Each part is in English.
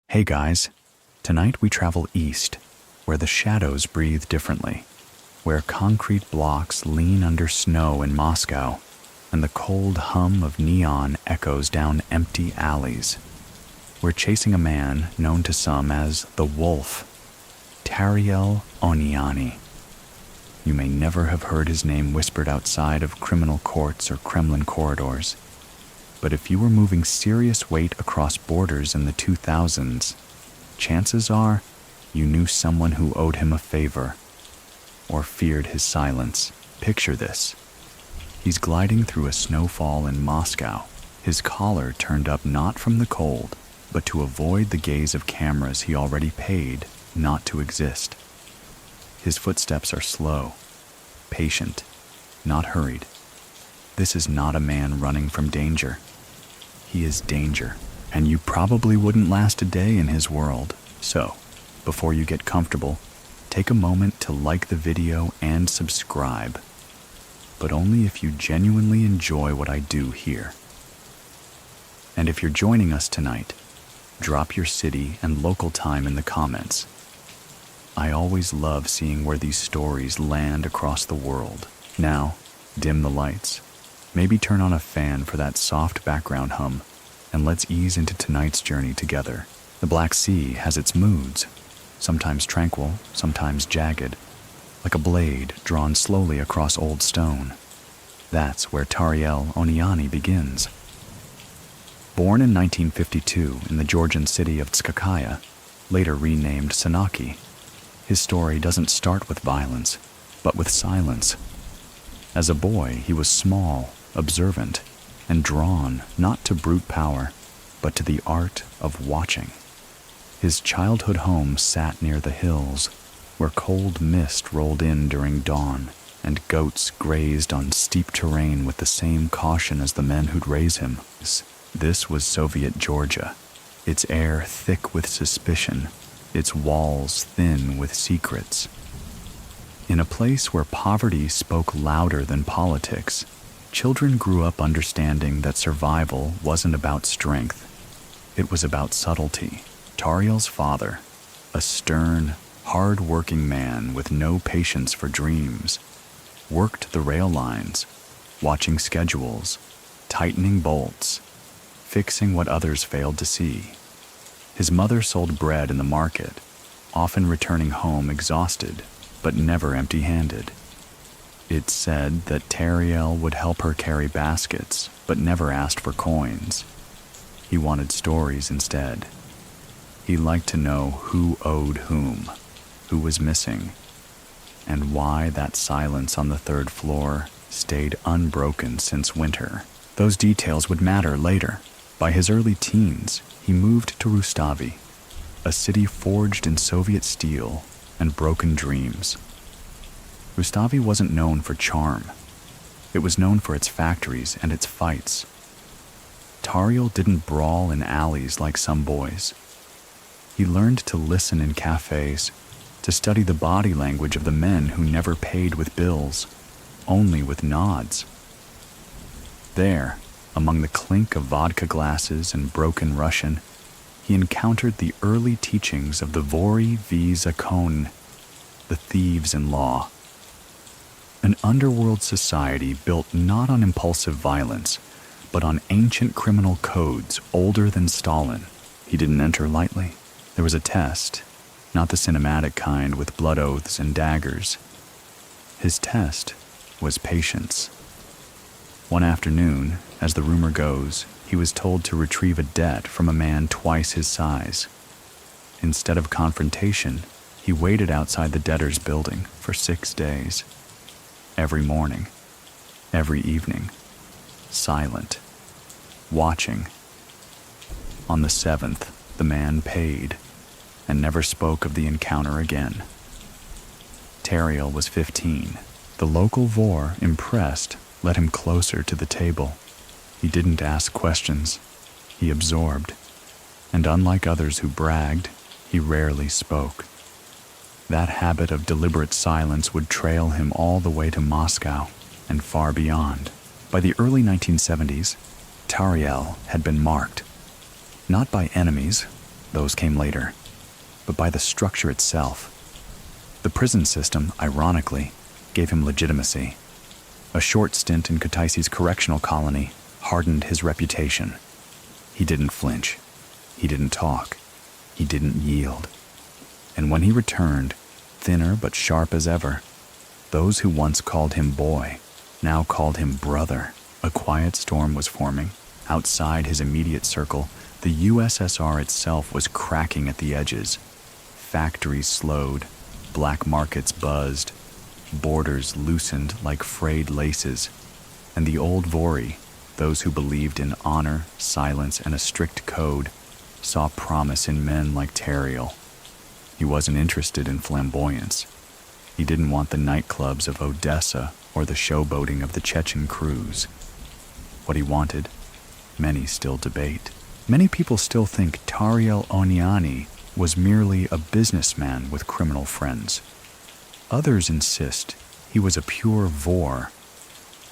Hey guys, tonight we travel east, where the shadows breathe differently, where concrete blocks lean under snow in Moscow, and the cold hum of neon echoes down empty alleys. We're chasing a man known to some as the Wolf, Tariel Oniani. You may never have heard his name whispered outside of criminal courts or Kremlin corridors. But if you were moving serious weight across borders in the 2000s, chances are you knew someone who owed him a favor or feared his silence. Picture this. He's gliding through a snowfall in Moscow, his collar turned up not from the cold, but to avoid the gaze of cameras he already paid not to exist. His footsteps are slow, patient, not hurried. This is not a man running from danger. He is danger, and you probably wouldn't last a day in his world. So, before you get comfortable, take a moment to like the video and subscribe. But only if you genuinely enjoy what I do here. And if you're joining us tonight, drop your city and local time in the comments. I always love seeing where these stories land across the world. Now, dim the lights. Maybe turn on a fan for that soft background hum, and let's ease into tonight's journey together. The Black Sea has its moods, sometimes tranquil, sometimes jagged, like a blade drawn slowly across old stone. That's where Tariel Oniani begins. Born in 1952 in the Georgian city of Tskakaya, later renamed Sanaki, his story doesn't start with violence, but with silence. As a boy, he was small, observant, and drawn not to brute power, but to the art of watching. His childhood home sat near the hills, where cold mist rolled in during dawn, and goats grazed on steep terrain with the same caution as the men who'd raise him. This was Soviet Georgia, its air thick with suspicion, its walls thin with secrets. In a place where poverty spoke louder than politics, children grew up understanding that survival wasn't about strength. It was about subtlety. Tariel's father, a stern, hard-working man with no patience for dreams, worked the rail lines, watching schedules, tightening bolts, fixing what others failed to see. His mother sold bread in the market, often returning home exhausted, but never empty-handed. It's said that Tariel would help her carry baskets, but never asked for coins. He wanted stories instead. He liked to know who owed whom, who was missing, and why that silence on the third floor stayed unbroken since winter. Those details would matter later. By his early teens, he moved to Rustavi, a city forged in Soviet steel and broken dreams. Rustavi wasn't known for charm. It was known for its factories and its fights. Tariel didn't brawl in alleys like some boys. He learned to listen in cafes, to study the body language of the men who never paid with bills, only with nods. There, among the clink of vodka glasses and broken Russian, he encountered the early teachings of the Vori v Zakon, the thieves in law. An underworld society built not on impulsive violence, but on ancient criminal codes older than Stalin. He didn't enter lightly. There was a test, not the cinematic kind with blood oaths and daggers. His test was patience. One afternoon, as the rumor goes, he was told to retrieve a debt from a man twice his size. Instead of confrontation, he waited outside the debtor's building for 6 days. Every morning, every evening, silent, watching. On the 7th, the man paid, and never spoke of the encounter again. Tariel was 15. The local Vor, impressed, led him closer to the table. He didn't ask questions. He absorbed. And unlike others who bragged, he rarely spoke. That habit of deliberate silence would trail him all the way to Moscow and far beyond. By the early 1970s, Tariel had been marked. Not by enemies, Those came later, but by the structure itself. The prison system, ironically, gave him legitimacy. A short stint in Kutaisi's correctional colony hardened his reputation. He didn't flinch. He didn't talk. He didn't yield. And when he returned, thinner but sharp as ever, those who once called him boy now called him brother. A quiet storm was forming. Outside his immediate circle, the USSR itself was cracking at the edges. Factories slowed, black markets buzzed, borders loosened like frayed laces, and the old Vori, those who believed in honor, silence, and a strict code, saw promise in men like Tariel. He wasn't interested in flamboyance. He didn't want the nightclubs of Odessa or the showboating of the Chechen crews. What he wanted, many still debate. Many people still think Tariel Oniani was merely a businessman with criminal friends. Others insist he was a pure Vor,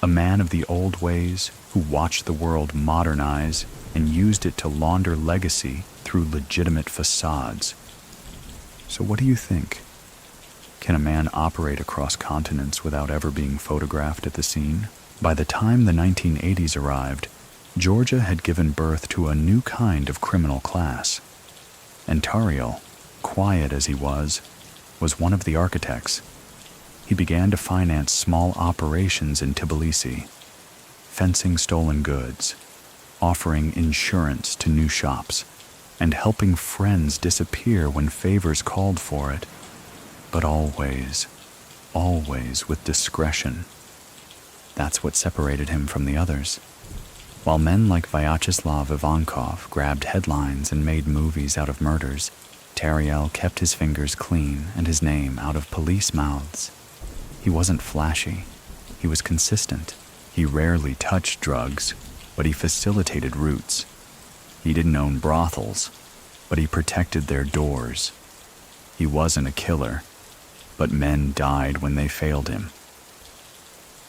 a man of the old ways who watched the world modernize and used it to launder legacy through legitimate facades. So what do you think? Can a man operate across continents without ever being photographed at the scene? By the time the 1980s arrived, Georgia had given birth to a new kind of criminal class. And Tariel, quiet as he was one of the architects. He began to finance small operations in Tbilisi, fencing stolen goods, offering insurance to new shops, and helping friends disappear when favors called for it. But always with discretion. That's what separated him from the others. While men like Vyacheslav Ivankov grabbed headlines and made movies out of murders, Tariel kept his fingers clean and his name out of police mouths. He wasn't flashy. He was consistent. He rarely touched drugs, but he facilitated routes. He didn't own brothels, but he protected their doors. He wasn't a killer, but men died when they failed him.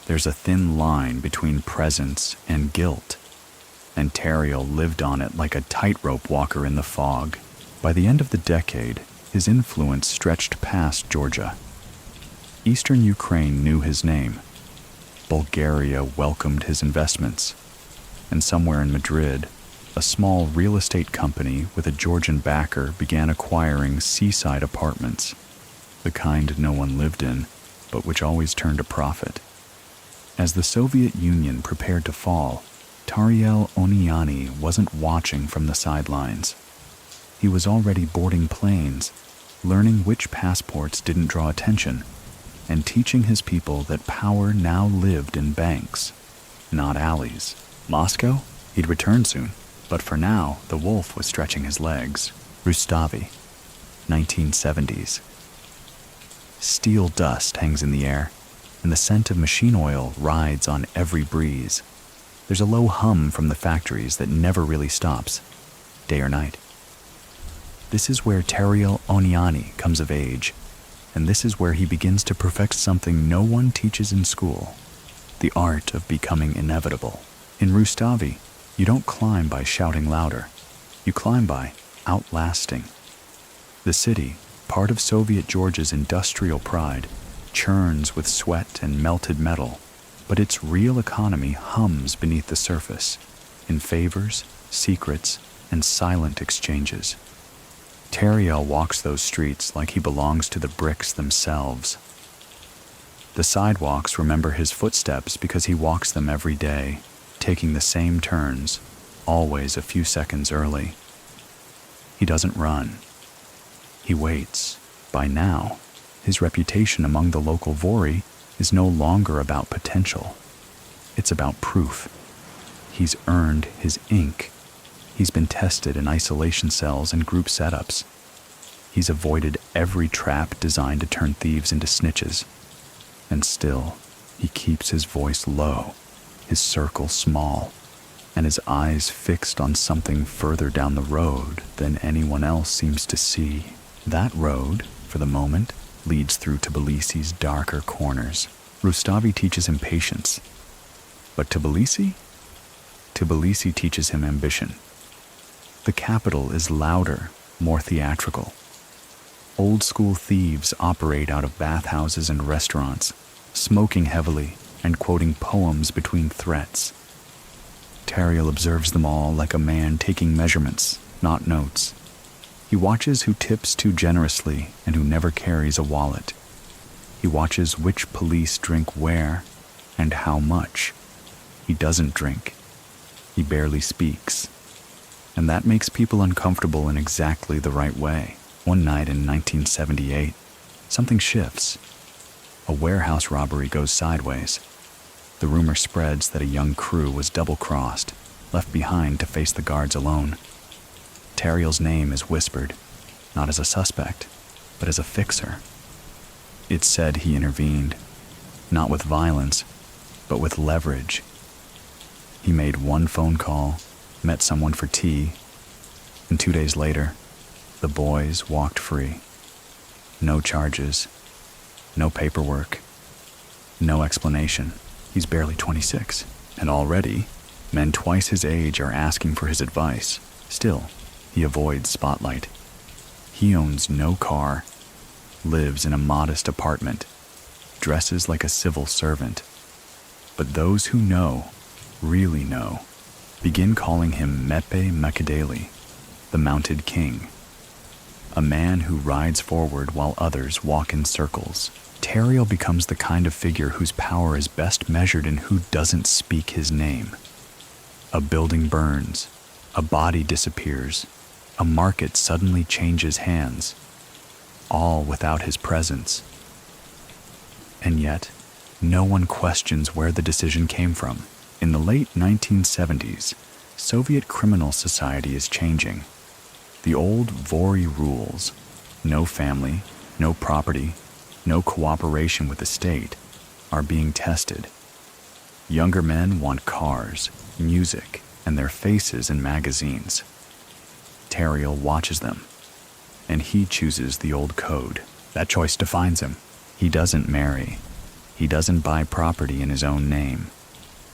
There's a thin line between presence and guilt, and Tariel lived on it like a tightrope walker in the fog. By the end of the decade, his influence stretched past Georgia. Eastern Ukraine knew his name. Bulgaria welcomed his investments. And somewhere in Madrid, a small real estate company with a Georgian backer began acquiring seaside apartments, the kind no one lived in, but which always turned a profit. As the Soviet Union prepared to fall, Tariel Oniani wasn't watching from the sidelines. He was already boarding planes, learning which passports didn't draw attention, and teaching his people that power now lived in banks, not alleys. Moscow? He'd return soon, but for now, the wolf was stretching his legs. Rustavi, 1970s. Steel dust hangs in the air, and the scent of machine oil rides on every breeze. There's a low hum from the factories that never really stops, day or night. This is where Tariel Oniani comes of age, and this is where he begins to perfect something no one teaches in school, the art of becoming inevitable. In Rustavi, you don't climb by shouting louder. You climb by outlasting. The city, part of Soviet Georgia's industrial pride, churns with sweat and melted metal, but its real economy hums beneath the surface, in favors, secrets, and silent exchanges. Tariel walks those streets like he belongs to the bricks themselves. The sidewalks remember his footsteps because he walks them every day, taking the same turns, always a few seconds early. He doesn't run. He waits. By now, his reputation among the local Vori is no longer about potential. It's about proof. He's earned his ink. He's been tested in isolation cells and group setups. He's avoided every trap designed to turn thieves into snitches. And still, he keeps his voice low, his circle small, and his eyes fixed on something further down the road than anyone else seems to see. That road, for the moment, leads through Tbilisi's darker corners. Rustavi teaches him patience. But Tbilisi teaches him ambition. The capital is louder, more theatrical. Old-school thieves operate out of bathhouses and restaurants, smoking heavily and quoting poems between threats. Tariel observes them all like a man taking measurements, not notes. He watches who tips too generously and who never carries a wallet. He watches which police drink where and how much. He doesn't drink. He barely speaks. And that makes people uncomfortable in exactly the right way. One night in 1978, something shifts. A warehouse robbery goes sideways. The rumor spreads that a young crew was double-crossed, left behind to face the guards alone. Tariel's name is whispered, not as a suspect, but as a fixer. It's said he intervened, not with violence, but with leverage. He made one phone call, met someone for tea, and 2 days later, the boys walked free. No charges, no paperwork, no explanation. He's barely 26, and already, men twice his age are asking for his advice. Still, he avoids spotlight. He owns no car, lives in a modest apartment, dresses like a civil servant. But those who know, really know, begin calling him Mepe Mekadeli, the Mounted King. A man who rides forward while others walk in circles. Tariel becomes the kind of figure whose power is best measured in who doesn't speak his name. A building burns, a body disappears, a market suddenly changes hands, all without his presence. And yet, no one questions where the decision came from. In the late 1970s, Soviet criminal society is changing. The old Vori rules, no family, no property, no cooperation with the state, are being tested. Younger men want cars, music, and their faces in magazines. Tariel watches them, and he chooses the old code. That choice defines him. He doesn't marry. He doesn't buy property in his own name.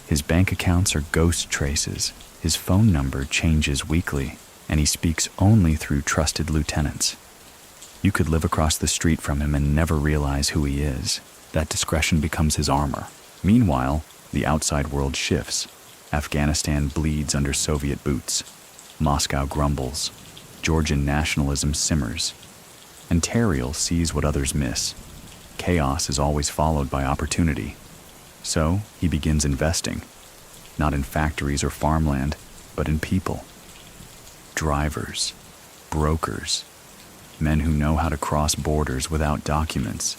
His bank accounts are ghost traces. His phone number changes weekly, and he speaks only through trusted lieutenants. You could live across the street from him and never realize who he is. That discretion becomes his armor. Meanwhile, the outside world shifts. Afghanistan bleeds under Soviet boots. Moscow grumbles. Georgian nationalism simmers. And Tariel sees what others miss. Chaos is always followed by opportunity. So he begins investing, not in factories or farmland, but in people. Drivers, brokers, men who know how to cross borders without documents,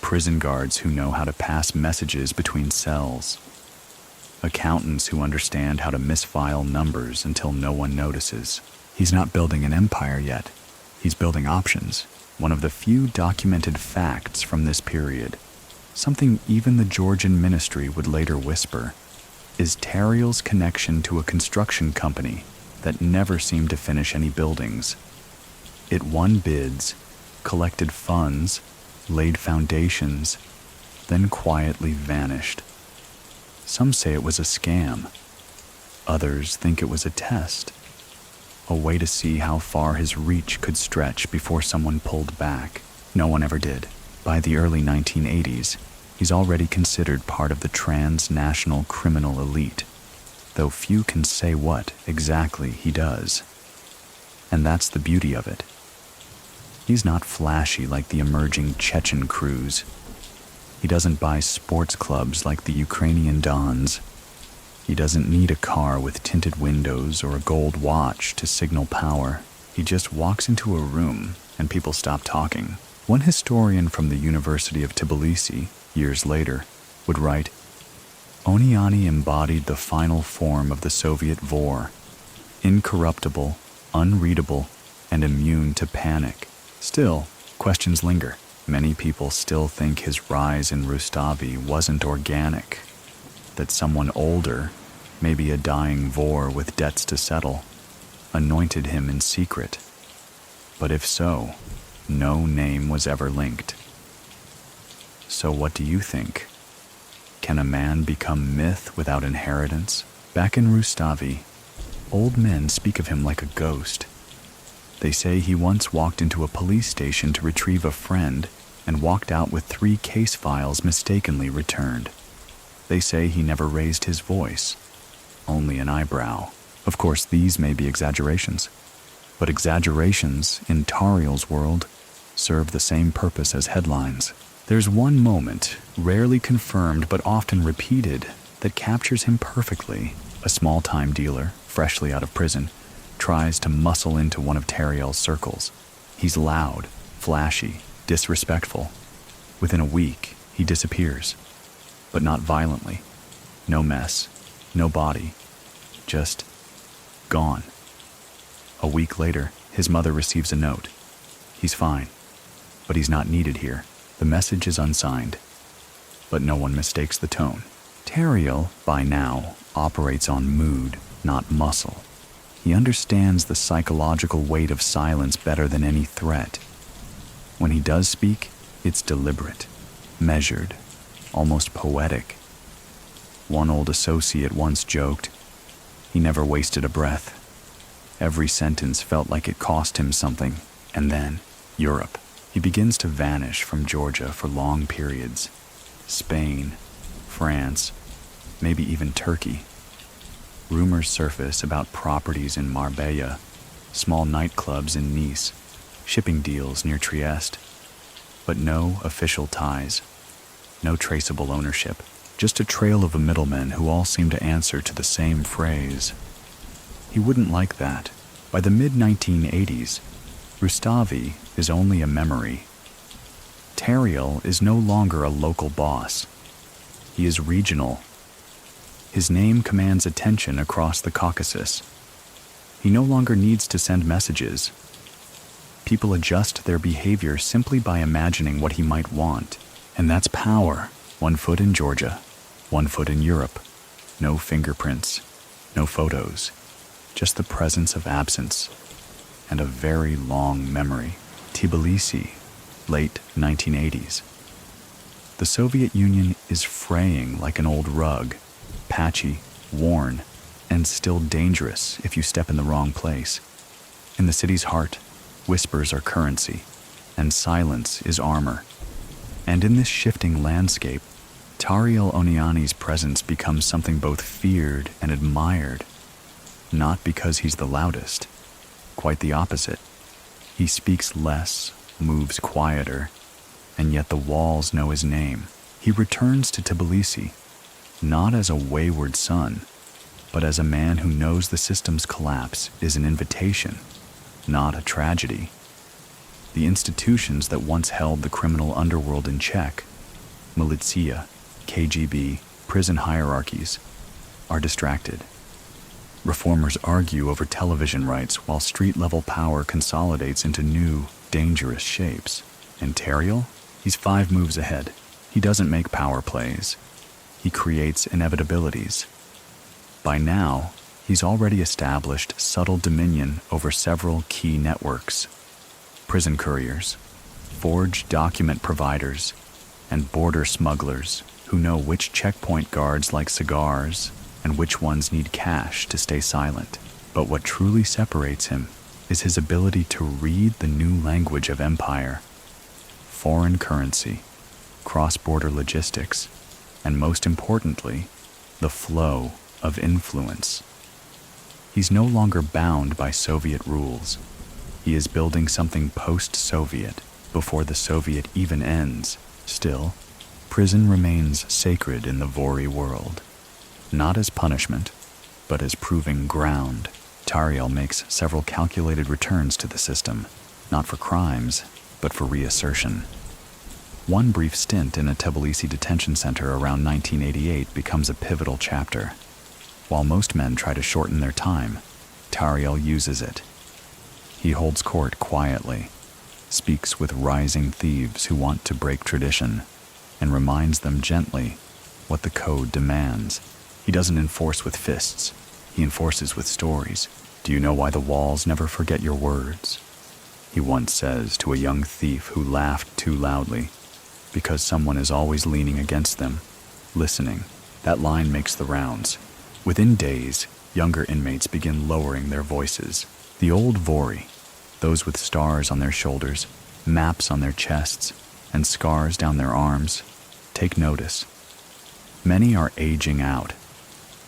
prison guards who know how to pass messages between cells, accountants who understand how to misfile numbers until no one notices. He's not building an empire yet. He's building options, one of the few documented facts from this period. Something even the Georgian ministry would later whisper is Tariel's connection to a construction company that never seemed to finish any buildings. It won bids, collected funds, laid foundations, then quietly vanished. Some say it was a scam. Others think it was a test, a way to see how far his reach could stretch before someone pulled back. No one ever did. By the early 1980s, he's already considered part of the transnational criminal elite, though few can say what exactly he does. And that's the beauty of it. He's not flashy like the emerging Chechen crews. He doesn't buy sports clubs like the Ukrainian Dons. He doesn't need a car with tinted windows or a gold watch to signal power. He just walks into a room and people stop talking. One historian from the University of Tbilisi, years later, would write, Oniani embodied the final form of the Soviet Vor, incorruptible, unreadable, and immune to panic. Still, questions linger. Many people still think his rise in Rustavi wasn't organic, that someone older, maybe a dying Vor with debts to settle, anointed him in secret. But if so, no name was ever linked. So what do you think? Can a man become myth without inheritance? Back in Rustavi, old men speak of him like a ghost. They say he once walked into a police station to retrieve a friend and walked out with 3 case files mistakenly returned. They say he never raised his voice, only an eyebrow. Of course, these may be exaggerations, but exaggerations in Tariel's world serve the same purpose as headlines. There's one moment, rarely confirmed but often repeated, that captures him perfectly. A small-time dealer, freshly out of prison, tries to muscle into one of Tariel's circles. He's loud, flashy, disrespectful. Within a week, he disappears. But not violently. No mess, no body, just gone. A week later, his mother receives a note. He's fine, but he's not needed here. The message is unsigned, but no one mistakes the tone. Tariel, by now, operates on mood, not muscle. He understands the psychological weight of silence better than any threat. When he does speak, it's deliberate, measured, almost poetic. One old associate once joked, he never wasted a breath. Every sentence felt like it cost him something. And then, Europe. He begins to vanish from Georgia for long periods. Spain, France, maybe even Turkey. Rumors surface about properties in Marbella, small nightclubs in Nice, shipping deals near Trieste, but no official ties, no traceable ownership, just a trail of middlemen who all seem to answer to the same phrase. He wouldn't like that. By the mid-1980s, Rustavi is only a memory. Tariel is no longer a local boss. He is regional. His name commands attention across the Caucasus. He no longer needs to send messages. People adjust their behavior simply by imagining what he might want. And that's power. 1 foot in Georgia, 1 foot in Europe. No fingerprints, no photos, just the presence of absence and a very long memory. Tbilisi, late 1980s. The Soviet Union is fraying like an old rug, patchy, worn, and still dangerous if you step in the wrong place. In the city's heart, whispers are currency, and silence is armor. And in this shifting landscape, Tariel Oniani's presence becomes something both feared and admired. Not because he's the loudest, quite the opposite. He speaks less, moves quieter, and yet the walls know his name. He returns to Tbilisi, not as a wayward son, but as a man who knows the system's collapse is an invitation, not a tragedy. The institutions that once held the criminal underworld in check, militia, KGB, prison hierarchies, are distracted. Reformers argue over television rights while street-level power consolidates into new, dangerous shapes. And Tariel? He's 5 moves ahead. He doesn't make power plays. He creates inevitabilities. By now, he's already established subtle dominion over several key networks. Prison couriers, forged document providers, and border smugglers who know which checkpoint guards like cigars and which ones need cash to stay silent. But what truly separates him is his ability to read the new language of empire. Foreign currency, cross-border logistics, and most importantly, the flow of influence. He's no longer bound by Soviet rules. He is building something post-Soviet before the Soviet even ends. Still, prison remains sacred in the Vori world. Not as punishment, but as proving ground. Tariel makes several calculated returns to the system, not for crimes, but for reassertion. One brief stint in a Tbilisi detention center around 1988 becomes a pivotal chapter. While most men try to shorten their time, Tariel uses it. He holds court quietly, speaks with rising thieves who want to break tradition, and reminds them gently what the code demands. He doesn't enforce with fists. He enforces with stories. Do you know why the walls never forget your words? He once says to a young thief who laughed too loudly, because someone is always leaning against them, listening. That line makes the rounds. Within days, younger inmates begin lowering their voices. The old Vori, those with stars on their shoulders, maps on their chests, and scars down their arms, take notice. Many are aging out.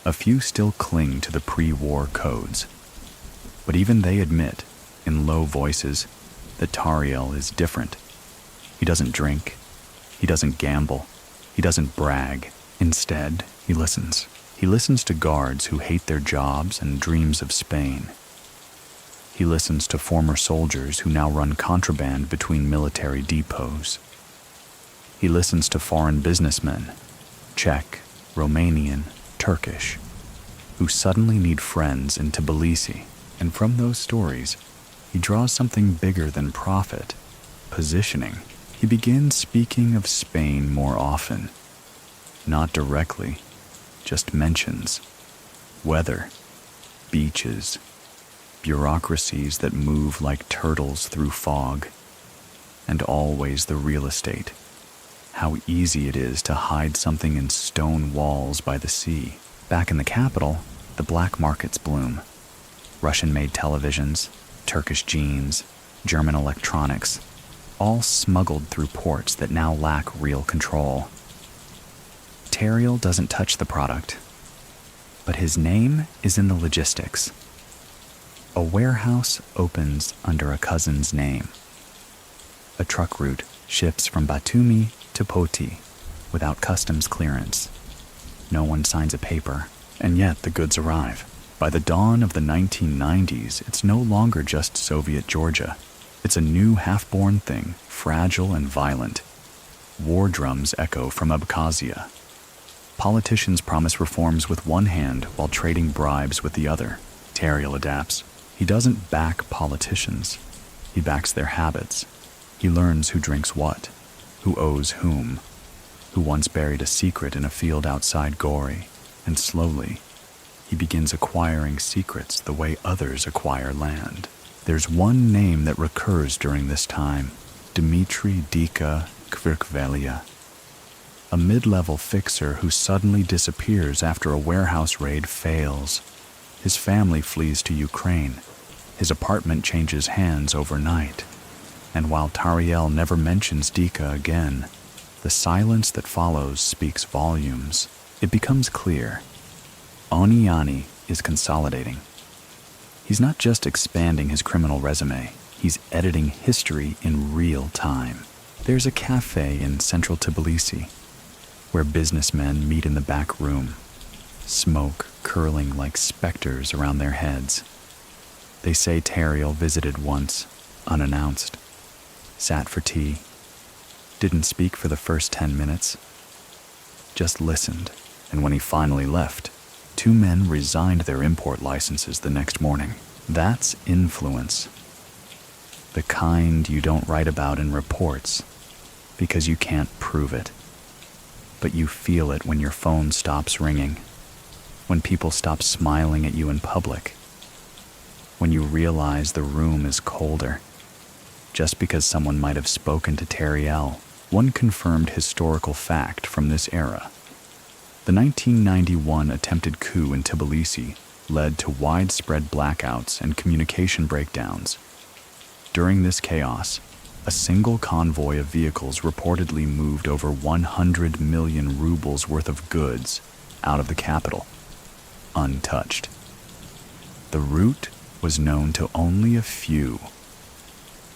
A few still cling to the pre-war codes. But even they admit, in low voices, that Tariel is different. He doesn't drink. He doesn't gamble. He doesn't brag. Instead, he listens. He listens to guards who hate their jobs and dreams of Spain. He listens to former soldiers who now run contraband between military depots. He listens to foreign businessmen, Czech, Romanian, Turkish, who suddenly need friends in Tbilisi. And from those stories, he draws something bigger than profit, positioning. He begins speaking of Spain more often. Not directly, just mentions weather, beaches, bureaucracies that move like turtles through fog, and always the real estate. How easy it is to hide something in stone walls by the sea. Back in the capital, the black markets bloom. Russian-made televisions, Turkish jeans, German electronics, all smuggled through ports that now lack real control. Tariel doesn't touch the product, but his name is in the logistics. A warehouse opens under a cousin's name. A truck route ships from Batumi to Poti without customs clearance. No one signs a paper, and yet the goods arrive. By the dawn of the 1990s, it's no longer just Soviet Georgia. It's a new half-born thing, fragile and violent. War drums echo from Abkhazia. Politicians promise reforms with one hand while trading bribes with the other. Tariel adapts. He doesn't back politicians. He backs their habits. He learns who drinks what, who owes whom, who once buried a secret in a field outside Gori, and slowly, he begins acquiring secrets the way others acquire land. There's one name that recurs during this time, Dmitry Dika Kvirkvelia, a mid-level fixer who suddenly disappears after a warehouse raid fails. His family flees to Ukraine. His apartment changes hands overnight. And while Tariel never mentions Dika again, the silence that follows speaks volumes. It becomes clear. Oniani is consolidating. He's not just expanding his criminal resume, he's editing history in real time. There's a cafe in central Tbilisi where businessmen meet in the back room, smoke curling like specters around their heads. They say Tariel visited once, unannounced, sat for tea, didn't speak for the first 10 minutes, just listened, and when he finally left, 2 men resigned their import licenses the next morning. That's influence. The kind you don't write about in reports because you can't prove it. But you feel it when your phone stops ringing, when people stop smiling at you in public, when you realize the room is colder, just because someone might have spoken to Tariel. One confirmed historical fact from this era. The 1991 attempted coup in Tbilisi led to widespread blackouts and communication breakdowns. During this chaos, a single convoy of vehicles reportedly moved over 100 million rubles worth of goods out of the capital, untouched. The route was known to only a few.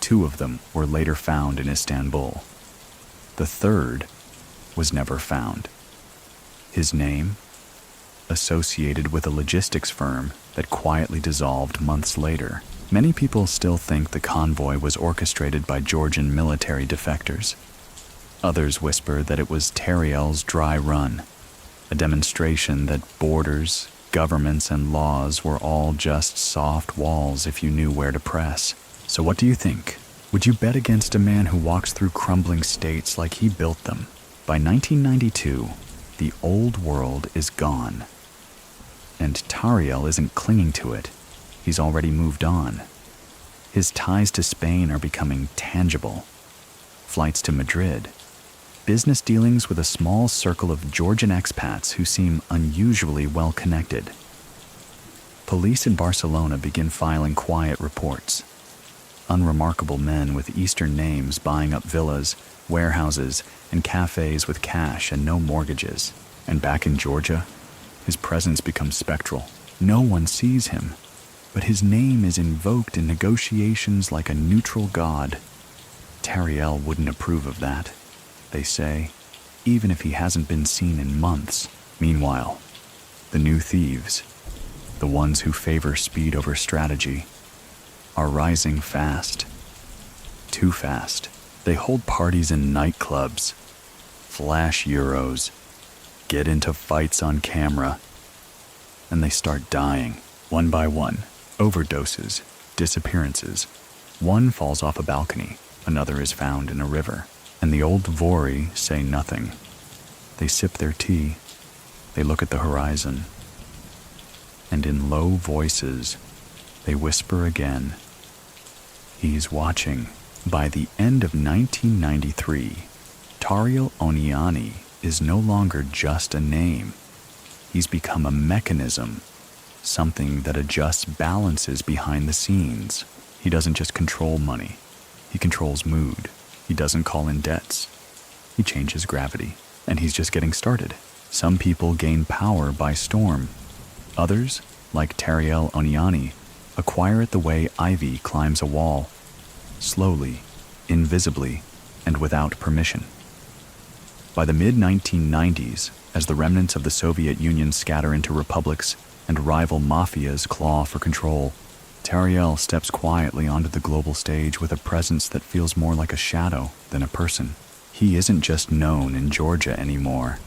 2 of them were later found in Istanbul. The third was never found. His name? Associated with a logistics firm that quietly dissolved months later. Many people still think the convoy was orchestrated by Georgian military defectors. Others whisper that it was Tariel's dry run, a demonstration that borders, governments, and laws were all just soft walls if you knew where to press. So what do you think? Would you bet against a man who walks through crumbling states like he built them? By 1992, the old world is gone. And Tariel isn't clinging to it. He's already moved on. His ties to Spain are becoming tangible. Flights to Madrid. Business dealings with a small circle of Georgian expats who seem unusually well connected. Police in Barcelona begin filing quiet reports. Unremarkable men with Eastern names buying up villas, warehouses, and cafes with cash and no mortgages. And back in Georgia, his presence becomes spectral. No one sees him, but his name is invoked in negotiations like a neutral god. Tariel wouldn't approve of that, they say, even if he hasn't been seen in months. Meanwhile, the new thieves, the ones who favor speed over strategy, are rising fast. Too fast. They hold parties in nightclubs, flash euros, get into fights on camera, and they start dying, one by one. Overdoses, disappearances. One falls off a balcony, another is found in a river, and the old Vori say nothing. They sip their tea, they look at the horizon, and in low voices, they whisper again, "He's watching." By the end of 1993, Tariel Oniani is no longer just a name. He's become a mechanism, something that adjusts balances behind the scenes. He doesn't just control money, he controls mood. He doesn't call in debts, he changes gravity, and he's just getting started. Some people gain power by storm. Others, like Tariel Oniani, acquire it the way ivy climbs a wall, slowly, invisibly, and without permission. By the mid-1990s, as the remnants of the Soviet Union scatter into republics and rival mafias claw for control, Tariel steps quietly onto the global stage with a presence that feels more like a shadow than a person. He isn't just known in Georgia anymore.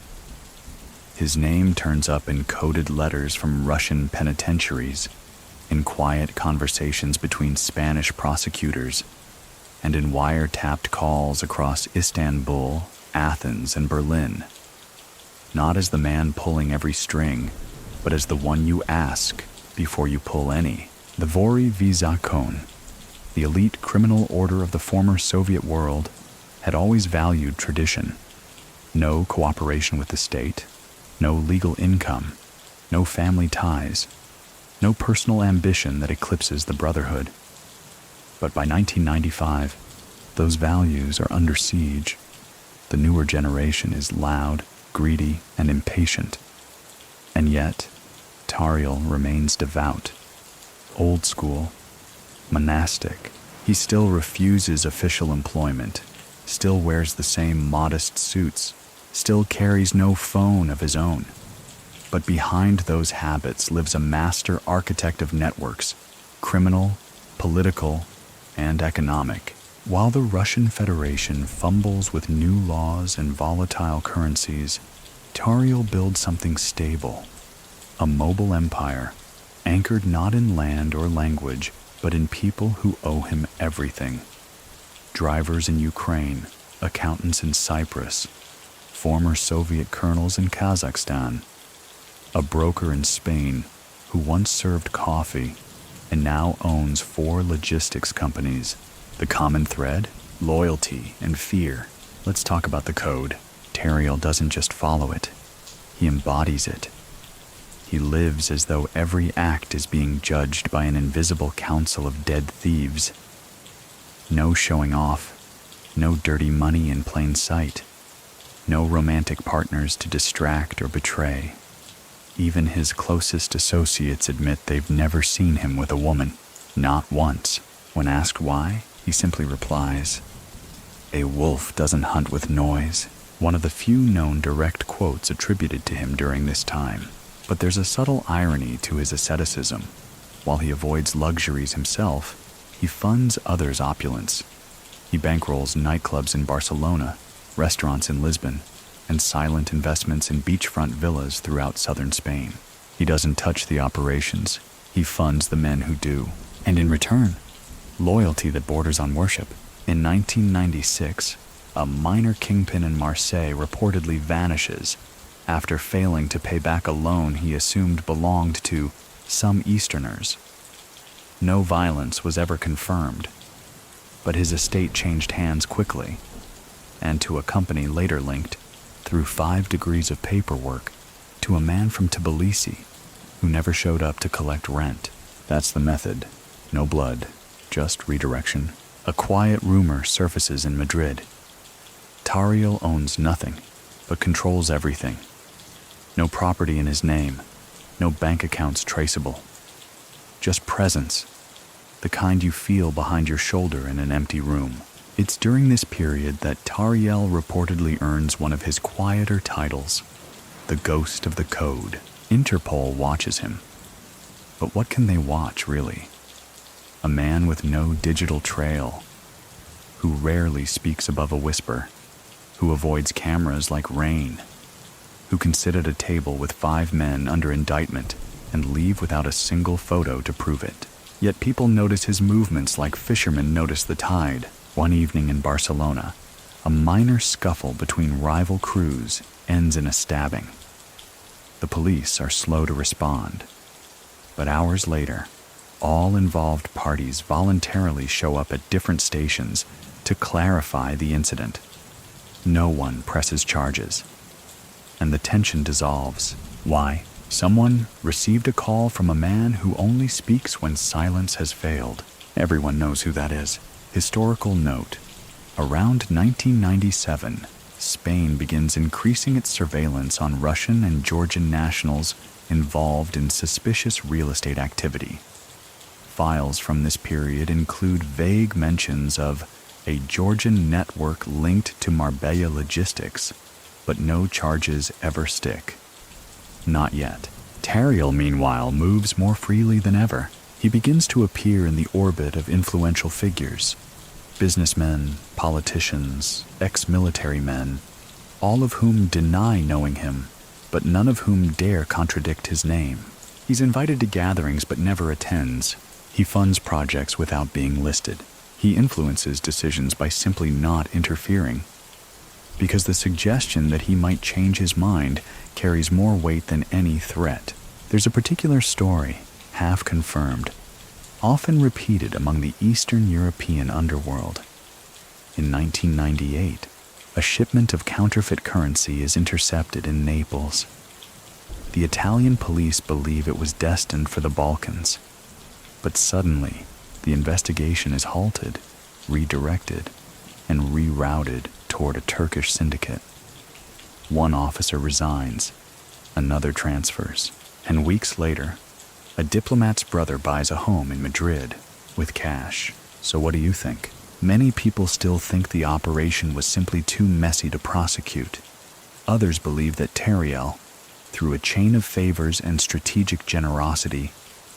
His name turns up in coded letters from Russian penitentiaries, in quiet conversations between Spanish prosecutors, and in wiretapped calls across Istanbul, Athens, and Berlin. Not as the man pulling every string, but as the one you ask before you pull any. The Vori Zakon, the elite criminal order of the former Soviet world, had always valued tradition. No cooperation with the state, no legal income, no family ties, no personal ambition that eclipses the brotherhood. But by 1995, those values are under siege. The newer generation is loud, greedy, and impatient. And yet, Tariel remains devout, old school, monastic. He still refuses official employment, still wears the same modest suits, still carries no phone of his own. But behind those habits lives a master architect of networks, criminal, political, and economic. While the Russian Federation fumbles with new laws and volatile currencies, Tariel builds something stable, a mobile empire, anchored not in land or language, but in people who owe him everything. Drivers in Ukraine, accountants in Cyprus, former Soviet colonels in Kazakhstan, a broker in Spain who once served coffee and now owns 4 logistics companies. The common thread? Loyalty and fear. Let's talk about the code. Tariel doesn't just follow it, he embodies it. He lives as though every act is being judged by an invisible council of dead thieves. No showing off, no dirty money in plain sight, no romantic partners to distract or betray. Even his closest associates admit they've never seen him with a woman, not once. When asked why, he simply replies, "A wolf doesn't hunt with noise," one of the few known direct quotes attributed to him during this time. But there's a subtle irony to his asceticism. While he avoids luxuries himself, he funds others' opulence. He bankrolls nightclubs in Barcelona, restaurants in Lisbon, and silent investments in beachfront villas throughout southern Spain. He doesn't touch the operations, he funds the men who do. And in return, loyalty that borders on worship. In 1996, a minor kingpin in Marseille reportedly vanishes after failing to pay back a loan he assumed belonged to some Easterners. No violence was ever confirmed, but his estate changed hands quickly, and to a company later linked, through 5 degrees of paperwork, to a man from Tbilisi who never showed up to collect rent. That's the method. No blood, just redirection. A quiet rumor surfaces in Madrid. Tariel owns nothing, but controls everything. No property in his name, no bank accounts traceable. Just presence, the kind you feel behind your shoulder in an empty room. It's during this period that Tariel reportedly earns one of his quieter titles, the Ghost of the Code. Interpol watches him. But what can they watch, really? A man with no digital trail, who rarely speaks above a whisper, who avoids cameras like rain, who can sit at a table with 5 men under indictment and leave without a single photo to prove it. Yet people notice his movements like fishermen notice the tide. One evening in Barcelona, a minor scuffle between rival crews ends in a stabbing. The police are slow to respond, but hours later, all involved parties voluntarily show up at different stations to clarify the incident. No one presses charges, and the tension dissolves. Why? Someone received a call from a man who only speaks when silence has failed. Everyone knows who that is. Historical note. Around 1997, Spain begins increasing its surveillance on Russian and Georgian nationals involved in suspicious real estate activity. Files from this period include vague mentions of a Georgian network linked to Marbella logistics, but no charges ever stick. Not yet. Tariel, meanwhile, moves more freely than ever. He begins to appear in the orbit of influential figures. Businessmen, politicians, ex-military men, all of whom deny knowing him, but none of whom dare contradict his name. He's invited to gatherings but never attends. He funds projects without being listed. He influences decisions by simply not interfering, because the suggestion that he might change his mind carries more weight than any threat. There's a particular story, half confirmed, often repeated among the Eastern European underworld. In 1998, a shipment of counterfeit currency is intercepted in Naples. The Italian police believe it was destined for the Balkans, but suddenly the investigation is halted, redirected, and rerouted toward a Turkish syndicate. One officer resigns, another transfers, and weeks later, a diplomat's brother buys a home in Madrid with cash. So what do you think? Many people still think the operation was simply too messy to prosecute. Others believe that Tariel, through a chain of favors and strategic generosity,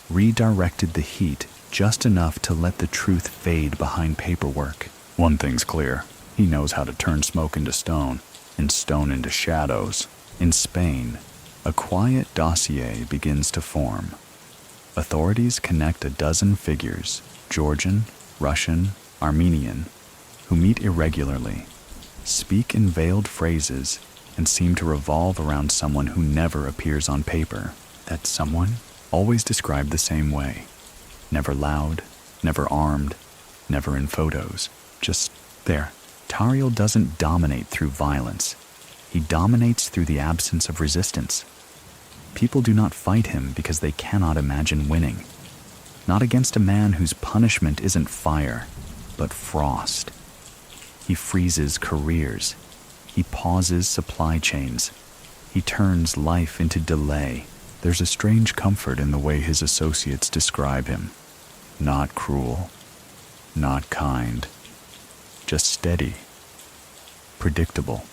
redirected the heat just enough to let the truth fade behind paperwork. One thing's clear. He knows how to turn smoke into stone, and stone into shadows. In Spain, a quiet dossier begins to form. Authorities connect a dozen figures, Georgian, Russian, Armenian, who meet irregularly, speak in veiled phrases, and seem to revolve around someone who never appears on paper. That someone, always described the same way. Never loud, never armed, never in photos. Just there. Tariel doesn't dominate through violence. He dominates through the absence of resistance. People do not fight him because they cannot imagine winning. Not against a man whose punishment isn't fire, but frost. He freezes careers. He pauses supply chains. He turns life into delay. There's a strange comfort in the way his associates describe him. Not cruel, not kind, just steady, predictable.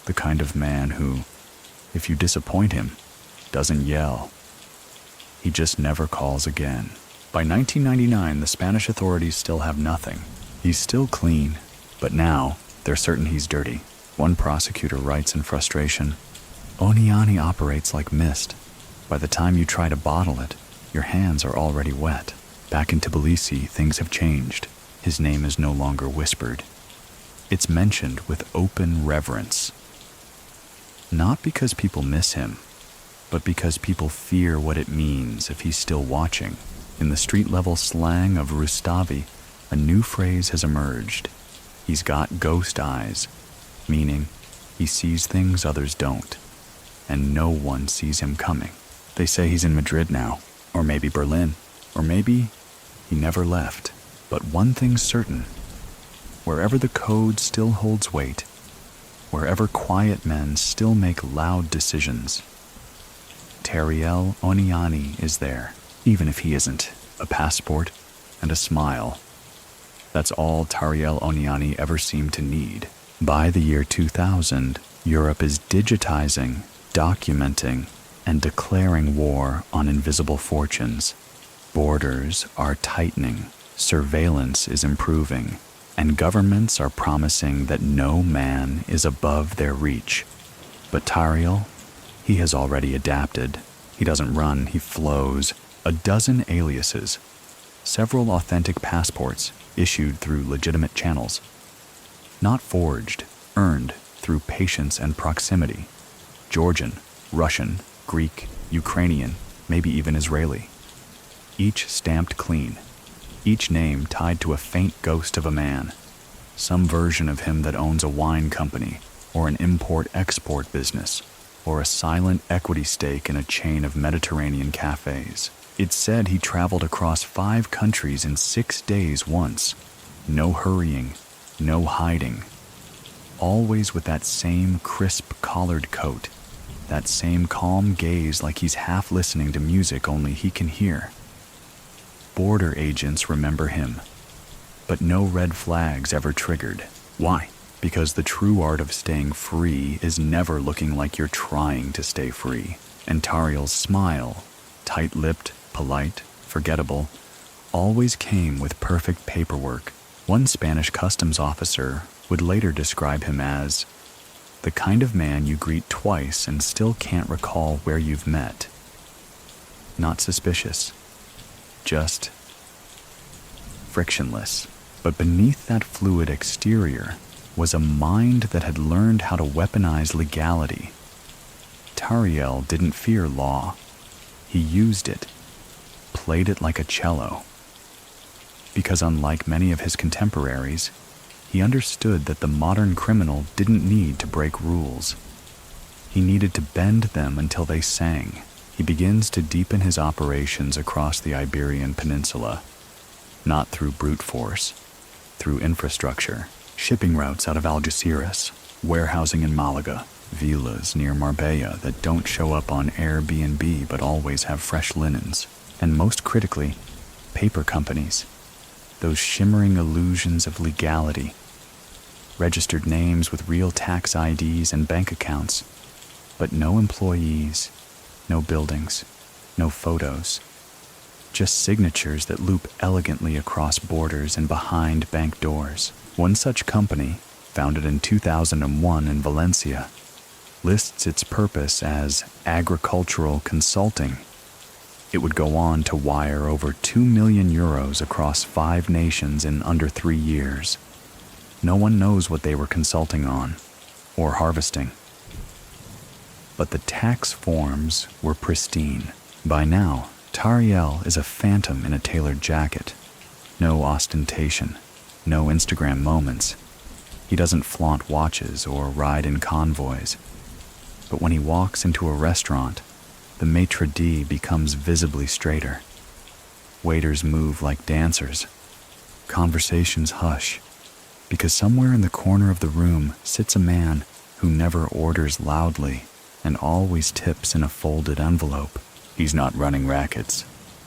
The kind of man who, if you disappoint him, doesn't yell. He just never calls again. By 1999, the Spanish authorities still have nothing. He's still clean, but now they're certain he's dirty. One prosecutor writes in frustration, "Oniani operates like mist. By the time you try to bottle it, your hands are already wet." Back in Tbilisi, things have changed. His name is no longer whispered. It's mentioned with open reverence. Not because people miss him, but because people fear what it means if he's still watching. In the street-level slang of Rustavi, a new phrase has emerged. He's got ghost eyes, meaning he sees things others don't, and no one sees him coming. They say he's in Madrid now, or maybe Berlin, or maybe he never left. But one thing's certain: wherever the code still holds weight, wherever quiet men still make loud decisions, Tariel Oniani is there, even if he isn't. A passport and a smile. That's all Tariel Oniani ever seemed to need. By the year 2000, Europe is digitizing, documenting, and declaring war on invisible fortunes. Borders are tightening, surveillance is improving, and governments are promising that no man is above their reach. But Tariel, he has already adapted. He doesn't run, he flows. A dozen aliases, several authentic passports issued through legitimate channels. Not forged, earned through patience and proximity. Georgian, Russian, Greek, Ukrainian, maybe even Israeli. Each stamped clean, each name tied to a faint ghost of a man. Some version of him that owns a wine company, or an import-export business, or a silent equity stake in a chain of Mediterranean cafes. It's said he traveled across 5 countries in 6 days once. No hurrying, no hiding. Always with that same crisp collared coat, that same calm gaze like he's half listening to music only he can hear. Border agents remember him, but no red flags ever triggered. Why? Because the true art of staying free is never looking like you're trying to stay free. And Tariel's smile, tight-lipped, polite, forgettable, always came with perfect paperwork. One Spanish customs officer would later describe him as the kind of man you greet twice and still can't recall where you've met. Not suspicious, just frictionless. But beneath that fluid exterior was a mind that had learned how to weaponize legality. Tariel didn't fear law. He used it, played it like a cello. Because unlike many of his contemporaries, he understood that the modern criminal didn't need to break rules. He needed to bend them until they sang. He begins to deepen his operations across the Iberian Peninsula, not through brute force, through infrastructure, shipping routes out of Algeciras, warehousing in Malaga, villas near Marbella that don't show up on Airbnb but always have fresh linens, and most critically, paper companies, those shimmering illusions of legality, registered names with real tax IDs and bank accounts, but no employees, no buildings, no photos, just signatures that loop elegantly across borders and behind bank doors. One such company, founded in 2001 in Valencia, lists its purpose as agricultural consulting. It would go on to wire over 2 million euros across 5 nations in under 3 years. No one knows what they were consulting on or harvesting. But the tax forms were pristine. By now, Tariel is a phantom in a tailored jacket. No ostentation, no Instagram moments. He doesn't flaunt watches or ride in convoys. But when he walks into a restaurant, the maitre d' becomes visibly straighter. Waiters move like dancers. Conversations hush, because somewhere in the corner of the room sits a man who never orders loudly and always tips in a folded envelope. He's not running rackets.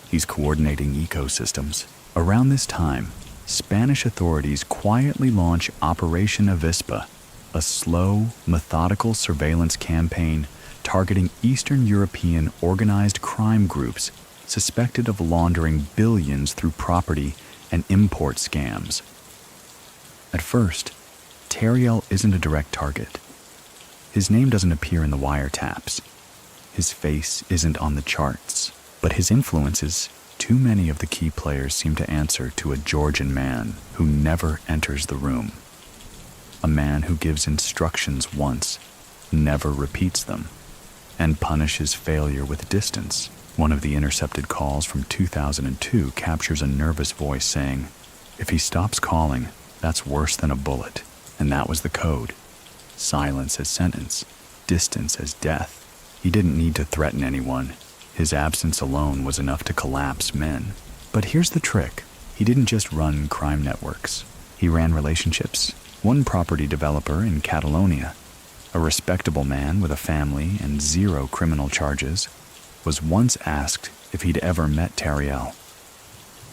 He's coordinating ecosystems. Around this time, Spanish authorities quietly launch Operation Avispa, a slow, methodical surveillance campaign targeting Eastern European organized crime groups suspected of laundering billions through property and import scams. At first, Tariel isn't a direct target. His name doesn't appear in the wiretaps. His face isn't on the charts, but his influences, too many of the key players seem to answer to a Georgian man who never enters the room. A man who gives instructions once, never repeats them, and punishes failure with distance. One of the intercepted calls from 2002 captures a nervous voice saying, "If he stops calling, that's worse than a bullet." And that was the code. Silence as sentence, distance as death. He didn't need to threaten anyone. His absence alone was enough to collapse men. But here's the trick. He didn't just run crime networks. He ran relationships. One property developer in Catalonia, a respectable man with a family and 0 criminal charges, was once asked if he'd ever met Tariel.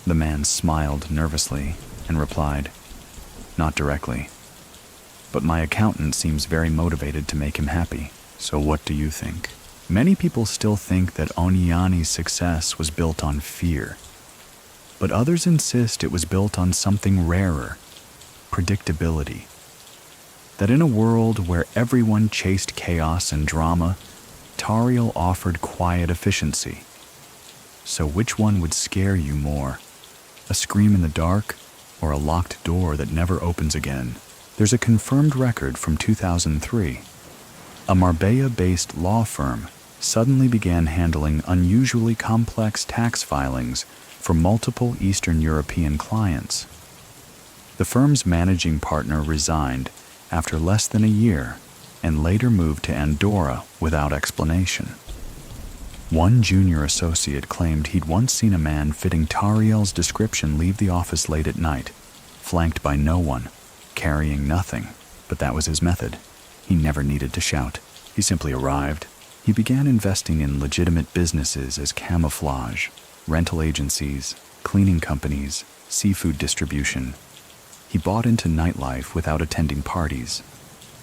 The man smiled nervously and replied, "Not directly. But my accountant seems very motivated to make him happy. So what do you think?" Many people still think that Oniani's success was built on fear, but others insist it was built on something rarer, predictability. That in a world where everyone chased chaos and drama, Tariel offered quiet efficiency. So which one would scare you more? A scream in the dark or a locked door that never opens again? There's a confirmed record from 2003. A Marbella-based law firm suddenly began handling unusually complex tax filings for multiple Eastern European clients. The firm's managing partner resigned after less than a year and later moved to Andorra without explanation. One junior associate claimed he'd once seen a man fitting Tariel's description leave the office late at night, flanked by no one, carrying nothing, but that was his method. He never needed to shout. He simply arrived. He began investing in legitimate businesses as camouflage, rental agencies, cleaning companies, seafood distribution. He bought into nightlife without attending parties.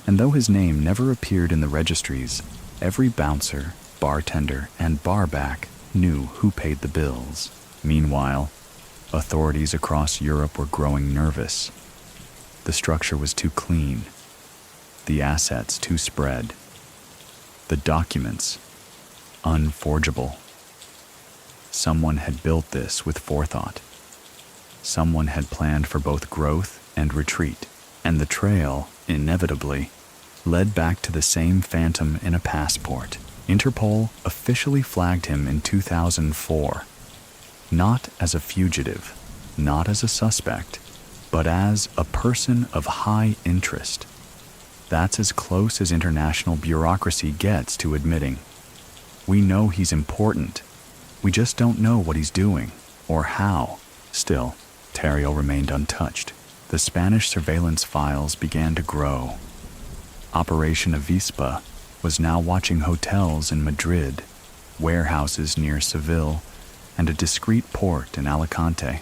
And though his name never appeared in the registries, every bouncer, bartender, and barback knew who paid the bills. Meanwhile, authorities across Europe were growing nervous. The structure was too clean, the assets too spread, the documents unforgeable. Someone had built this with forethought. Someone had planned for both growth and retreat, and the trail, inevitably, led back to the same phantom in a passport. Interpol officially flagged him in 2004, not as a fugitive, not as a suspect, but as a person of high interest. That's as close as international bureaucracy gets to admitting. We know he's important. We just don't know what he's doing, or how. Still, Tariel remained untouched. The Spanish surveillance files began to grow. Operation Avispa was now watching hotels in Madrid, warehouses near Seville, and a discreet port in Alicante.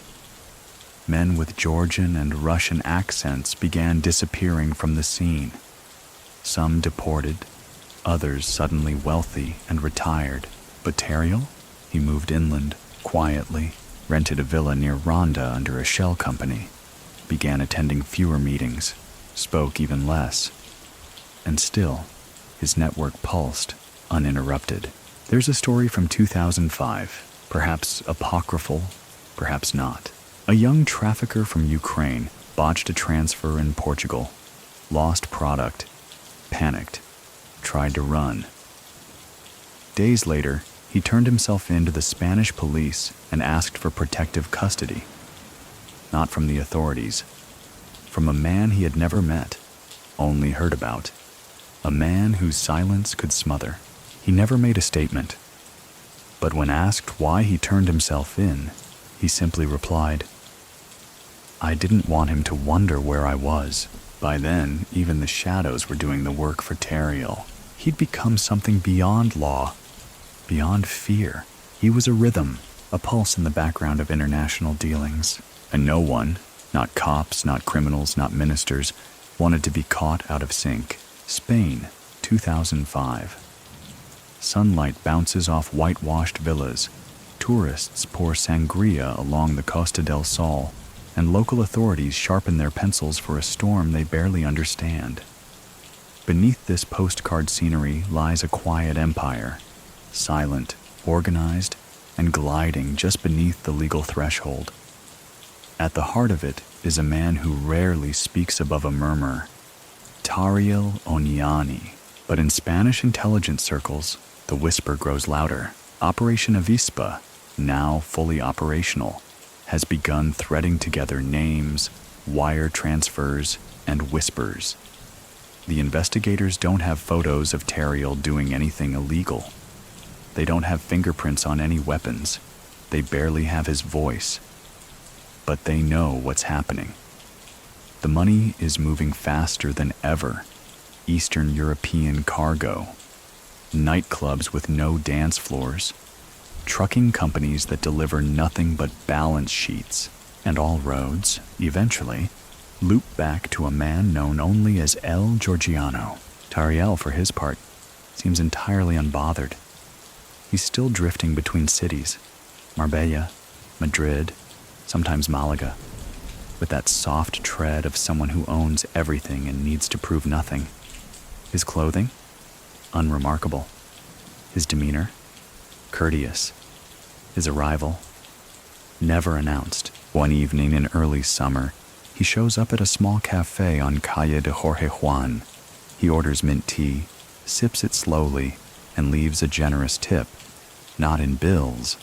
Men with Georgian and Russian accents began disappearing from the scene. Some deported, others suddenly wealthy and retired. But Tariel? He moved inland, quietly, rented a villa near Ronda under a shell company, began attending fewer meetings, spoke even less. And still, his network pulsed, uninterrupted. There's a story from 2005, perhaps apocryphal, perhaps not. A young trafficker from Ukraine botched a transfer in Portugal, lost product, panicked, tried to run. Days later, he turned himself in to the Spanish police and asked for protective custody. Not from the authorities, from a man he had never met, only heard about. A man whose silence could smother. He never made a statement. But when asked why he turned himself in, he simply replied, "I didn't want him to wonder where I was." By then, even the shadows were doing the work for Tariel. He'd become something beyond law, beyond fear. He was a rhythm, a pulse in the background of international dealings. And no one, not cops, not criminals, not ministers, wanted to be caught out of sync. Spain, 2005. Sunlight bounces off whitewashed villas. Tourists pour sangria along the Costa del Sol, and local authorities sharpen their pencils for a storm they barely understand. Beneath this postcard scenery lies a quiet empire, silent, organized, and gliding just beneath the legal threshold. At the heart of it is a man who rarely speaks above a murmur, Tariel Oniani. But in Spanish intelligence circles, the whisper grows louder. Operation Avispa, now fully operational, has begun threading together names, wire transfers, and whispers. The investigators don't have photos of Tariel doing anything illegal. They don't have fingerprints on any weapons. They barely have his voice. but they know what's happening. The money is moving faster than ever. Eastern European cargo, nightclubs with no dance floors, trucking companies that deliver nothing but balance sheets, and all roads, eventually, loop back to a man known only as El Georgiano. Tariel, for his part, seems entirely unbothered. He's still drifting between cities, Marbella, Madrid, sometimes Malaga, with that soft tread of someone who owns everything and needs to prove nothing. His clothing? Unremarkable. His demeanor? Courteous. His arrival? Never announced. One evening in early summer, he shows up at a small cafe on Calle de Jorge Juan. He orders mint tea, sips it slowly, and leaves a generous tip, not in bills,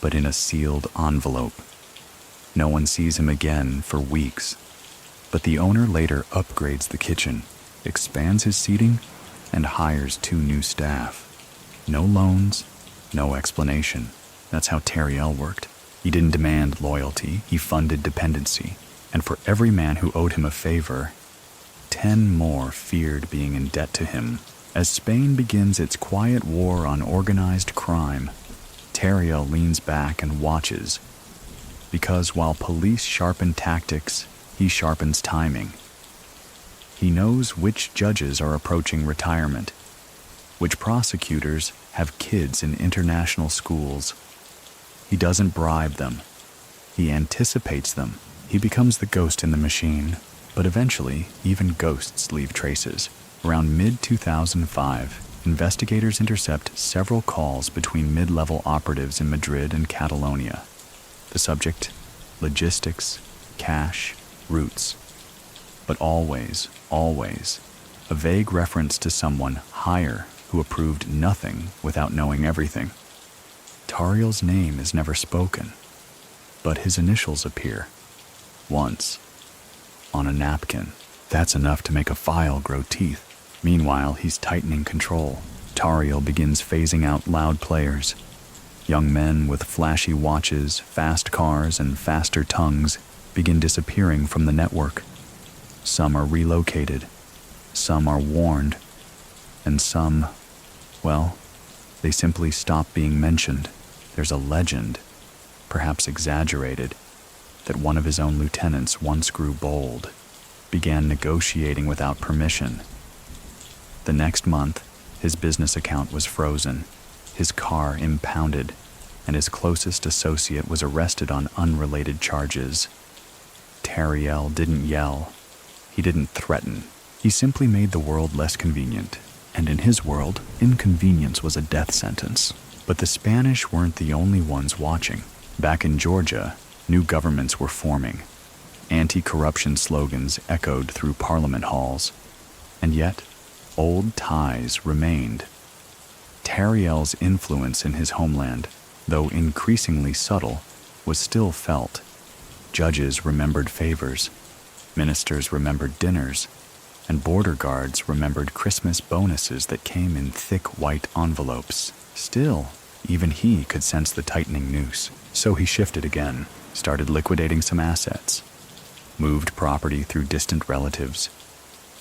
but in a sealed envelope. No one sees him again for weeks, but the owner later upgrades the kitchen, expands his seating, and hires 2 new staff. No loans, no explanation. That's how Tariel worked. He didn't demand loyalty, he funded dependency, and for every man who owed him a favor, 10 more feared being in debt to him. As Spain begins its quiet war on organized crime, Tariel leans back and watches, because while police sharpen tactics, he sharpens timing. He knows which judges are approaching retirement, which prosecutors have kids in international schools. He doesn't bribe them. He anticipates them. He becomes the ghost in the machine, but eventually, even ghosts leave traces. Around mid-2005, investigators intercept several calls between mid-level operatives in Madrid and Catalonia. The subject: logistics, cash, routes. But always, a vague reference to someone higher who approved nothing without knowing everything. Tariel's name is never spoken, but his initials appear. Once, on a napkin. That's enough to make a file grow teeth. Meanwhile, he's tightening control. Tariel begins phasing out loud players. Young men with flashy watches, fast cars, and faster tongues begin disappearing from the network. Some are relocated, some are warned, and some, well, they simply stop being mentioned. There's a legend, perhaps exaggerated, that one of his own lieutenants once grew bold, began negotiating without permission. The next month, his business account was frozen, his car impounded, and his closest associate was arrested on unrelated charges. Tariel didn't yell. He didn't threaten. He simply made the world less convenient. And in his world, inconvenience was a death sentence. But the Spanish weren't the only ones watching. Back in Georgia, new governments were forming. Anti-corruption slogans echoed through parliament halls. And yet, old ties remained. Tariel's influence in his homeland, though increasingly subtle, was still felt. Judges remembered favors. Ministers remembered dinners, and border guards remembered Christmas bonuses that came in thick white envelopes. Still, even he could sense the tightening noose. So he shifted again, started liquidating some assets, moved property through distant relatives,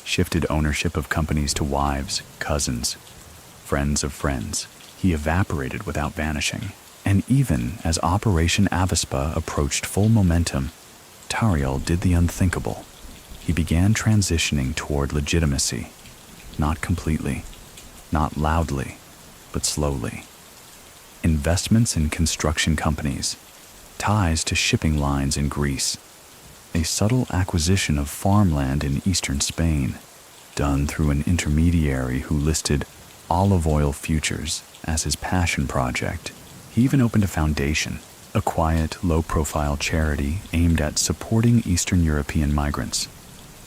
shifted ownership of companies to wives, cousins, friends of friends. He evaporated without vanishing. And even as Operation Avispa approached full momentum, Tariel did the unthinkable. He began transitioning toward legitimacy. Not completely, not loudly, but slowly. Investments in construction companies, ties to shipping lines in Greece, a subtle acquisition of farmland in eastern Spain, done through an intermediary who listed olive oil futures as his passion project. He even opened a foundation, a quiet, low-profile charity aimed at supporting Eastern European migrants.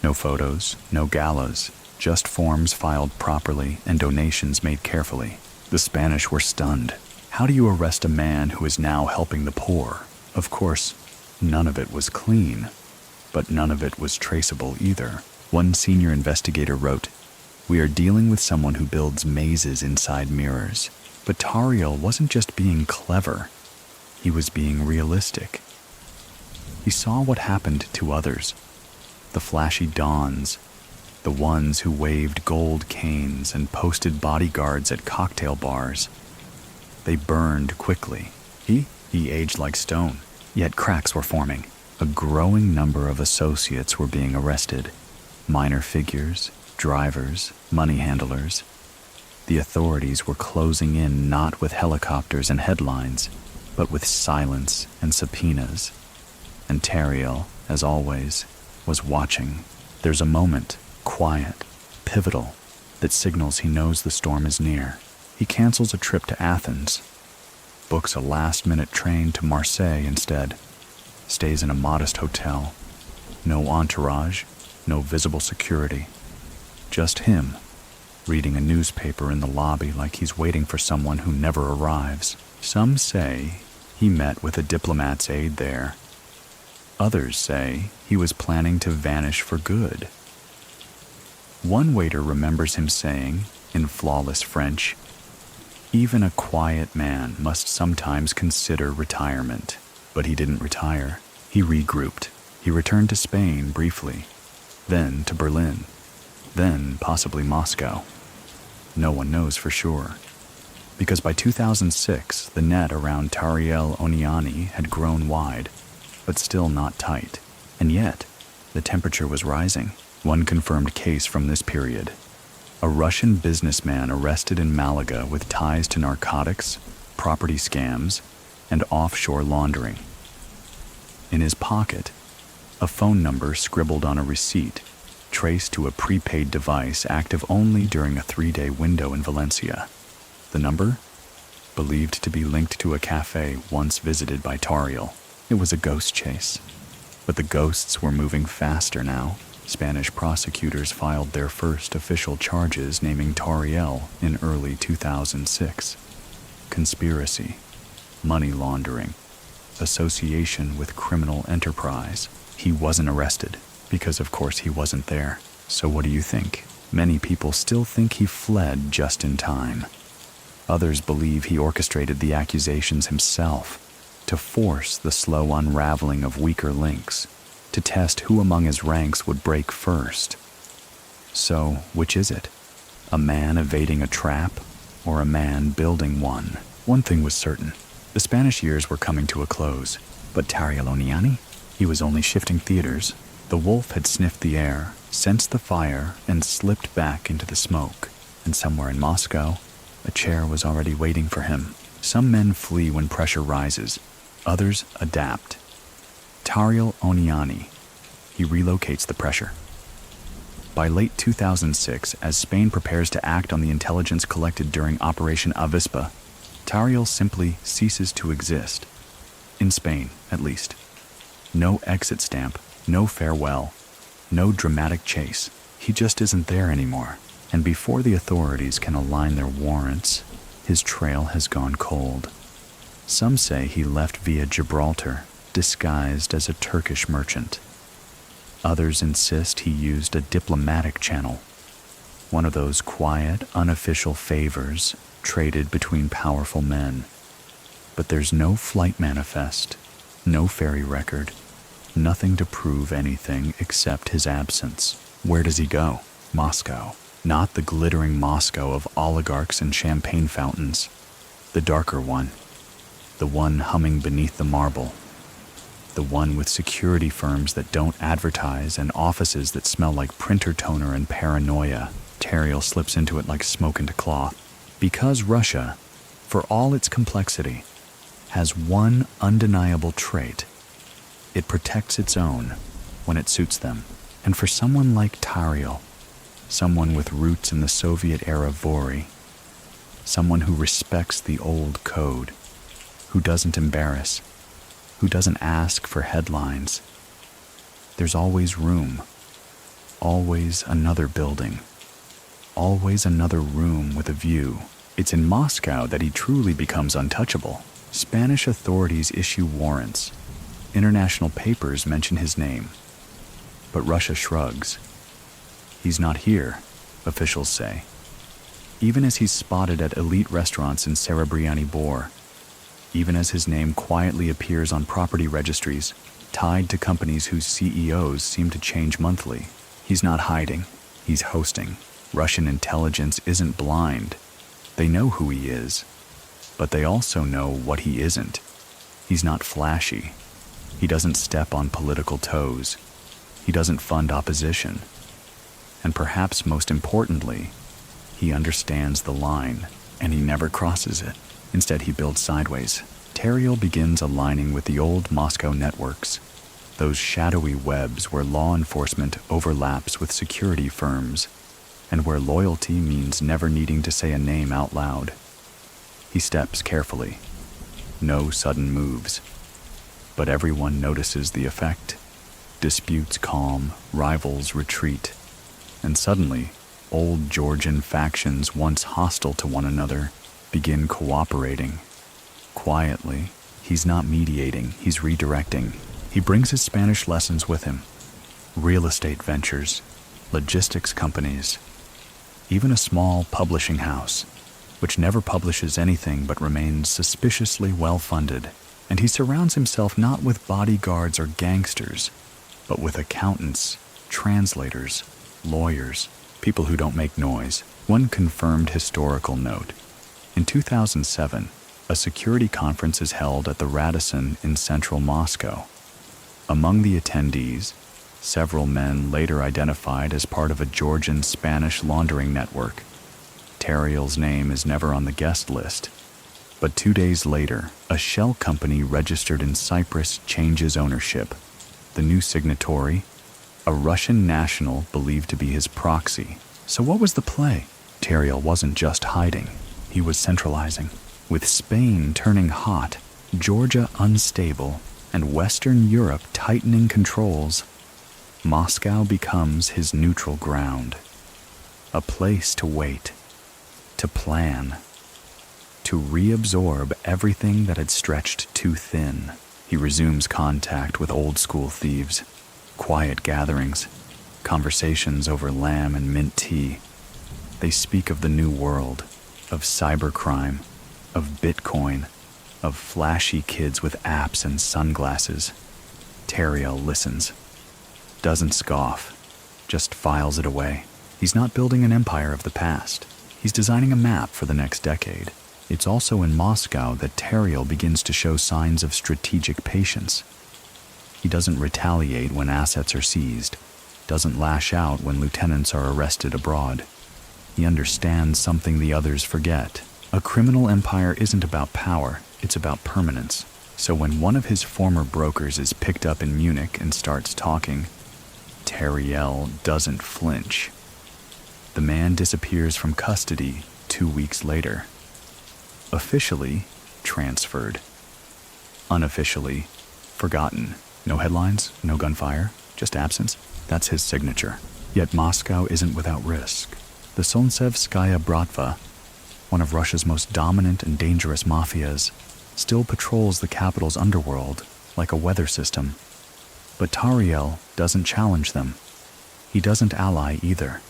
No photos, no galas, just forms filed properly and donations made carefully. The Spanish were stunned. How do you arrest a man who is now helping the poor? Of course, none of it was clean, but none of it was traceable either. One senior investigator wrote, "We are dealing with someone who builds mazes inside mirrors." But Tariel wasn't just being clever. He was being realistic. He saw what happened to others. The flashy dons, the ones who waved gold canes and posted bodyguards at cocktail bars. They burned quickly. He aged like stone, yet cracks were forming. A growing number of associates were being arrested. Minor figures, drivers, money handlers. The authorities were closing in not with helicopters and headlines, but with silence and subpoenas. And Tariel, as always, was watching. There's a moment, quiet, pivotal, that signals he knows the storm is near. He cancels a trip to Athens, books a last-minute train to Marseille instead, stays in a modest hotel. No entourage, no visible security. Just him, reading a newspaper in the lobby like he's waiting for someone who never arrives. Some say he met with a diplomat's aide there. Others say he was planning to vanish for good. One waiter remembers him saying, in flawless French, "Even a quiet man must sometimes consider retirement." But he didn't retire. He regrouped. He returned to Spain briefly, then to Berlin, then possibly Moscow. No one knows for sure. Because by 2006, the net around Tariel Oniani had grown wide, but still not tight. And yet, the temperature was rising. One confirmed case from this period. A Russian businessman arrested in Malaga with ties to narcotics, property scams, and offshore laundering. In his pocket, a phone number scribbled on a receipt, traced to a prepaid device active only during a 3-day window in Valencia. The number? Believed to be linked to a cafe once visited by Tariel. It was a ghost chase. But the ghosts were moving faster now. Spanish prosecutors filed their first official charges naming Tariel in early 2006. Conspiracy, money laundering, association with criminal enterprise. He wasn't arrested, because of course he wasn't there. So what do you think? Many people still think he fled just in time. Others believe he orchestrated the accusations himself, to force the slow unraveling of weaker links, to test who among his ranks would break first. So, which is it? A man evading a trap, or a man building one? One thing was certain. The Spanish years were coming to a close, but Tariel Oniani? He was only shifting theaters. The wolf had sniffed the air, sensed the fire, and slipped back into the smoke. And somewhere in Moscow, a chair was already waiting for him. Some men flee when pressure rises. Others adapt. Tariel Oniani. He relocates the pressure. By late 2006, as Spain prepares to act on the intelligence collected during Operation Avispa, Tariel simply ceases to exist. In Spain, at least. No exit stamp, no farewell, no dramatic chase. He just isn't there anymore. And before the authorities can align their warrants, his trail has gone cold. Some say he left via Gibraltar, disguised as a Turkish merchant. Others insist he used a diplomatic channel, one of those quiet, unofficial favors traded between powerful men. But there's no flight manifest, no ferry record, nothing to prove anything except his absence. Where does he go? Moscow. Not the glittering Moscow of oligarchs and champagne fountains, the darker one, the one humming beneath the marble, the one with security firms that don't advertise and offices that smell like printer toner and paranoia. Tariel slips into it like smoke into cloth. Because Russia, for all its complexity, has one undeniable trait. It protects its own when it suits them. And for someone like Tariel, someone with roots in the Soviet-era Vori, someone who respects the old code, who doesn't embarrass, who doesn't ask for headlines, there's always room, always another building, always another room with a view. It's in Moscow that he truly becomes untouchable. Spanish authorities issue warrants. International papers mention his name. But Russia shrugs. He's not here, officials say. Even as he's spotted at elite restaurants in Serebryanny Bor, even as his name quietly appears on property registries, tied to companies whose CEOs seem to change monthly. He's not hiding, he's hosting. Russian intelligence isn't blind. They know who he is, but they also know what he isn't. He's not flashy. He doesn't step on political toes. He doesn't fund opposition. And perhaps most importantly, he understands the line, and he never crosses it. Instead, he builds sideways. Tariel begins aligning with the old Moscow networks, those shadowy webs where law enforcement overlaps with security firms, and where loyalty means never needing to say a name out loud. He steps carefully. No sudden moves. But everyone notices the effect. Disputes calm, rivals retreat, and suddenly, old Georgian factions once hostile to one another begin cooperating. Quietly, he's not mediating, he's redirecting. He brings his Spanish lessons with him. Real estate ventures, logistics companies, even a small publishing house, which never publishes anything but remains suspiciously well-funded. And he surrounds himself not with bodyguards or gangsters, but with accountants, translators, lawyers, people who don't make noise. One confirmed historical note. In 2007, a security conference is held at the Radisson in central Moscow. Among the attendees, several men later identified as part of a Georgian Spanish laundering network. Tariel's name is never on the guest list. But 2 days later, a shell company registered in Cyprus changes ownership. The new signatory, a Russian national believed to be his proxy. So what was the play? Tariel wasn't just hiding, he was centralizing. With Spain turning hot, Georgia unstable, and Western Europe tightening controls, Moscow becomes his neutral ground. A place to wait, to plan, to reabsorb everything that had stretched too thin. He resumes contact with old-school thieves, quiet gatherings, conversations over lamb and mint tea. They speak of the new world, of cybercrime, of Bitcoin, of flashy kids with apps and sunglasses. Tariel listens, doesn't scoff, just files it away. He's not building an empire of the past. He's designing a map for the next decade. It's also in Moscow that Tariel begins to show signs of strategic patience. He doesn't retaliate when assets are seized, doesn't lash out when lieutenants are arrested abroad. He understands something the others forget. A criminal empire isn't about power, it's about permanence. So when one of his former brokers is picked up in Munich and starts talking, Tariel doesn't flinch. The man disappears from custody 2 weeks later. Officially, transferred. Unofficially, forgotten. No headlines, no gunfire, just absence. That's his signature. Yet Moscow isn't without risk. The Solntsevskaya Bratva, one of Russia's most dominant and dangerous mafias, still patrols the capital's underworld like a weather system. But Tariel doesn't challenge them. He doesn't ally either.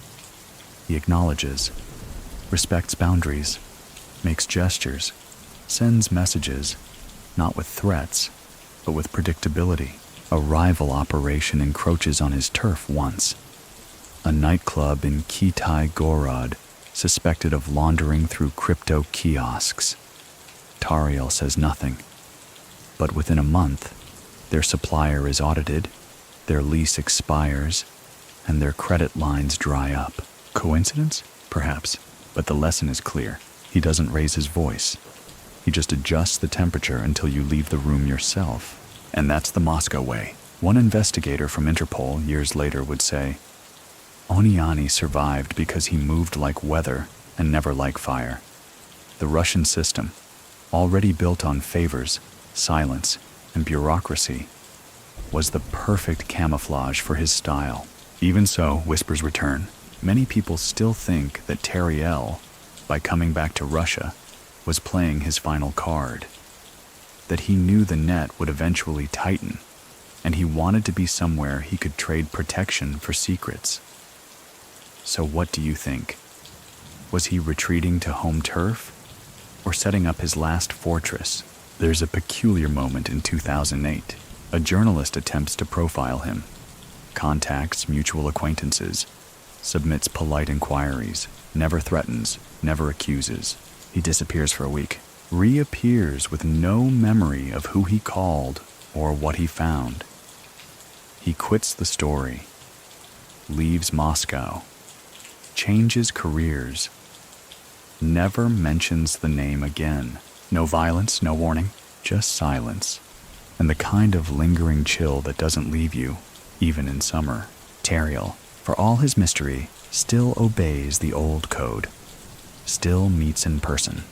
He acknowledges, respects boundaries, makes gestures, sends messages, not with threats, but with predictability. A rival operation encroaches on his turf once. A nightclub in Kitai Gorod, suspected of laundering through crypto kiosks. Tariel says nothing. But within a month, their supplier is audited, their lease expires, and their credit lines dry up. Coincidence? Perhaps. But the lesson is clear. He doesn't raise his voice. He just adjusts the temperature until you leave the room yourself. And that's the Moscow way. One investigator from Interpol years later would say, Oniani survived because he moved like weather and never like fire. The Russian system, already built on favors, silence, and bureaucracy, was the perfect camouflage for his style. Even so, whispers return. Many people still think that Tariel, by coming back to Russia, was playing his final card. That he knew the net would eventually tighten, and he wanted to be somewhere he could trade protection for secrets. So what do you think? Was he retreating to home turf, or setting up his last fortress? There's a peculiar moment in 2008. A journalist attempts to profile him, contacts mutual acquaintances, submits polite inquiries, never threatens, never accuses. He disappears for a week, reappears with no memory of who he called or what he found. He quits the story, leaves Moscow, changes careers, never mentions the name again. No violence, no warning, just silence, and the kind of lingering chill that doesn't leave you, even in summer. Tariel, for all his mystery, still obeys the old code, still meets in person,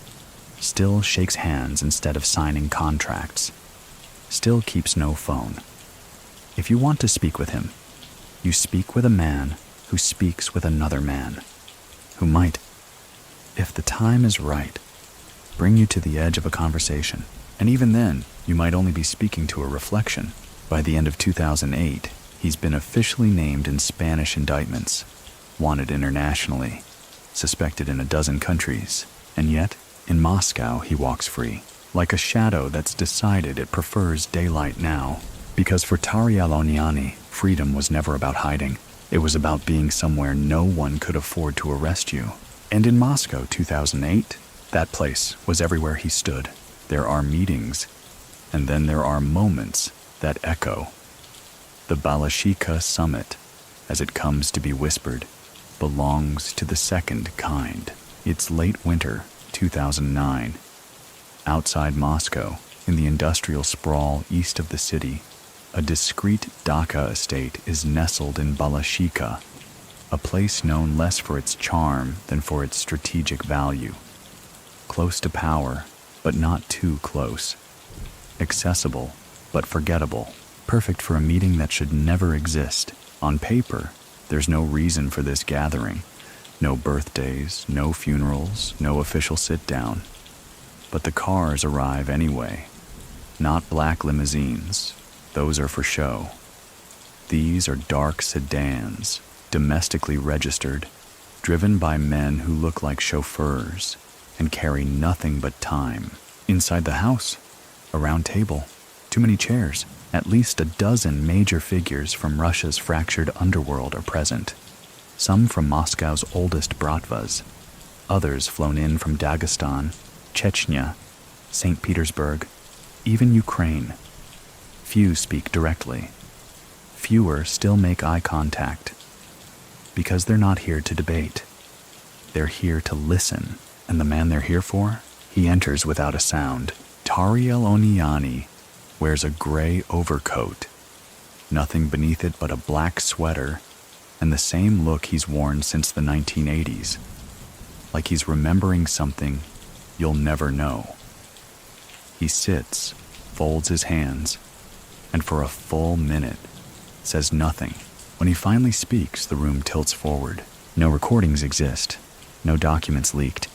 still shakes hands instead of signing contracts, still keeps no phone. If you want to speak with him, you speak with a man who speaks with another man, who might, if the time is right, bring you to the edge of a conversation. And even then, you might only be speaking to a reflection. By the end of 2008, he's been officially named in Spanish indictments, wanted internationally, suspected in 12 countries, and yet, in Moscow, he walks free, like a shadow that's decided it prefers daylight now. Because for Tariel Oniani, freedom was never about hiding. It was about being somewhere no one could afford to arrest you. And in Moscow 2008, that place was everywhere he stood. There are meetings, and then there are moments that echo. The Balashika summit, as it comes to be whispered, belongs to the second kind. It's late winter 2009. Outside Moscow, in the industrial sprawl east of the city, a discreet dacha estate is nestled in Balashika, a place known less for its charm than for its strategic value. Close to power, but not too close. Accessible, but forgettable. Perfect for a meeting that should never exist. On paper, there's no reason for this gathering. No birthdays, no funerals, no official sit-down. But the cars arrive anyway. Not black limousines. Those are for show. These are dark sedans, domestically registered, driven by men who look like chauffeurs and carry nothing but time. Inside the house, a round table, too many chairs. At least 12 major figures from Russia's fractured underworld are present. Some from Moscow's oldest bratvas, others flown in from Dagestan, Chechnya, St. Petersburg, even Ukraine. Few speak directly. Fewer still make eye contact. Because they're not here to debate. They're here to listen. And the man they're here for? He enters without a sound. Tariel Oniani wears a gray overcoat, nothing beneath it but a black sweater, and the same look he's worn since the 1980s. Like he's remembering something you'll never know. He sits, folds his hands, and for a full minute says nothing. When he finally speaks, the room tilts forward. No recordings exist, no documents leaked,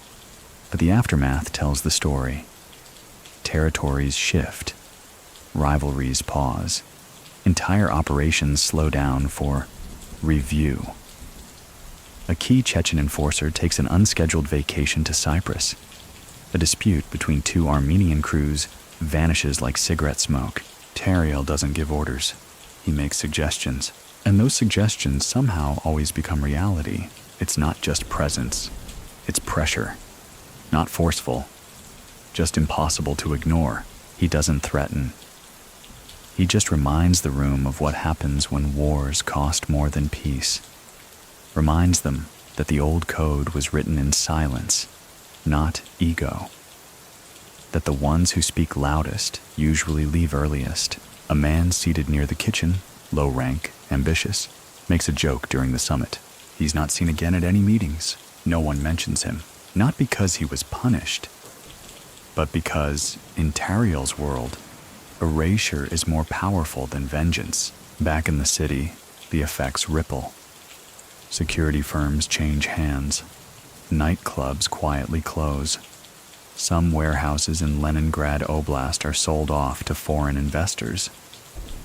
but the aftermath tells the story. Territories shift, rivalries pause, entire operations slow down for review. A key Chechen enforcer takes an unscheduled vacation to Cyprus. A dispute between 2 Armenian crews vanishes like cigarette smoke. Tariel doesn't give orders. He makes suggestions. And those suggestions somehow always become reality. It's not just presence. It's pressure. Not forceful. Just impossible to ignore. He doesn't threaten. He just reminds the room of what happens when wars cost more than peace. Reminds them that the old code was written in silence, not ego. That the ones who speak loudest usually leave earliest. A man seated near the kitchen, low rank, ambitious, makes a joke during the summit. He's not seen again at any meetings. No one mentions him. Not because he was punished, but because, in Tariel's world, erasure is more powerful than vengeance. Back in the city, the effects ripple. Security firms change hands. Nightclubs quietly close. Some warehouses in Leningrad Oblast are sold off to foreign investors.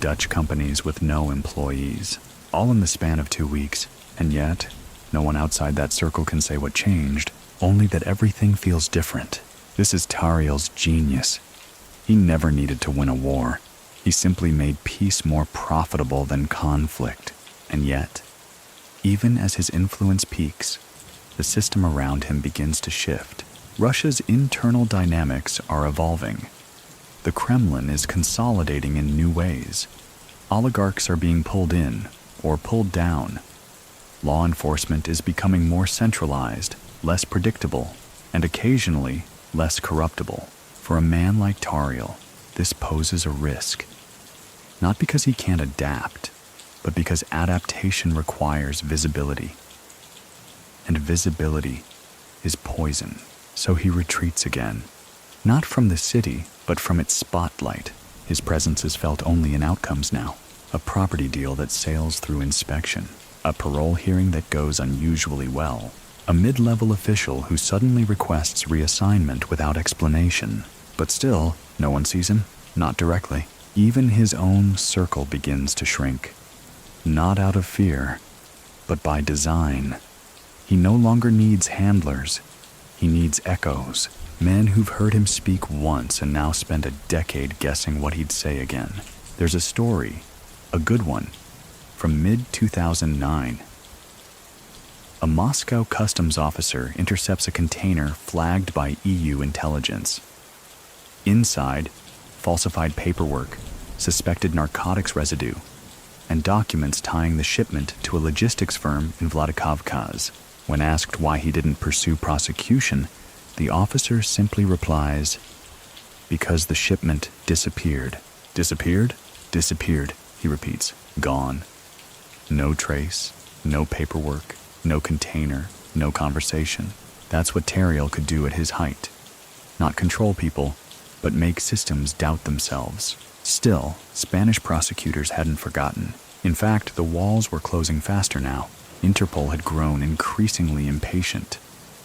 Dutch companies with no employees. All in the span of 2 weeks. And yet, no one outside that circle can say what changed, only that everything feels different. This is Tariel's genius. He never needed to win a war. He simply made peace more profitable than conflict. And yet, even as his influence peaks, the system around him begins to shift. Russia's internal dynamics are evolving. The Kremlin is consolidating in new ways. Oligarchs are being pulled in or pulled down. Law enforcement is becoming more centralized, less predictable, and occasionally less corruptible. For a man like Tariel, this poses a risk. Not because he can't adapt, but because adaptation requires visibility. And visibility is poison. So he retreats again. Not from the city, but from its spotlight. His presence is felt only in outcomes now. A property deal that sails through inspection. A parole hearing that goes unusually well. A mid-level official who suddenly requests reassignment without explanation. But still, no one sees him. Not directly. Even his own circle begins to shrink. Not out of fear, but by design. He no longer needs handlers. He needs echoes. Men who've heard him speak once and now spend a decade guessing what he'd say again. There's a story, a good one, from mid-2009. A Moscow customs officer intercepts a container flagged by EU intelligence. Inside, falsified paperwork, suspected narcotics residue, and documents tying the shipment to a logistics firm in Vladikavkaz. When asked why he didn't pursue prosecution, the officer simply replies, "Because the shipment disappeared." Disappeared? Disappeared, he repeats. Gone. No trace, no paperwork, no container, no conversation. That's what Tariel could do at his height. Not control people, but make systems doubt themselves. Still, Spanish prosecutors hadn't forgotten. In fact, the walls were closing faster now. Interpol had grown increasingly impatient.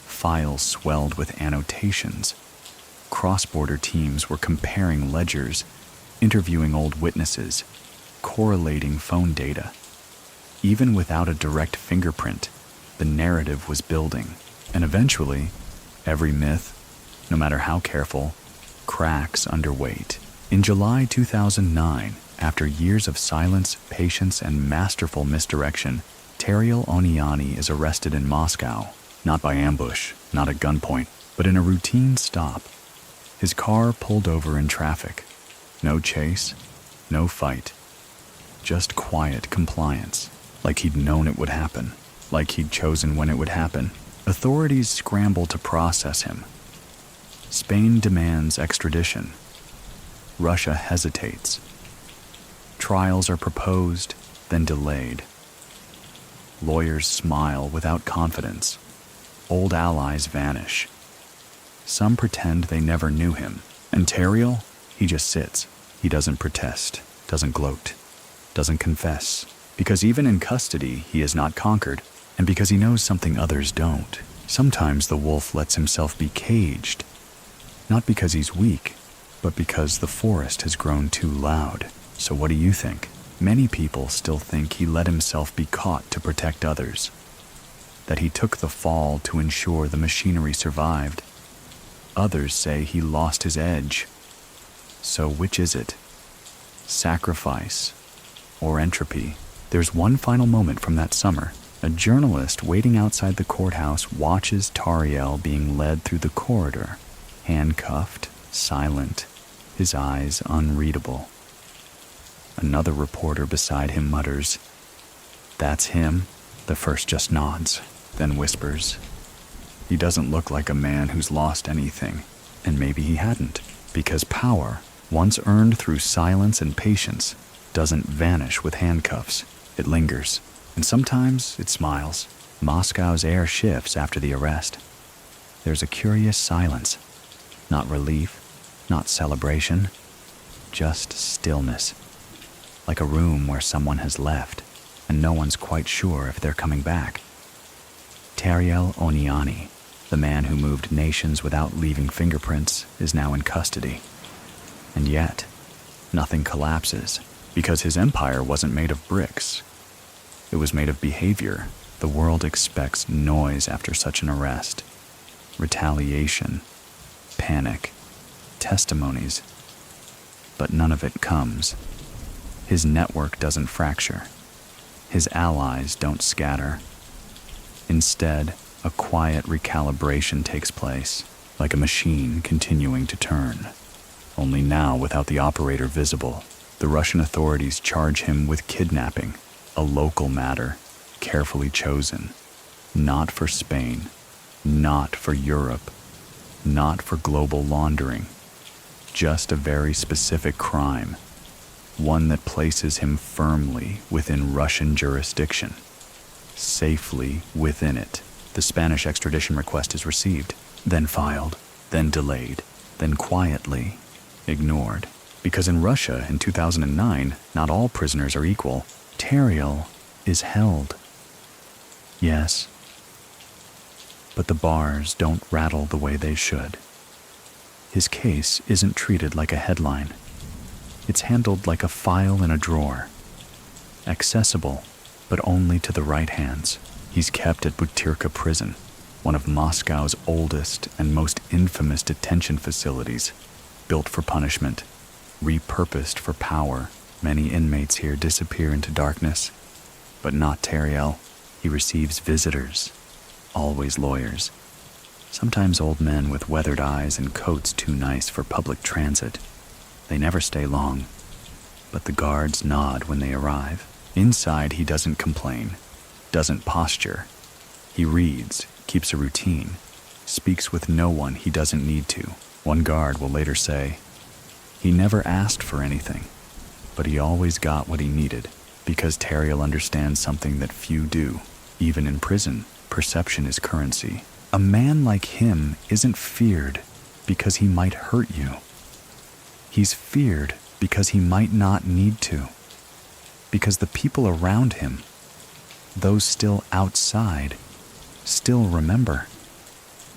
Files swelled with annotations. Cross-border teams were comparing ledgers, interviewing old witnesses, correlating phone data. Even without a direct fingerprint, the narrative was building. And eventually, every myth, no matter how careful, cracks under weight. In July 2009, after years of silence, patience, and masterful misdirection, Tariel Oniani is arrested in Moscow, not by ambush, not at gunpoint, but in a routine stop. His car pulled over in traffic. No chase, no fight. Just quiet compliance, like he'd known it would happen, like he'd chosen when it would happen. Authorities scramble to process him. Spain demands extradition. Russia hesitates. Trials are proposed, then delayed. Lawyers smile without confidence. Old allies vanish. Some pretend they never knew him. And Tariel, he just sits. He doesn't protest, doesn't gloat, doesn't confess. Because even in custody, he is not conquered. And because he knows something others don't. Sometimes the wolf lets himself be caged. Not because he's weak, but because the forest has grown too loud. So what do you think? Many people still think he let himself be caught to protect others. That he took the fall to ensure the machinery survived. Others say he lost his edge. So which is it? Sacrifice or entropy? There's one final moment from that summer. A journalist waiting outside the courthouse watches Tariel being led through the corridor, handcuffed, silent, his eyes unreadable. Another reporter beside him mutters, "That's him." The first just nods, then whispers, "He doesn't look like a man who's lost anything." And maybe he hadn't, because power, once earned through silence and patience, doesn't vanish with handcuffs. It lingers, and sometimes it smiles. Moscow's air shifts after the arrest. There's a curious silence. Not relief, not celebration, just stillness. Like a room where someone has left, and no one's quite sure if they're coming back. Tariel Oniani, the man who moved nations without leaving fingerprints, is now in custody. And yet, nothing collapses, because his empire wasn't made of bricks. It was made of behavior. The world expects noise after such an arrest. Retaliation, panic, testimonies. But none of it comes. His network doesn't fracture. His allies don't scatter. Instead, a quiet recalibration takes place, like a machine continuing to turn. Only now, without the operator visible, the Russian authorities charge him with kidnapping, a local matter, carefully chosen. Not for Spain, not for Europe, not for global laundering. Just a very specific crime, one that places him firmly within Russian jurisdiction, safely within it. The Spanish extradition request is received, then filed, then delayed, then quietly ignored. Because in Russia in 2009, not all prisoners are equal. Tariel is held. Yes, but the bars don't rattle the way they should. His case isn't treated like a headline. It's handled like a file in a drawer. Accessible, but only to the right hands. He's kept at Butyrka prison, one of Moscow's oldest and most infamous detention facilities, built for punishment, repurposed for power. Many inmates here disappear into darkness, but not Tariel. He receives visitors, always lawyers, sometimes old men with weathered eyes and coats too nice for public transit. They never stay long, but the guards nod when they arrive. Inside, he doesn't complain, doesn't posture. He reads, keeps a routine, speaks with no one he doesn't need to. One guard will later say, he never asked for anything, but he always got what he needed, because Tariel understands something that few do. Even in prison, perception is currency. A man like him isn't feared because he might hurt you. He's feared because he might not need to. Because the people around him, those still outside, still remember,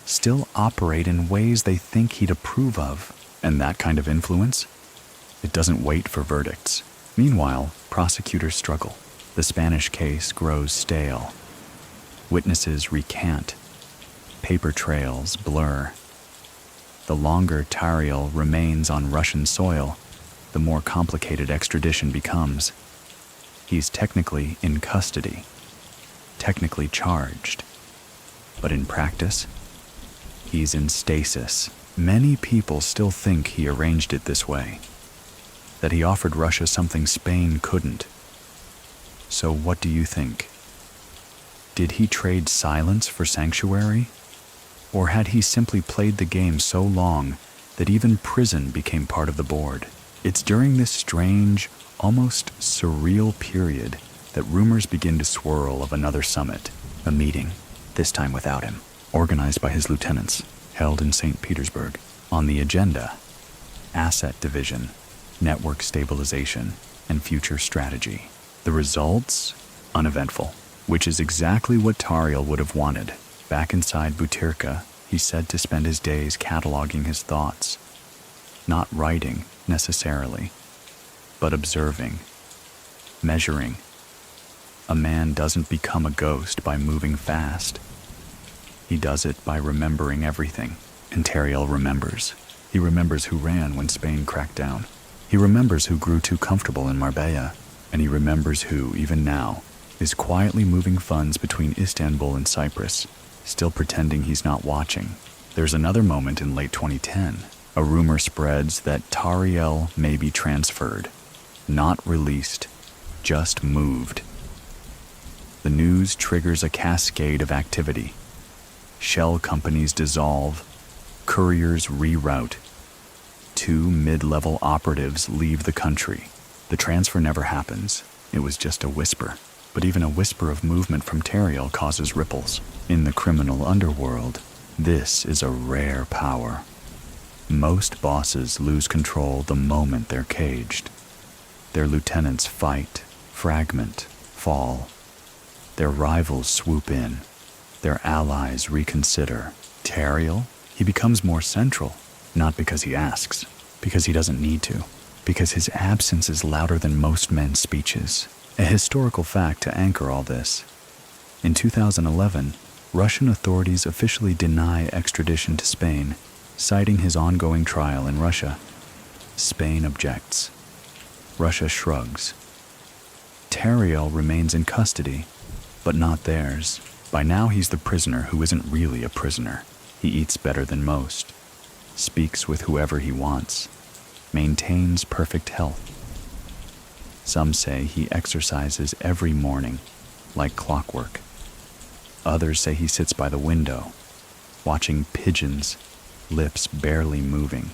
still operate in ways they think he'd approve of. And that kind of influence, it doesn't wait for verdicts. Meanwhile, prosecutors struggle. The Spanish case grows stale. Witnesses recant. Paper trails blur. The longer Tariel remains on Russian soil, the more complicated extradition becomes. He's technically in custody, technically charged, but in practice, he's in stasis. Many people still think he arranged it this way, that he offered Russia something Spain couldn't. So what do you think? Did he trade silence for sanctuary? Or had he simply played the game so long that even prison became part of the board? It's during this strange, almost surreal period that rumors begin to swirl of another summit, a meeting, this time without him, organized by his lieutenants, held in St. Petersburg. On the agenda, asset division, network stabilization, and future strategy. The results? Uneventful, which is exactly what Tariel would have wanted. Back inside Butyrka, he's said to spend his days cataloging his thoughts. Not writing, necessarily, but observing, measuring. A man doesn't become a ghost by moving fast. He does it by remembering everything. And Tariel remembers. He remembers who ran when Spain cracked down. He remembers who grew too comfortable in Marbella. And he remembers who, even now, is quietly moving funds between Istanbul and Cyprus, still pretending he's not watching. There's another moment in late 2010. A rumor spreads that Tariel may be transferred. Not released, just moved. The news triggers a cascade of activity. Shell companies dissolve, couriers reroute. 2 mid-level operatives leave the country. The transfer never happens. It was just a whisper. But even a whisper of movement from Tariel causes ripples. In the criminal underworld, this is a rare power. Most bosses lose control the moment they're caged. Their lieutenants fight, fragment, fall. Their rivals swoop in. Their allies reconsider. Tariel, he becomes more central, not because he asks, because he doesn't need to, because his absence is louder than most men's speeches. A historical fact to anchor all this. In 2011, Russian authorities officially deny extradition to Spain, citing his ongoing trial in Russia. Spain objects. Russia shrugs. Tariel remains in custody, but not theirs. By now he's the prisoner who isn't really a prisoner. He eats better than most, speaks with whoever he wants, maintains perfect health. Some say he exercises every morning, like clockwork. Others say he sits by the window, watching pigeons, lips barely moving,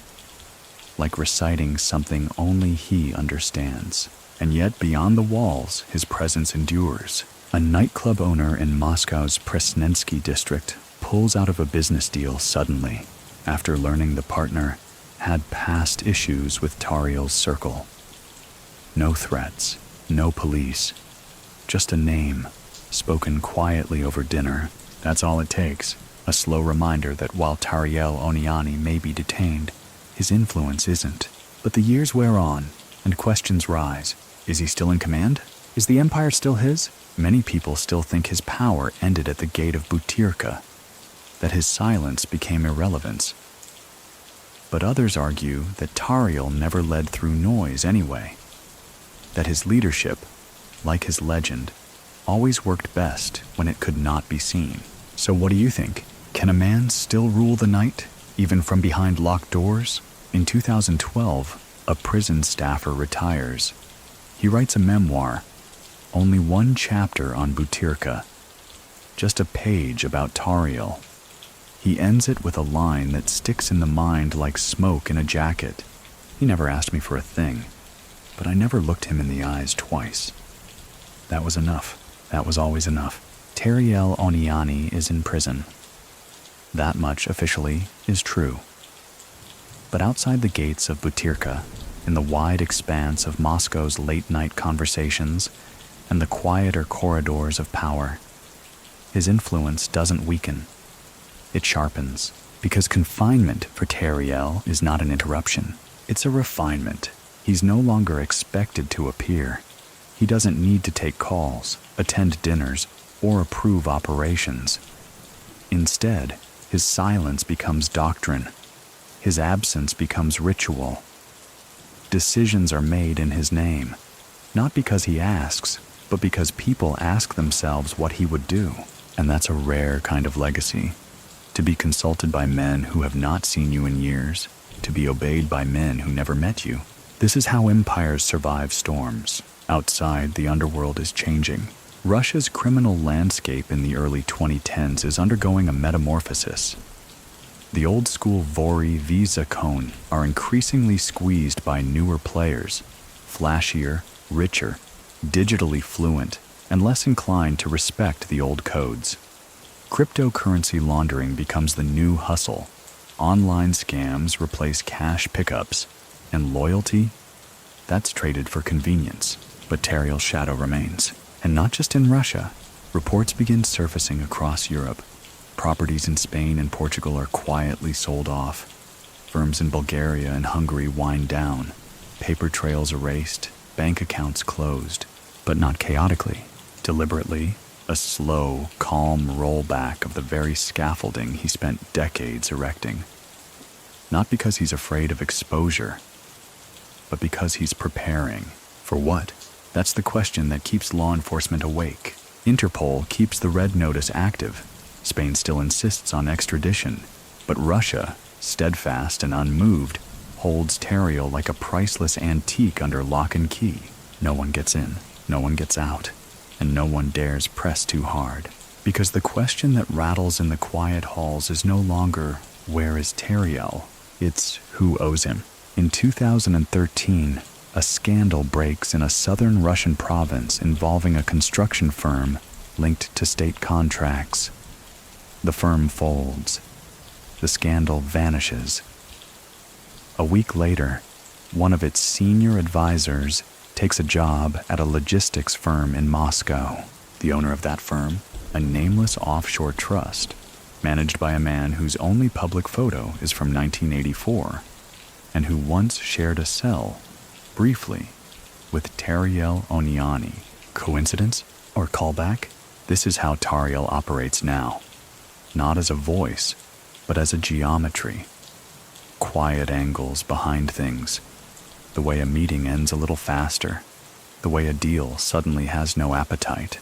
like reciting something only he understands. And yet beyond the walls, his presence endures. A nightclub owner in Moscow's Presnensky district pulls out of a business deal suddenly after learning the partner had past issues with Tariel's circle. No threats, no police, just a name, spoken quietly over dinner. That's all it takes. A slow reminder that while Tariel Oniani may be detained, his influence isn't. But the years wear on, and questions rise. Is he still in command? Is the empire still his? Many people still think his power ended at the gate of Butyrka, that his silence became irrelevance. But others argue that Tariel never led through noise anyway, that his leadership, like his legend, always worked best when it could not be seen. So what do you think? Can a man still rule the night, even from behind locked doors? In 2012, a prison staffer retires. He writes a memoir, only one chapter on Butyrka, just a page about Tariel. He ends it with a line that sticks in the mind like smoke in a jacket. He never asked me for a thing, but I never looked him in the eyes twice. That was enough. That was always enough. Tariel Oniani is in prison. That much officially is true. But outside the gates of Butyrka, in the wide expanse of Moscow's late-night conversations and the quieter corridors of power, his influence doesn't weaken. It sharpens, because confinement for Tariel is not an interruption. It's a refinement. He's no longer expected to appear. He doesn't need to take calls, attend dinners, or approve operations. Instead, his silence becomes doctrine. His absence becomes ritual. Decisions are made in his name, not because he asks, but because people ask themselves what he would do. And that's a rare kind of legacy. To be consulted by men who have not seen you in years, to be obeyed by men who never met you. This is how empires survive storms. Outside, the underworld is changing. Russia's criminal landscape in the early 2010s is undergoing a metamorphosis. The old-school Vori v Zakon are increasingly squeezed by newer players, flashier, richer, digitally fluent, and less inclined to respect the old codes. Cryptocurrency laundering becomes the new hustle. Online scams replace cash pickups, and loyalty, that's traded for convenience. But Tariel's shadow remains. And not just in Russia. Reports begin surfacing across Europe. Properties in Spain and Portugal are quietly sold off. Firms in Bulgaria and Hungary wind down. Paper trails erased, bank accounts closed. But not chaotically. Deliberately, a slow, calm rollback of the very scaffolding he spent decades erecting. Not because he's afraid of exposure, but because he's preparing. For what? That's the question that keeps law enforcement awake. Interpol keeps the red notice active. Spain still insists on extradition. But Russia, steadfast and unmoved, holds Tariel like a priceless antique under lock and key. No one gets in, no one gets out, and no one dares press too hard. Because the question that rattles in the quiet halls is no longer, where is Tariel? It's who owes him. In 2013, a scandal breaks in a southern Russian province involving a construction firm linked to state contracts. The firm folds. The scandal vanishes. A week later, one of its senior advisors takes a job at a logistics firm in Moscow. The owner of that firm, a nameless offshore trust, managed by a man whose only public photo is from 1984, and who once shared a cell, briefly, with Tariel Oniani. Coincidence or callback? This is how Tariel operates now. Not as a voice, but as a geometry. Quiet angles behind things. The way a meeting ends a little faster. The way a deal suddenly has no appetite.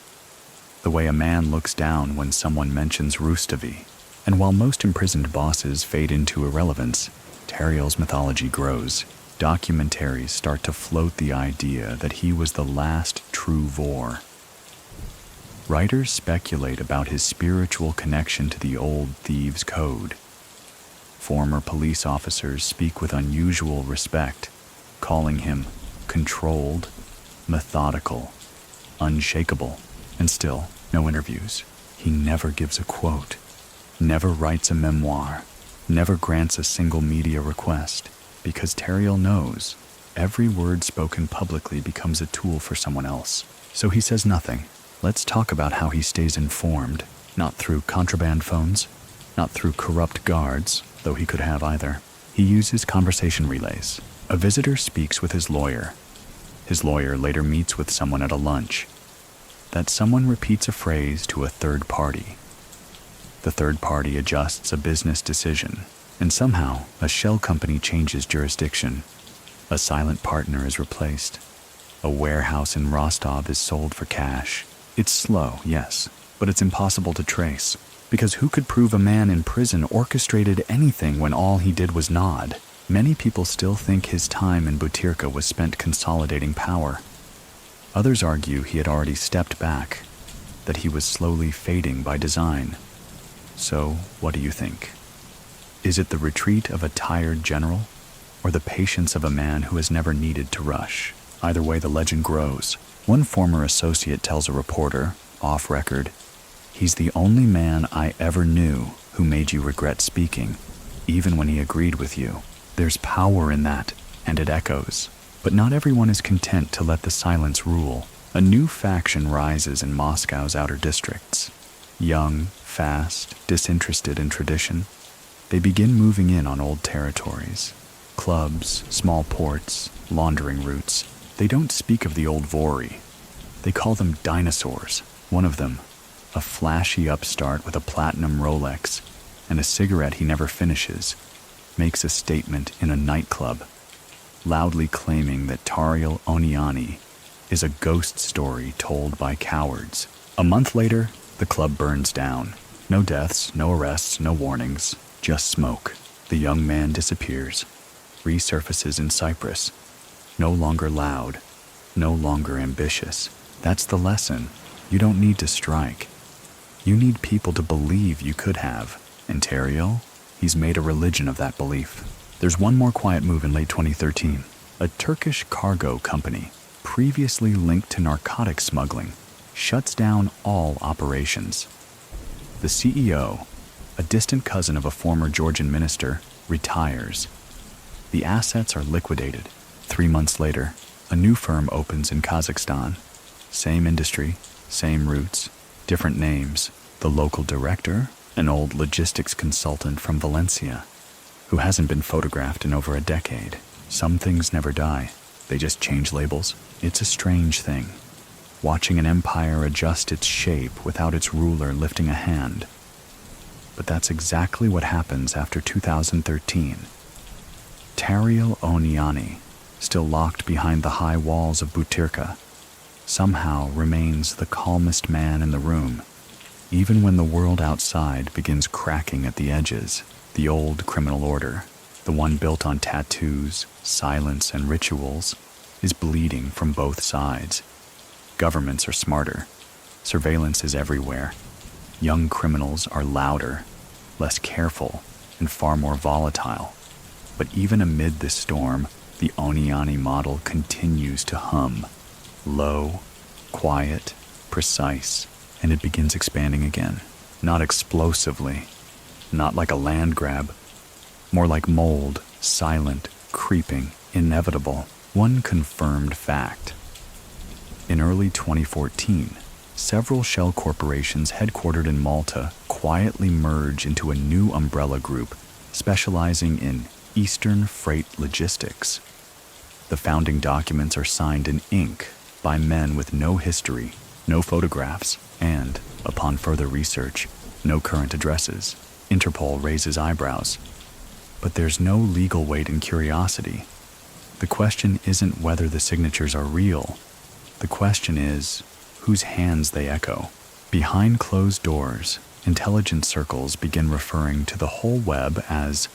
The way a man looks down when someone mentions Rustavi. And while most imprisoned bosses fade into irrelevance, Tariel's mythology grows. Documentaries start to float the idea that he was the last true Vor. Writers speculate about his spiritual connection to the old thieves' code. Former police officers speak with unusual respect, calling him controlled, methodical, unshakable, and still, no interviews. He never gives a quote, never writes a memoir, never grants a single media request, because Tariel knows every word spoken publicly becomes a tool for someone else. So he says nothing. Let's talk about how he stays informed, not through contraband phones, not through corrupt guards, though he could have either. He uses conversation relays. A visitor speaks with his lawyer. His lawyer later meets with someone at a lunch. That someone repeats a phrase to a third party. The third party adjusts a business decision, and somehow a shell company changes jurisdiction. A silent partner is replaced. A warehouse in Rostov is sold for cash. It's slow, yes, but it's impossible to trace, because who could prove a man in prison orchestrated anything when all he did was nod? Many people still think his time in Butyrka was spent consolidating power. Others argue he had already stepped back, that he was slowly fading by design. So, what do you think? Is it the retreat of a tired general, or the patience of a man who has never needed to rush? Either way, the legend grows. One former associate tells a reporter, off record, "He's the only man I ever knew who made you regret speaking, even when he agreed with you." There's power in that, and it echoes. But not everyone is content to let the silence rule. A new faction rises in Moscow's outer districts. Young, fast, disinterested in tradition, they begin moving in on old territories. Clubs, small ports, laundering routes. They don't speak of the old Vori. They call them dinosaurs. One of them, a flashy upstart with a platinum Rolex and a cigarette he never finishes, makes a statement in a nightclub, loudly claiming that Tariel Oniani is a ghost story told by cowards. A month later, the club burns down. No deaths, no arrests, no warnings, just smoke. The young man disappears, resurfaces in Cyprus, no longer loud, no longer ambitious. That's the lesson. You don't need to strike. You need people to believe you could have. And Tariel, he's made a religion of that belief. There's one more quiet move in late 2013. A Turkish cargo company, previously linked to narcotic smuggling, shuts down all operations. The CEO, a distant cousin of a former Georgian minister, retires. The assets are liquidated. 3 months later, a new firm opens in Kazakhstan. Same industry, same roots, different names. The local director, an old logistics consultant from Valencia, who hasn't been photographed in over a decade. Some things never die. They just change labels. It's a strange thing, watching an empire adjust its shape without its ruler lifting a hand. But that's exactly what happens after 2013. Tariel Oniani, still locked behind the high walls of Butyrka, somehow remains the calmest man in the room, even when the world outside begins cracking at the edges. The old criminal order, the one built on tattoos, silence, and rituals, is bleeding from both sides. Governments are smarter. Surveillance is everywhere. Young criminals are louder, less careful, and far more volatile. But even amid this storm, the Oniani model continues to hum. Low, quiet, precise, and it begins expanding again. Not explosively, not like a land grab, more like mold, silent, creeping, inevitable. One confirmed fact. In early 2014, several shell corporations headquartered in Malta quietly merge into a new umbrella group specializing in Eastern Freight Logistics. The founding documents are signed in ink by men with no history, no photographs, and, upon further research, no current addresses. Interpol raises eyebrows. But there's no legal weight in curiosity. The question isn't whether the signatures are real. The question is, whose hands they echo. Behind closed doors, intelligence circles begin referring to the whole web as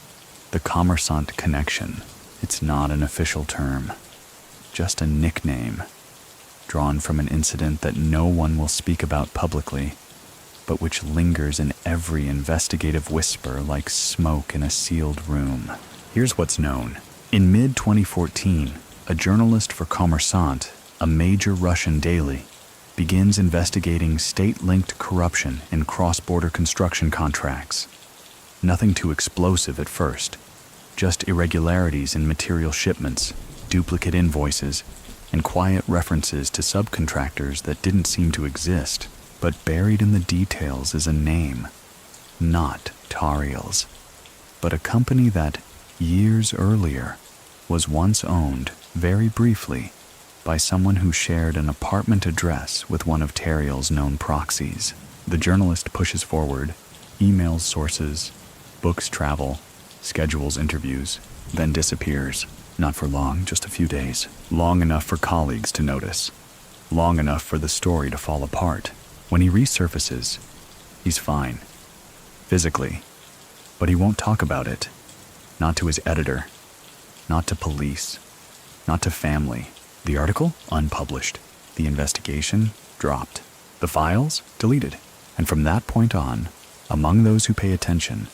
the Commerçant connection. It's not an official term, just a nickname, drawn from an incident that no one will speak about publicly, but which lingers in every investigative whisper like smoke in a sealed room. Here's what's known. In mid-2014, a journalist for Commerçant, a major Russian daily, begins investigating state-linked corruption in cross-border construction contracts. Nothing too explosive at first, just irregularities in material shipments, duplicate invoices, and quiet references to subcontractors that didn't seem to exist. But buried in the details is a name, not Tariel's, but a company that, years earlier, was once owned, very briefly, by someone who shared an apartment address with one of Tariel's known proxies. The journalist pushes forward, emails sources, books travel, schedules interviews, then disappears. Not for long, just a few days. Long enough for colleagues to notice. Long enough for the story to fall apart. When he resurfaces, he's fine. Physically. But he won't talk about it. Not to his editor. Not to police. Not to family. The article? Unpublished. The investigation? Dropped. The files? Deleted. And from that point on, among those who pay attention,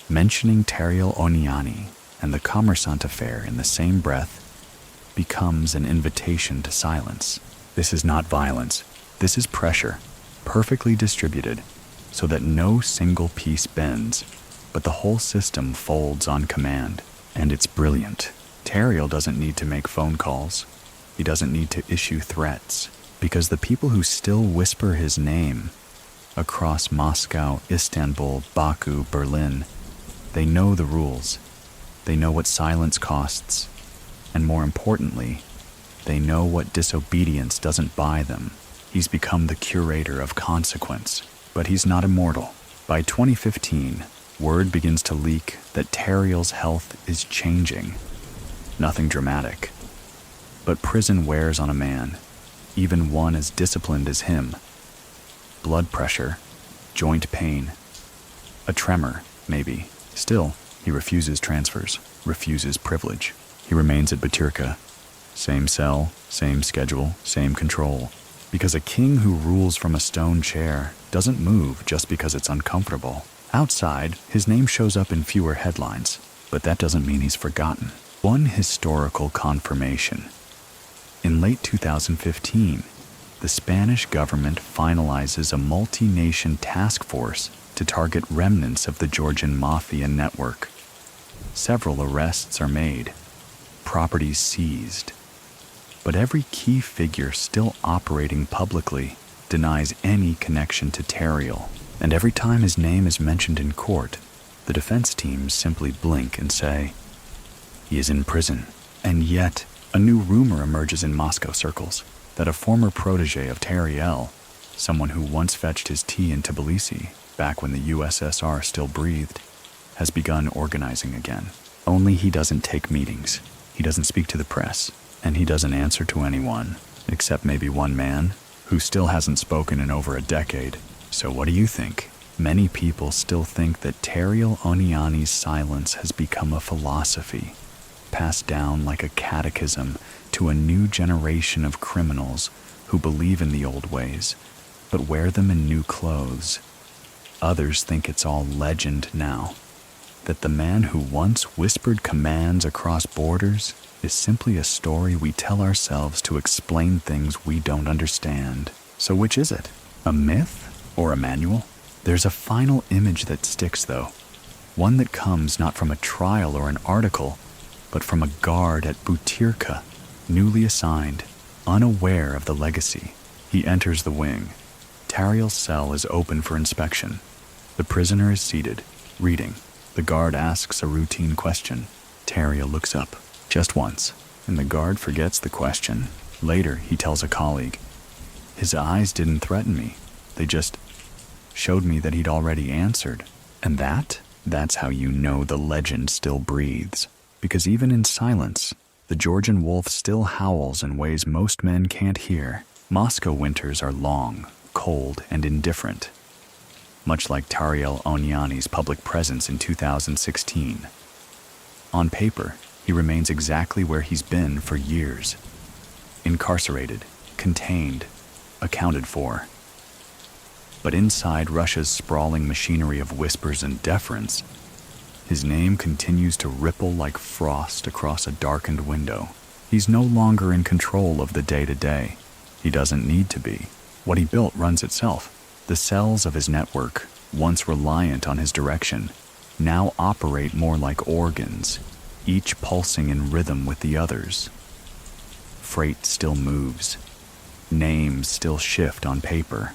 mentioning Tariel Oniani and the Commerçant affair in the same breath becomes an invitation to silence. This is not violence. This is pressure, perfectly distributed, so that no single piece bends, but the whole system folds on command. And it's brilliant. Tariel doesn't need to make phone calls. He doesn't need to issue threats, because the people who still whisper his name across Moscow, Istanbul, Baku, Berlin, they know the rules. They know what silence costs, and more importantly, they know what disobedience doesn't buy them. He's become the curator of consequence, but he's not immortal. By 2015, word begins to leak that Tariel's health is changing. Nothing dramatic, but prison wears on a man, even one as disciplined as him. Blood pressure, joint pain, a tremor, maybe. Still, he refuses transfers, refuses privilege. He remains at Butyrka. Same cell, same schedule, same control. Because a king who rules from a stone chair doesn't move just because it's uncomfortable. Outside, his name shows up in fewer headlines, but that doesn't mean he's forgotten. One historical confirmation. In late 2015, the Spanish government finalizes a multi-nation task force to target remnants of the Georgian mafia network. Several arrests are made, properties seized, but every key figure still operating publicly denies any connection to Tariel. And every time his name is mentioned in court, the defense teams simply blink and say, he is in prison. And yet, a new rumor emerges in Moscow circles that a former protege of Tariel, someone who once fetched his tea in Tbilisi, back when the USSR still breathed, has begun organizing again. Only he doesn't take meetings, he doesn't speak to the press, and he doesn't answer to anyone, except maybe one man, who still hasn't spoken in over a decade. So what do you think? Many people still think that Tariel Oniani's silence has become a philosophy, passed down like a catechism to a new generation of criminals who believe in the old ways, but wear them in new clothes. Others think it's all legend now, that the man who once whispered commands across borders is simply a story we tell ourselves to explain things we don't understand. So which is it? A myth or a manual? There's a final image that sticks, though. One that comes not from a trial or an article, but from a guard at Butyrka, newly assigned, unaware of the legacy. He enters the wing. Tariel's cell is open for inspection. The prisoner is seated, reading. The guard asks a routine question. Tariel looks up, just once, and the guard forgets the question. Later, he tells a colleague, his eyes didn't threaten me. They just showed me that he'd already answered. And that's how you know the legend still breathes. Because even in silence, the Georgian wolf still howls in ways most men can't hear. Moscow winters are long, cold, and indifferent, much like Tariel Oniani's public presence in 2016. On paper, he remains exactly where he's been for years. Incarcerated, contained, accounted for. But inside Russia's sprawling machinery of whispers and deference, his name continues to ripple like frost across a darkened window. He's no longer in control of the day-to-day. He doesn't need to be. What he built runs itself. The cells of his network, once reliant on his direction, now operate more like organs, each pulsing in rhythm with the others. Freight still moves. Names still shift on paper.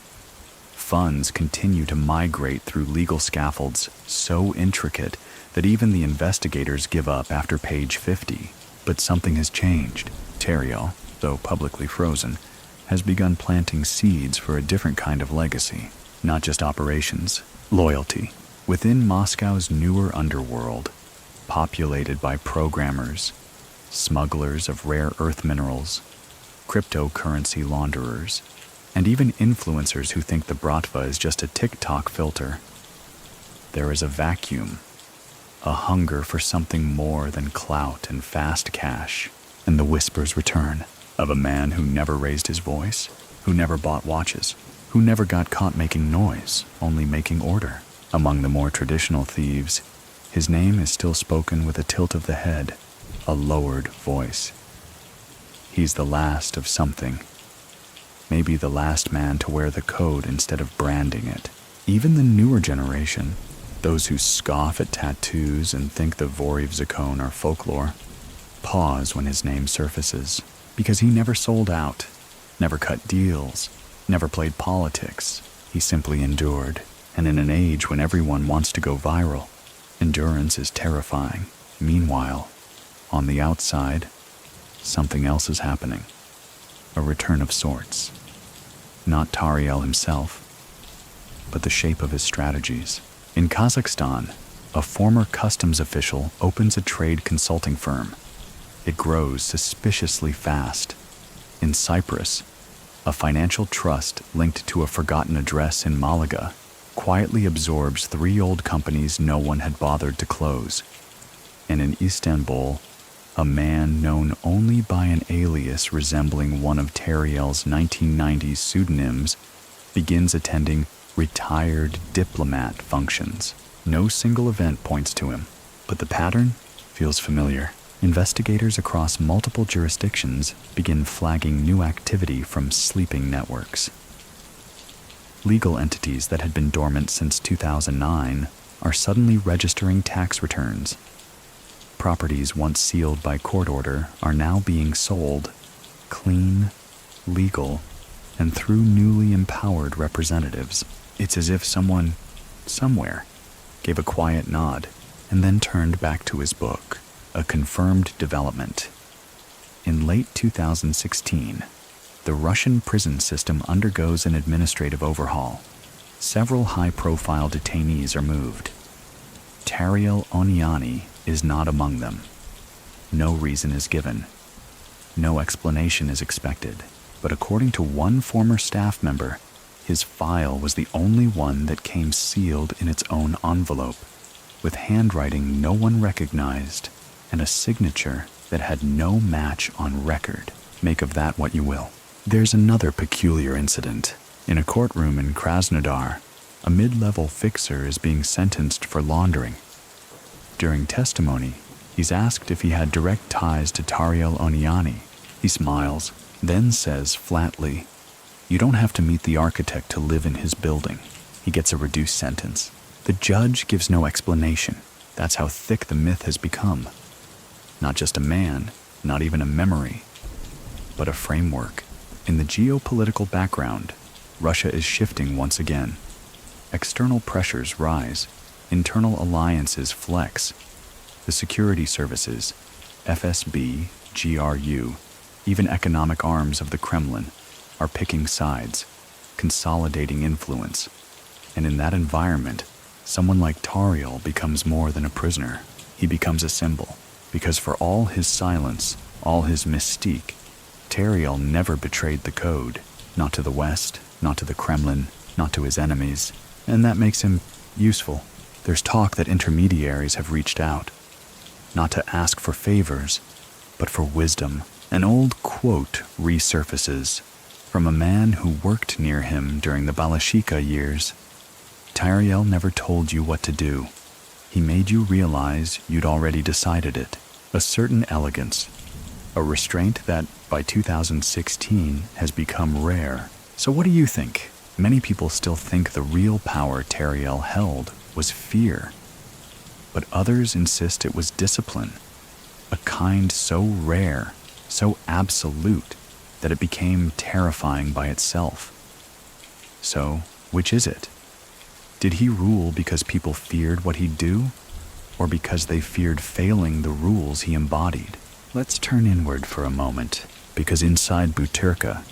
Funds continue to migrate through legal scaffolds so intricate that even the investigators give up after page 50. But something has changed. Tariel, though publicly frozen, has begun planting seeds for a different kind of legacy. Not just operations, loyalty. Within Moscow's newer underworld, populated by programmers, smugglers of rare earth minerals, cryptocurrency launderers, and even influencers who think the Bratva is just a TikTok filter, there is a vacuum, a hunger for something more than clout and fast cash. And the whispers return of a man who never raised his voice, who never bought watches, who never got caught making noise, only making order. Among the more traditional thieves, his name is still spoken with a tilt of the head, a lowered voice. He's the last of something. Maybe the last man to wear the code instead of branding it. Even the newer generation, those who scoff at tattoos and think the Vorivzakon are folklore, pause when his name surfaces, because he never sold out, never cut deals, never played politics. He simply endured. And in an age when everyone wants to go viral, endurance is terrifying. Meanwhile, on the outside, something else is happening. A return of sorts. Not Tariel himself, but the shape of his strategies. In Kazakhstan, a former customs official opens a trade consulting firm. It grows suspiciously fast. In Cyprus, a financial trust linked to a forgotten address in Malaga quietly absorbs 3 old companies no one had bothered to close. And in Istanbul, a man known only by an alias resembling one of Tariel's 1990s pseudonyms begins attending retired diplomat functions. No single event points to him, but the pattern feels familiar. Investigators across multiple jurisdictions begin flagging new activity from sleeping networks. Legal entities that had been dormant since 2009 are suddenly registering tax returns. Properties once sealed by court order are now being sold, clean, legal, and through newly empowered representatives. It's as if someone, somewhere, gave a quiet nod and then turned back to his book, a confirmed development. In late 2016, the Russian prison system undergoes an administrative overhaul. Several high-profile detainees are moved. Tariel Oniani is not among them. No reason is given. No explanation is expected. But according to one former staff member, his file was the only one that came sealed in its own envelope, with handwriting no one recognized and a signature that had no match on record. Make of that what you will. There's another peculiar incident. In a courtroom in Krasnodar, a mid-level fixer is being sentenced for laundering. During testimony, he's asked if he had direct ties to Tariel Oniani. He smiles, then says flatly, "You don't have to meet the architect to live in his building." He gets a reduced sentence. The judge gives no explanation. That's how thick the myth has become. Not just a man, not even a memory, but a framework. In the geopolitical background, Russia is shifting once again. External pressures rise, internal alliances flex. The security services, FSB, GRU, even economic arms of the Kremlin, are picking sides, consolidating influence. And in that environment, someone like Tariel becomes more than a prisoner. He becomes a symbol, because for all his silence, all his mystique, Tariel never betrayed the code. Not to the West, not to the Kremlin, not to his enemies, and that makes him useful. There's talk that intermediaries have reached out, not to ask for favors, but for wisdom. An old quote resurfaces from a man who worked near him during the Balashika years. Tariel never told you what to do. He made you realize you'd already decided it. A certain elegance, a restraint that, by 2016, has become rare. So what do you think? Many people still think the real power Tariel held was fear, but others insist it was discipline, a kind so rare, so absolute, that it became terrifying by itself. So, which is it? Did he rule because people feared what he'd do, or because they feared failing the rules he embodied? Let's turn inward for a moment, because inside Butyrka,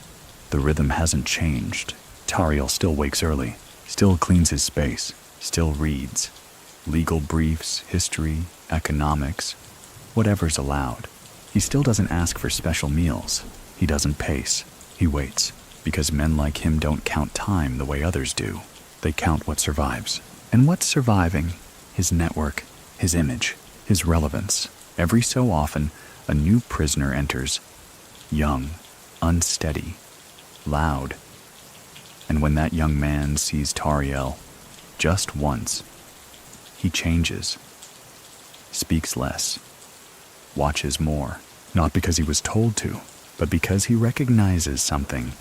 the rhythm hasn't changed. Tariel still wakes early, still cleans his space, still reads. Legal briefs, history, economics, whatever's allowed. He still doesn't ask for special meals. He doesn't pace. He waits, because men like him don't count time the way others do. They count what survives. And what's surviving? His network, his image, his relevance. Every so often, a new prisoner enters, young, unsteady, loud. And when that young man sees Tariel, just once, he changes, speaks less, watches more, not because he was told to, but because he recognizes something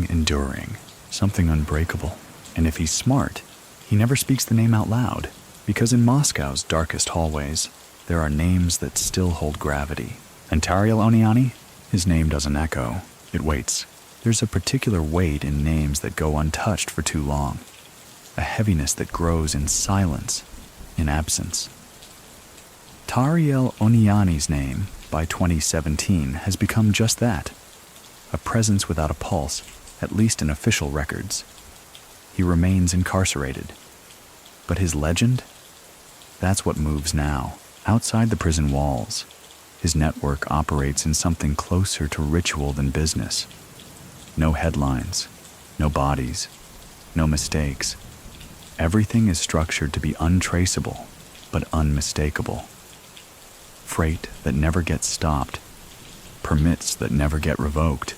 enduring, something unbreakable. And if he's smart, he never speaks the name out loud, because in Moscow's darkest hallways, there are names that still hold gravity. And Tariel Oniani, his name doesn't echo, it waits. There's a particular weight in names that go untouched for too long, a heaviness that grows in silence, in absence. Tariel Oniani's name, by 2017, has become just that, a presence without a pulse, at least in official records. He remains incarcerated. But his legend? That's what moves now. Outside the prison walls, his network operates in something closer to ritual than business. No headlines, no bodies, no mistakes. Everything is structured to be untraceable, but unmistakable. Freight that never gets stopped, permits that never get revoked,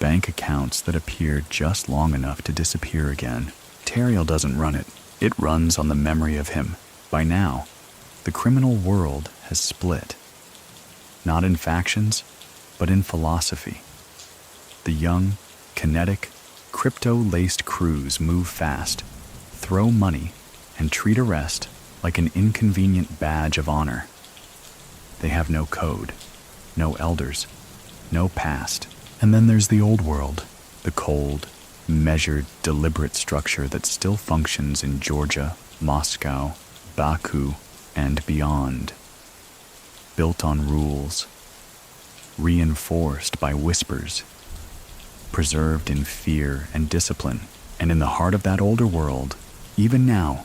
bank accounts that appear just long enough to disappear again. Tariel doesn't run it. It runs on the memory of him. By now, the criminal world has split. Not in factions, but in philosophy. The young, kinetic, crypto-laced crews move fast, throw money, and treat arrest like an inconvenient badge of honor. They have no code, no elders, no past. And then there's the old world, the cold, measured, deliberate structure that still functions in Georgia, Moscow, Baku, and beyond. Built on rules, reinforced by whispers, preserved in fear and discipline. And in the heart of that older world, even now,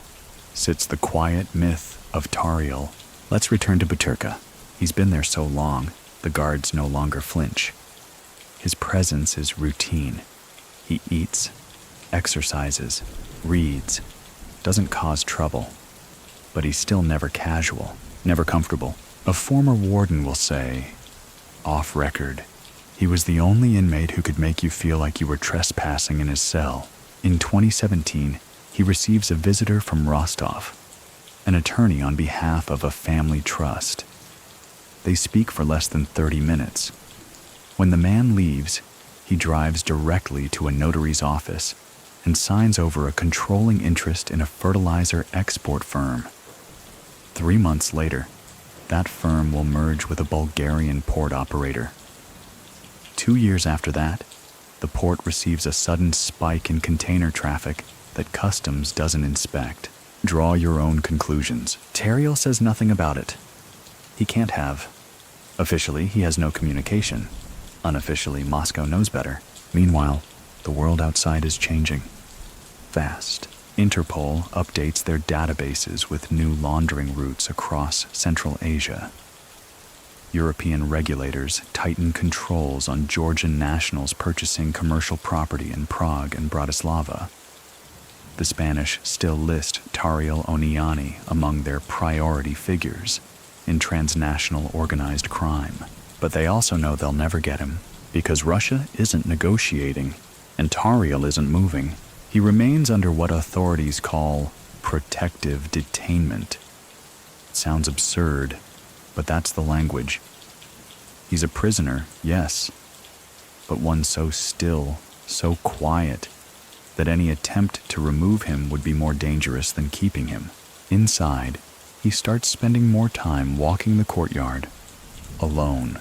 sits the quiet myth of Tariel. Let's return to Butyrka. He's been there so long, the guards no longer flinch. His presence is routine. He eats, exercises, reads, doesn't cause trouble. But he's still never casual, never comfortable. A former warden will say, off record, he was the only inmate who could make you feel like you were trespassing in his cell. In 2017, he receives a visitor from Rostov, an attorney on behalf of a family trust. They speak for less than 30 minutes. When the man leaves, he drives directly to a notary's office and signs over a controlling interest in a fertilizer export firm. 3 months later, that firm will merge with a Bulgarian port operator. 2 years after that, the port receives a sudden spike in container traffic that customs doesn't inspect. Draw your own conclusions. Tariel says nothing about it. He can't have. Officially, he has no communication. Unofficially, Moscow knows better. Meanwhile, the world outside is changing. Fast. Interpol updates their databases with new laundering routes across Central Asia. European regulators tighten controls on Georgian nationals purchasing commercial property in Prague and Bratislava. The Spanish still list Tariel Oniani among their priority figures in transnational organized crime, but they also know they'll never get him because Russia isn't negotiating and Tariel isn't moving. He remains under what authorities call protective detainment. It sounds absurd, but that's the language. He's a prisoner, yes, but one so still, so quiet, that any attempt to remove him would be more dangerous than keeping him. Inside, he starts spending more time walking the courtyard, alone.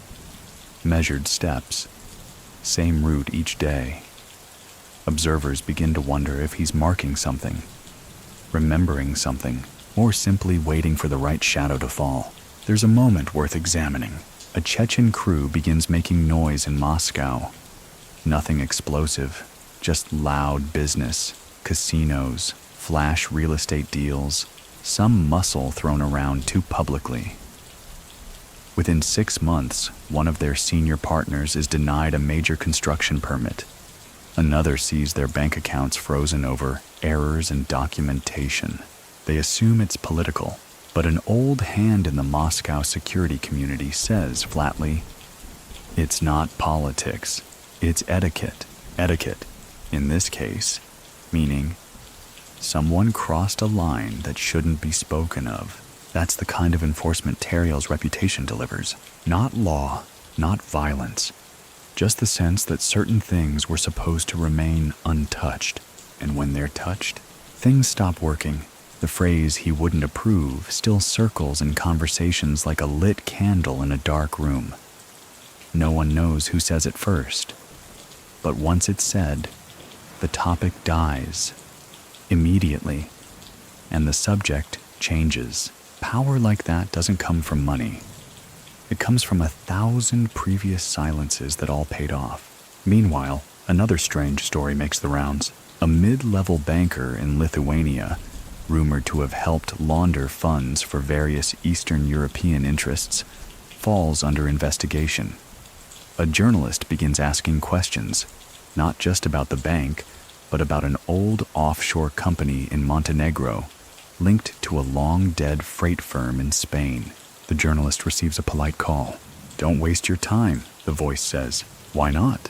Measured steps, same route each day. Observers begin to wonder if he's marking something, remembering something, or simply waiting for the right shadow to fall. There's a moment worth examining. A Chechen crew begins making noise in Moscow. Nothing explosive, just loud business, casinos, flash real estate deals, some muscle thrown around too publicly. Within 6 months, one of their senior partners is denied a major construction permit. Another sees their bank accounts frozen over errors in documentation. They assume it's political, but an old hand in the Moscow security community says flatly, it's not politics, it's etiquette. Etiquette, in this case, meaning someone crossed a line that shouldn't be spoken of. That's the kind of enforcement Tariel's reputation delivers. Not law, not violence. Just the sense that certain things were supposed to remain untouched. And when they're touched, things stop working. The phrase he wouldn't approve still circles in conversations like a lit candle in a dark room. No one knows who says it first. But once it's said, the topic dies immediately, and the subject changes. Power like that doesn't come from money. It comes from 1,000 previous silences that all paid off. Meanwhile, another strange story makes the rounds. A mid-level banker in Lithuania, rumored to have helped launder funds for various Eastern European interests, falls under investigation. A journalist begins asking questions, not just about the bank, but about an old offshore company in Montenegro, linked to a long-dead freight firm in Spain. The journalist receives a polite call. "Don't waste your time," the voice says. "Why not?"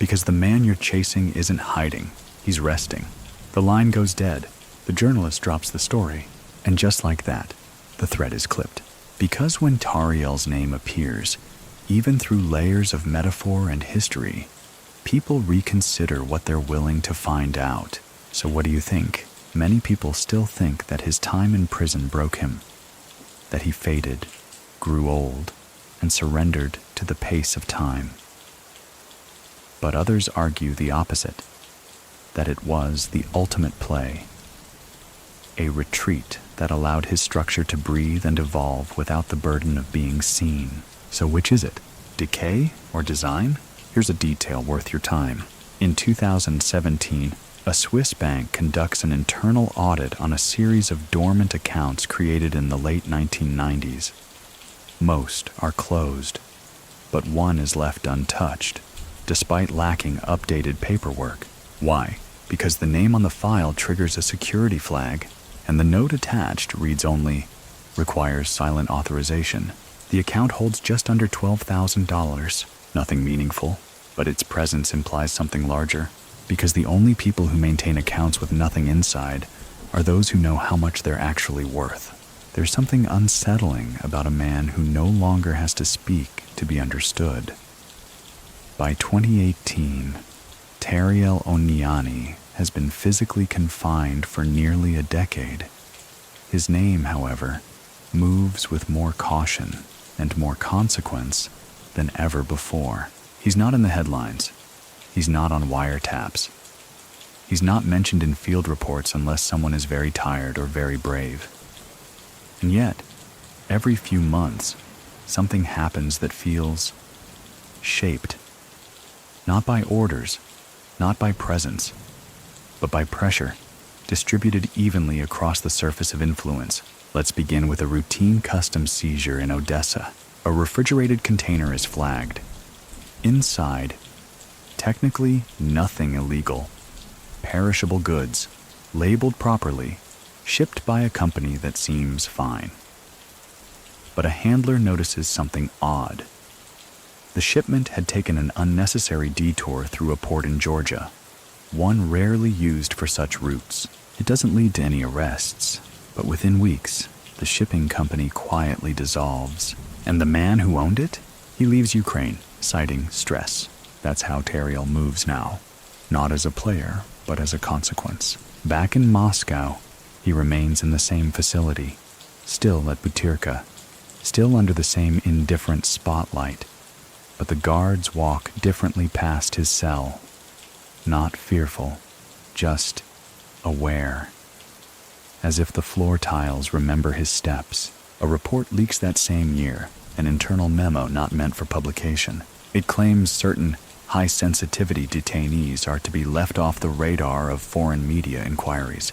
"Because the man you're chasing isn't hiding. He's resting." The line goes dead. The journalist drops the story. And just like that, the thread is clipped. Because when Tariel's name appears, even through layers of metaphor and history, people reconsider what they're willing to find out. So what do you think? Many people still think that his time in prison broke him, that he faded, grew old, and surrendered to the pace of time. But others argue the opposite, that it was the ultimate play, a retreat that allowed his structure to breathe and evolve without the burden of being seen. So which is it? Decay or design? Here's a detail worth your time. In 2017, a Swiss bank conducts an internal audit on a series of dormant accounts created in the late 1990s. Most are closed, but one is left untouched, despite lacking updated paperwork. Why? Because the name on the file triggers a security flag, and the note attached reads only, "Requires silent authorization." The account holds just under $12,000, nothing meaningful, but its presence implies something larger. Because the only people who maintain accounts with nothing inside are those who know how much they're actually worth. There's something unsettling about a man who no longer has to speak to be understood. By 2018, Tariel Oniani has been physically confined for nearly a decade. His name, however, moves with more caution and more consequence than ever before. He's not in the headlines. He's not on wiretaps. He's not mentioned in field reports unless someone is very tired or very brave. And yet, every few months, something happens that feels shaped. Not by orders, not by presence, but by pressure, distributed evenly across the surface of influence. Let's begin with a routine customs seizure in Odessa. A refrigerated container is flagged. Inside, technically nothing illegal. Perishable goods, labeled properly, shipped by a company that seems fine. But a handler notices something odd. The shipment had taken an unnecessary detour through a port in Georgia, one rarely used for such routes. It doesn't lead to any arrests, but within weeks, the shipping company quietly dissolves. And the man who owned it? He leaves Ukraine, citing stress. That's how Tariel moves now. Not as a player, but as a consequence. Back in Moscow, he remains in the same facility, still at Butyrka, still under the same indifferent spotlight. But the guards walk differently past his cell. Not fearful, just aware. As if the floor tiles remember his steps. A report leaks that same year, an internal memo not meant for publication. It claims certain high-sensitivity detainees are to be left off the radar of foreign media inquiries.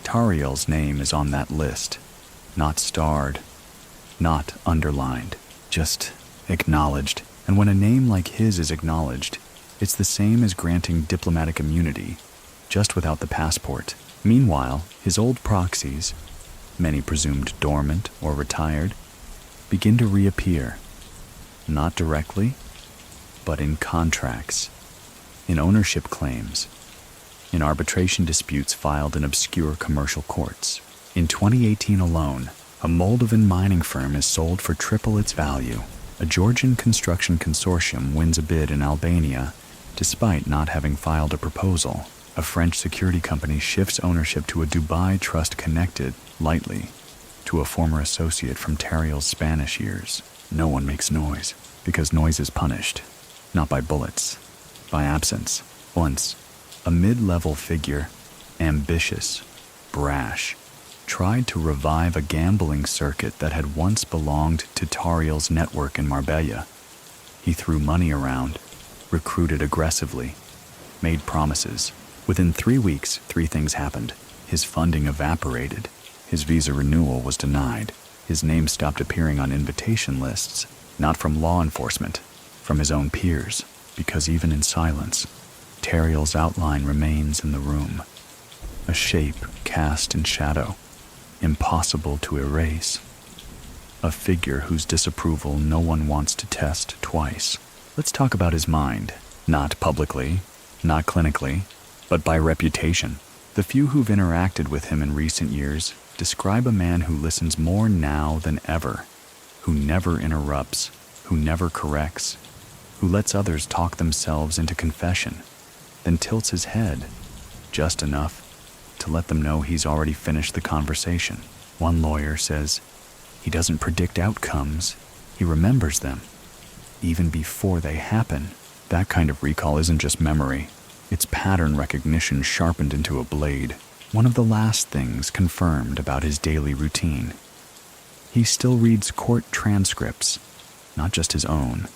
Tariel's name is on that list, not starred, not underlined, just acknowledged. And when a name like his is acknowledged, it's the same as granting diplomatic immunity, just without the passport. Meanwhile, his old proxies, many presumed dormant or retired, begin to reappear, not directly, but in contracts, in ownership claims, in arbitration disputes filed in obscure commercial courts. In 2018 alone, a Moldovan mining firm is sold for triple its value. A Georgian construction consortium wins a bid in Albania, despite not having filed a proposal. A French security company shifts ownership to a Dubai trust connected, lightly, to a former associate from Tariel's Spanish years. No one makes noise, because noise is punished. Not by bullets, by absence. Once, a mid-level figure, ambitious, brash, tried to revive a gambling circuit that had once belonged to Tariel's network in Marbella. He threw money around, recruited aggressively, made promises. Within 3 weeks, 3 things happened. His funding evaporated. His visa renewal was denied. His name stopped appearing on invitation lists, not from law enforcement, from his own peers, because even in silence, Tariel's outline remains in the room. A shape cast in shadow, impossible to erase. A figure whose disapproval no one wants to test twice. Let's talk about his mind. Not publicly, not clinically, but by reputation. The few who've interacted with him in recent years describe a man who listens more now than ever, who never interrupts, who never corrects, who lets others talk themselves into confession, then tilts his head, just enough to let them know he's already finished the conversation. One lawyer says he doesn't predict outcomes, he remembers them, even before they happen. That kind of recall isn't just memory. It's pattern recognition sharpened into a blade. One of the last things confirmed about his daily routine. He still reads court transcripts, not just his own.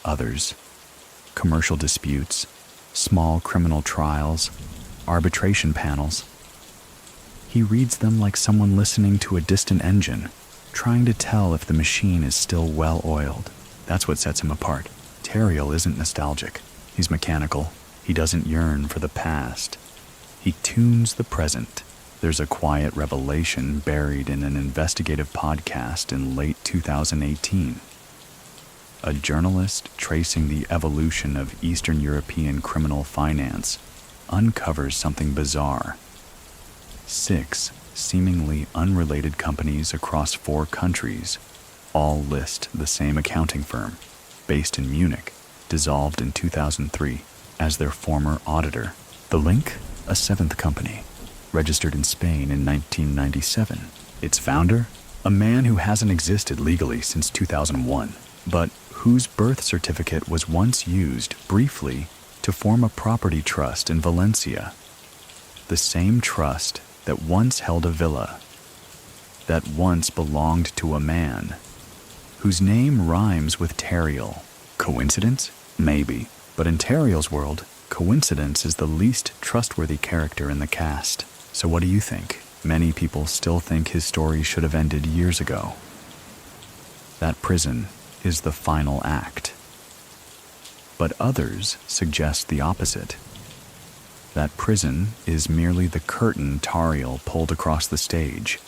Others. Commercial disputes, small criminal trials, arbitration panels. He reads them like someone listening to a distant engine, trying to tell if the machine is still well-oiled. That's what sets him apart. Tariel isn't nostalgic. He's mechanical. He doesn't yearn for the past. He tunes the present. There's a quiet revelation buried in an investigative podcast in late 2018. A journalist tracing the evolution of Eastern European criminal finance uncovers something bizarre. 6 seemingly unrelated companies across 4 countries all list the same accounting firm, based in Munich, dissolved in 2003, as their former auditor. The link? A 7th company, registered in Spain in 1997. Its founder? A man who hasn't existed legally since 2001, but whose birth certificate was once used, briefly, to form a property trust in Valencia. The same trust that once held a villa, that once belonged to a man, whose name rhymes with Tariel. Coincidence? Maybe. But in Tariel's world, coincidence is the least trustworthy character in the cast. So what do you think? Many people still think his story should have ended years ago. that prison is the final act. But others suggest the opposite. That prison is merely the curtain Tariel pulled across the stage,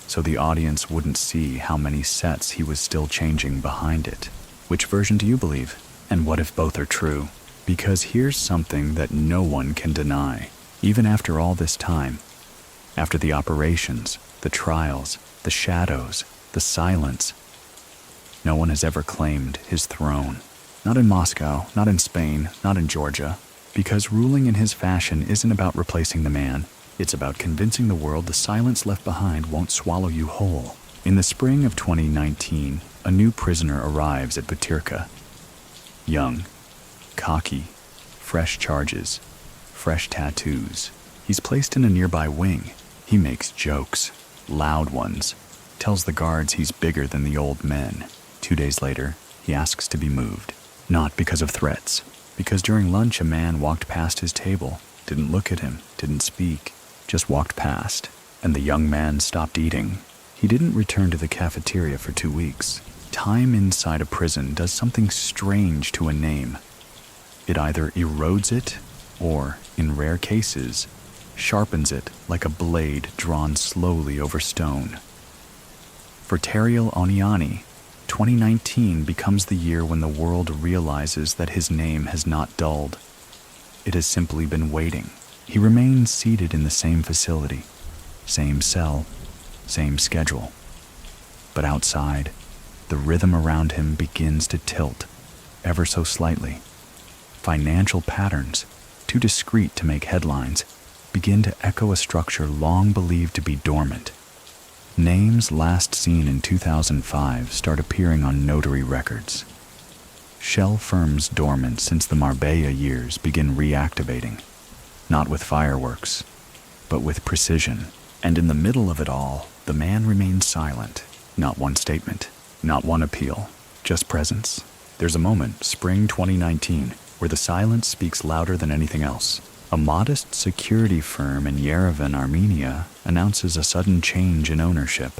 so the audience wouldn't see how many sets he was still changing behind it. Which version do you believe? And what if both are true? Because here's something that no one can deny, even after all this time. After the operations, the trials, the shadows, the silence, no one has ever claimed his throne. Not in Moscow, not in Spain, not in Georgia. Because ruling in his fashion isn't about replacing the man. It's about convincing the world the silence left behind won't swallow you whole. In the spring of 2019, a new prisoner arrives at Butyrka. Young, cocky, fresh charges, fresh tattoos. He's placed in a nearby wing. He makes jokes, loud ones, tells the guards he's bigger than the old men. 2 days later, he asks to be moved. Not because of threats, because during lunch a man walked past his table, didn't look at him, didn't speak, just walked past, and the young man stopped eating. He didn't return to the cafeteria for 2 weeks. Time inside a prison does something strange to a name. It either erodes it, or, in rare cases, sharpens it like a blade drawn slowly over stone. For Tariel Oniani, 2019 becomes the year when the world realizes that his name has not dulled. It has simply been waiting. He remains seated in the same facility, same cell, same schedule. But outside, the rhythm around him begins to tilt, ever so slightly. Financial patterns, too discreet to make headlines, begin to echo a structure long believed to be dormant. Names last seen in 2005 start appearing on notary records. Shell firms dormant since the Marbella years begin reactivating, not with fireworks, but with precision. And in the middle of it all, the man remains silent. Not one statement, not one appeal, just presence. There's a moment, spring 2019, where the silence speaks louder than anything else. A modest security firm in Yerevan, Armenia, announces a sudden change in ownership.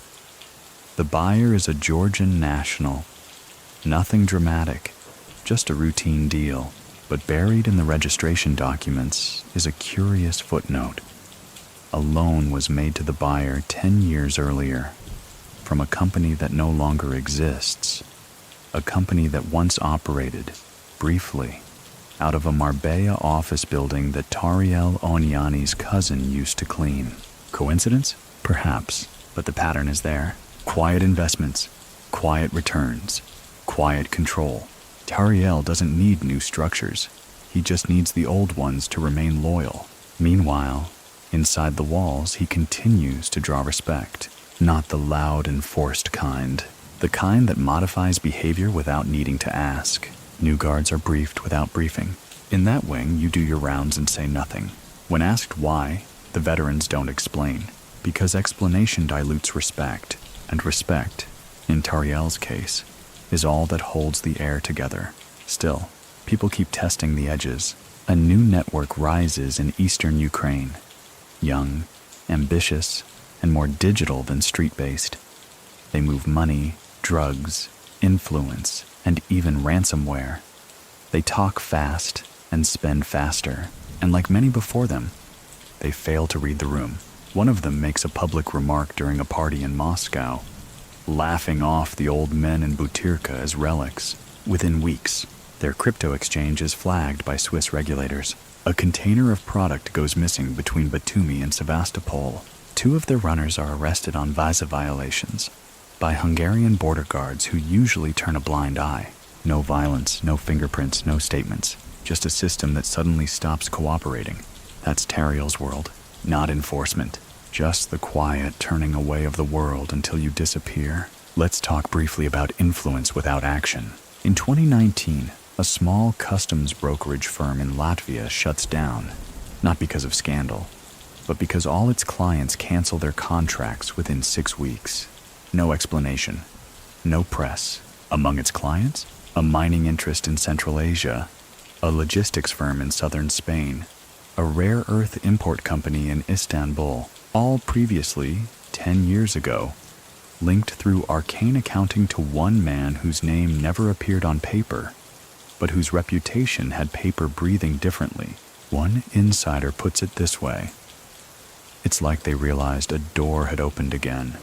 The buyer is a Georgian national. Nothing dramatic, just a routine deal. But buried in the registration documents is a curious footnote. A loan was made to the buyer 10 years earlier, from a company that no longer exists. A company that once operated, briefly, out of a Marbella office building that Tariel Oniani's cousin used to clean. Coincidence? Perhaps, but the pattern is there. Quiet investments, quiet returns, quiet control. Tariel doesn't need new structures. He just needs the old ones to remain loyal. Meanwhile, inside the walls, he continues to draw respect. Not the loud and forced kind. The kind that modifies behavior without needing to ask. New guards are briefed without briefing. In that wing, you do your rounds and say nothing. When asked why, the veterans don't explain, because explanation dilutes respect, and respect, in Tariel's case, is all that holds the air together. Still, people keep testing the edges. A new network rises in eastern Ukraine. Young, ambitious, and more digital than street-based. They move money, drugs, influence, and even ransomware. They talk fast and spend faster, and like many before them, they fail to read the room. One of them makes a public remark during a party in Moscow, laughing off the old men in Butyrka as relics. Within weeks, their crypto exchange is flagged by Swiss regulators. A container of product goes missing between Batumi and Sevastopol. 2 of their runners are arrested on visa violations by Hungarian border guards who usually turn a blind eye. No violence, no fingerprints, no statements. Just a system that suddenly stops cooperating. That's Tariel's world, not enforcement. Just the quiet turning away of the world until you disappear. Let's talk briefly about influence without action. In 2019, a small customs brokerage firm in Latvia shuts down, not because of scandal, but because all its clients cancel their contracts within 6 weeks. No explanation, no press. Among its clients, a mining interest in Central Asia, a logistics firm in southern Spain, a rare earth import company in Istanbul, all previously, 10 years ago, linked through arcane accounting to one man whose name never appeared on paper, but whose reputation had paper breathing differently. One insider puts it this way: it's like they realized a door had opened again,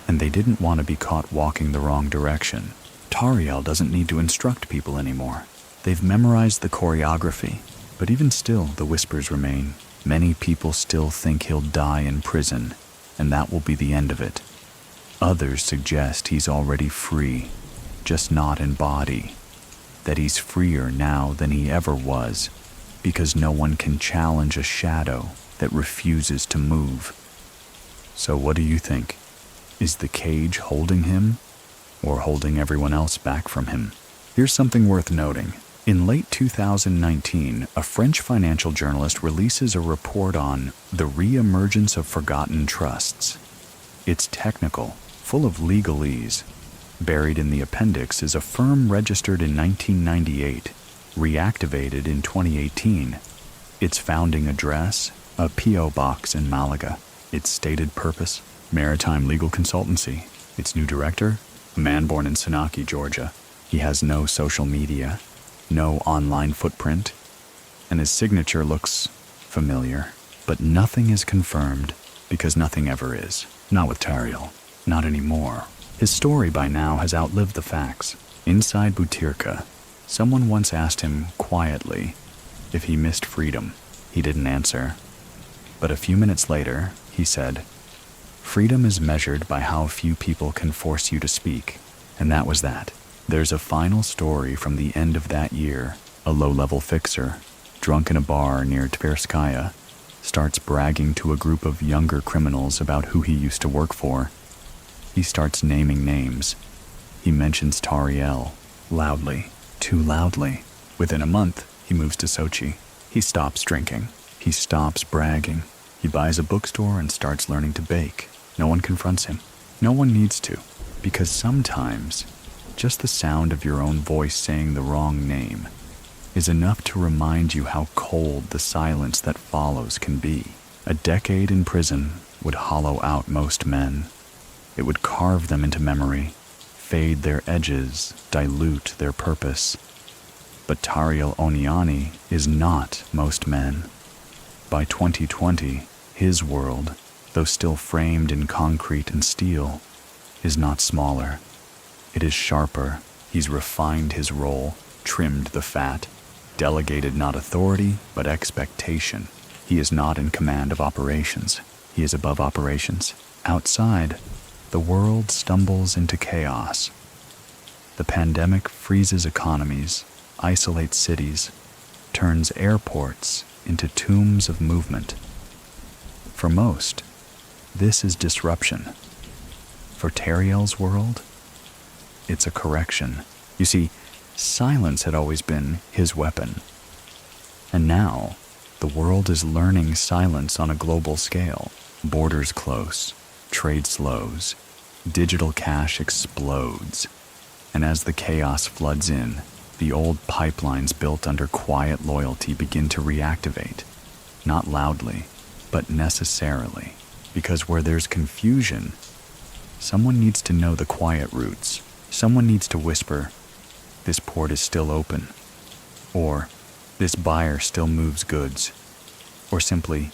and they didn't want to be caught walking the wrong direction. Tariel doesn't need to instruct people anymore. They've memorized the choreography, but even still, the whispers remain. Many people still think he'll die in prison, and that will be the end of it. Others suggest he's already free, just not in body, that he's freer now than he ever was, because no one can challenge a shadow that refuses to move. So what do you think? Is the cage holding him, or holding everyone else back from him? Here's something worth noting. In late 2019, a French financial journalist releases a report on the re-emergence of forgotten trusts. It's technical, full of legalese. Buried in the appendix is a firm registered in 1998, reactivated in 2018. Its founding address, a P.O. box in Malaga. Its stated purpose, maritime legal consultancy. Its new director, a man born in Sanaki, Georgia. He has no social media, no online footprint, and his signature looks familiar. But nothing is confirmed, because nothing ever is. Not with Tariel. Not anymore. His story by now has outlived the facts. Inside Butyrka, someone once asked him quietly if he missed freedom. He didn't answer. But a few minutes later, he said, "Freedom is measured by how few people can force you to speak." And that was that. There's a final story from the end of that year. A low-level fixer, drunk in a bar near Tverskaya, starts bragging to a group of younger criminals about who he used to work for. He starts naming names. He mentions Tariel, loudly, too loudly. Within a month, he moves to Sochi. He stops drinking. He stops bragging. He buys a bookstore and starts learning to bake. No one confronts him. No one needs to, because sometimes just the sound of your own voice saying the wrong name is enough to remind you how cold the silence that follows can be. A decade in prison would hollow out most men. It would carve them into memory, fade their edges, dilute their purpose. But Tariel Oniani is not most men. By 2020, his world, though still framed in concrete and steel, is not smaller. It is sharper. He's refined his role, trimmed the fat, delegated not authority, but expectation. He is not in command of operations. He is above operations. Outside, the world stumbles into chaos. The pandemic freezes economies, isolates cities, turns airports into tombs of movement. For most, this is disruption. For Tariel's world, it's a correction. You see, silence had always been his weapon. And now, the world is learning silence on a global scale. Borders close, trade slows, digital cash explodes. And as the chaos floods in, the old pipelines built under quiet loyalty begin to reactivate. Not loudly, but necessarily. Because where there's confusion, someone needs to know the quiet routes. Someone needs to whisper, "This port is still open," or "This buyer still moves goods," or simply,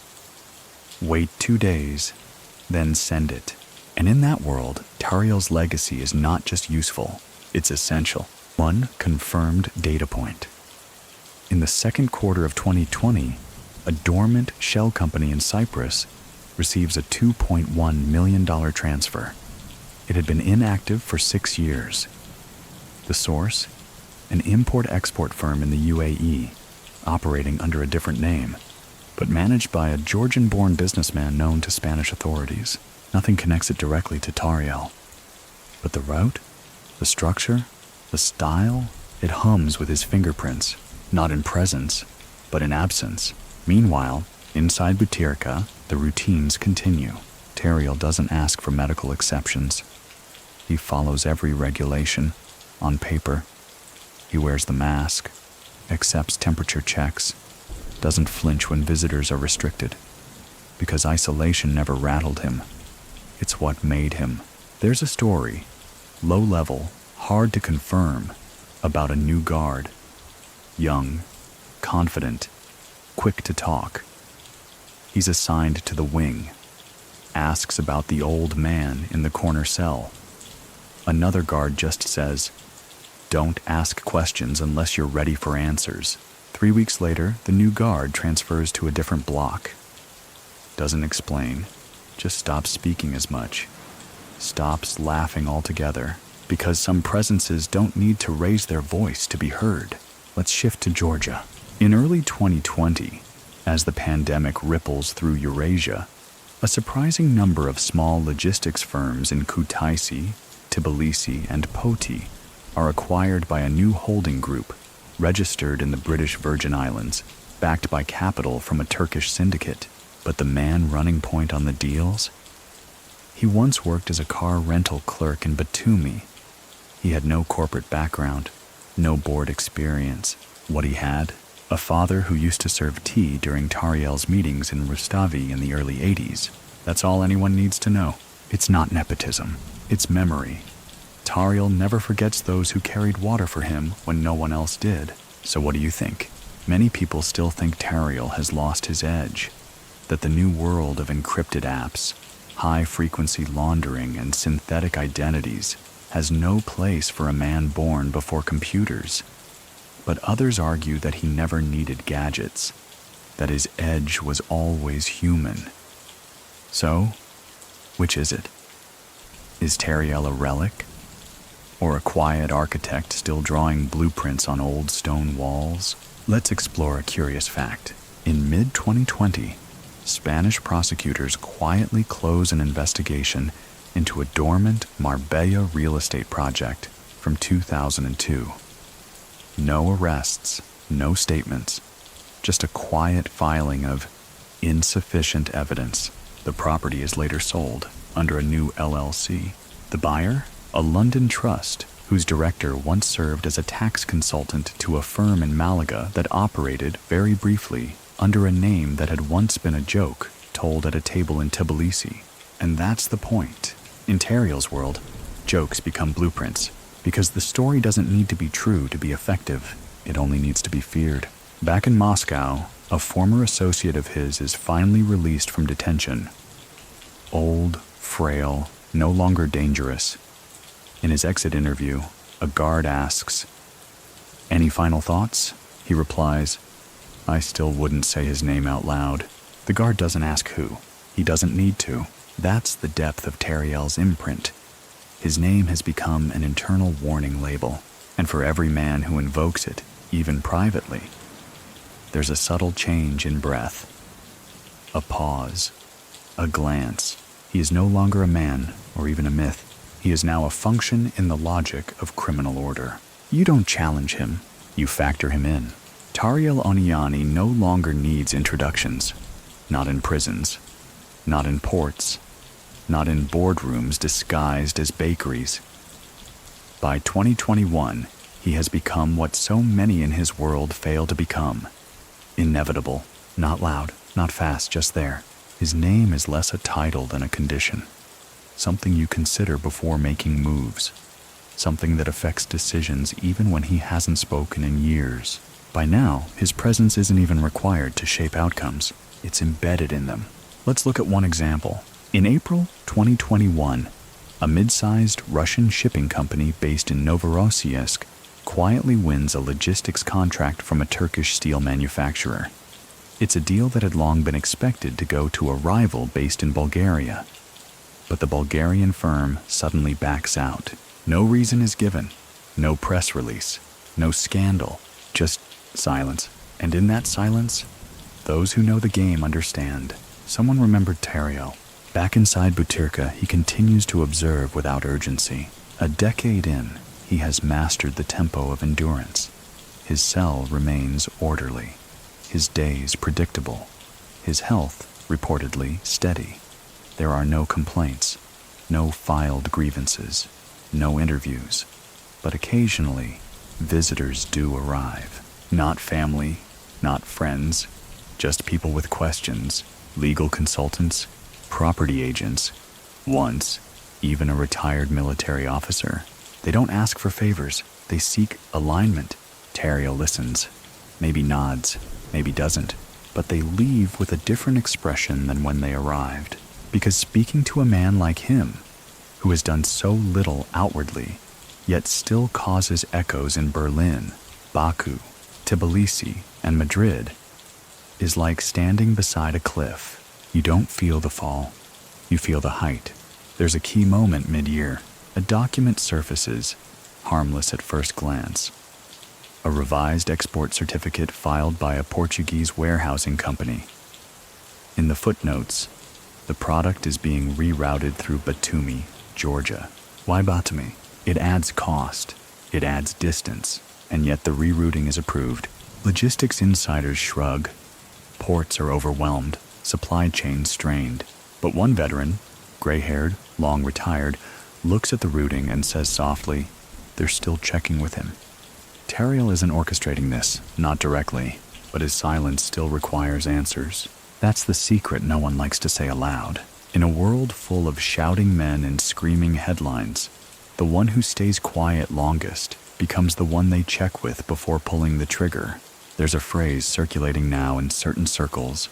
"Wait 2 days, then send it." And in that world, Tariel's legacy is not just useful, it's essential. One confirmed data point. In the second quarter of 2020, a dormant shell company in Cyprus receives a $2.1 million transfer. It had been inactive for 6 years. The source? An import-export firm in the UAE, operating under a different name, but managed by a Georgian-born businessman known to Spanish authorities. Nothing connects it directly to Tariel. But the route, the structure, the style, it hums with his fingerprints, not in presence, but in absence. Meanwhile, inside Butyrka, the routines continue. Tariel doesn't ask for medical exceptions. He follows every regulation, on paper. He wears the mask, accepts temperature checks, doesn't flinch when visitors are restricted. Because isolation never rattled him. It's what made him. There's a story, low level, hard to confirm, about a new guard. Young, confident, quick to talk. He's assigned to the wing, asks about the old man in the corner cell. Another guard just says, "Don't ask questions unless you're ready for answers." 3 weeks later, the new guard transfers to a different block. Doesn't explain, just stops speaking as much. Stops laughing altogether, because some presences don't need to raise their voice to be heard. Let's shift to Georgia. In early 2020, as the pandemic ripples through Eurasia, a surprising number of small logistics firms in Kutaisi, Tbilisi, and Poti are acquired by a new holding group, registered in the British Virgin Islands, backed by capital from a Turkish syndicate. But the man running point on the deals? He once worked as a car rental clerk in Batumi. He had no corporate background, no board experience. What he had? A father who used to serve tea during Tariel's meetings in Rustavi in the early 80s. That's all anyone needs to know. It's not nepotism. It's memory. Tariel never forgets those who carried water for him when no one else did. So what do you think? Many people still think Tariel has lost his edge, that the new world of encrypted apps, high-frequency laundering, and synthetic identities has no place for a man born before computers. But others argue that he never needed gadgets, that his edge was always human. So, which is it? Is Tariel a relic? Or a quiet architect still drawing blueprints on old stone walls? Let's explore a curious fact. In mid-2020, Spanish prosecutors quietly close an investigation into a dormant Marbella real estate project from 2002. No arrests, no statements, just a quiet filing of insufficient evidence. The property is later sold under a new LLC. The buyer? A London trust whose director once served as a tax consultant to a firm in Malaga that operated, very briefly, under a name that had once been a joke told at a table in Tbilisi. And that's the point. In Tariel's world, jokes become blueprints, because the story doesn't need to be true to be effective. It only needs to be feared. Back in Moscow, a former associate of his is finally released from detention. Old, frail, no longer dangerous. In his exit interview, a guard asks, "Any final thoughts?" He replies, "I still wouldn't say his name out loud." The guard doesn't ask who. He doesn't need to. That's the depth of Tariel's imprint. His name has become an internal warning label, and for every man who invokes it, even privately, there's a subtle change in breath. A pause. A glance. He is no longer a man or even a myth. He is now a function in the logic of criminal order. You don't challenge him. You factor him in. Tariel Oniani no longer needs introductions. Not in prisons. Not in ports. Not in boardrooms disguised as bakeries. By 2021, he has become what so many in his world fail to become. Inevitable. Not loud, not fast, just there. His name is less a title than a condition. Something you consider before making moves. Something that affects decisions even when he hasn't spoken in years. By now, his presence isn't even required to shape outcomes. It's embedded in them. Let's look at one example. In April 2021, a mid-sized Russian shipping company based in Novorossiysk quietly wins a logistics contract from a Turkish steel manufacturer. It's a deal that had long been expected to go to a rival based in Bulgaria. But the Bulgarian firm suddenly backs out. No reason is given, no press release, no scandal, just silence. And in that silence, those who know the game understand. Someone remembered Tariel. Back inside Butyrka, he continues to observe without urgency. A decade in, he has mastered the tempo of endurance. His cell remains orderly, his days predictable, his health reportedly steady. There are no complaints, no filed grievances, no interviews, but occasionally visitors do arrive. Not family, not friends, just people with questions, legal consultants, property agents. Once, even a retired military officer. They don't ask for favors, they seek alignment. Tariel listens, maybe nods, maybe doesn't, but they leave with a different expression than when they arrived. Because speaking to a man like him, who has done so little outwardly, yet still causes echoes in Berlin, Baku, Tbilisi, and Madrid, is like standing beside a cliff. You don't feel the fall, you feel the height. There's a key moment mid-year. A document surfaces, harmless at first glance. A revised export certificate filed by a Portuguese warehousing company. In the footnotes, the product is being rerouted through Batumi, Georgia. Why Batumi? It adds cost, it adds distance, and yet the rerouting is approved. Logistics insiders shrug. Ports are overwhelmed, supply chains strained. But one veteran, gray-haired, long retired, looks at the routing and says softly, they're still checking with him. Tariel isn't orchestrating this, not directly, but his silence still requires answers. That's the secret no one likes to say aloud. In a world full of shouting men and screaming headlines, the one who stays quiet longest becomes the one they check with before pulling the trigger. There's a phrase circulating now in certain circles.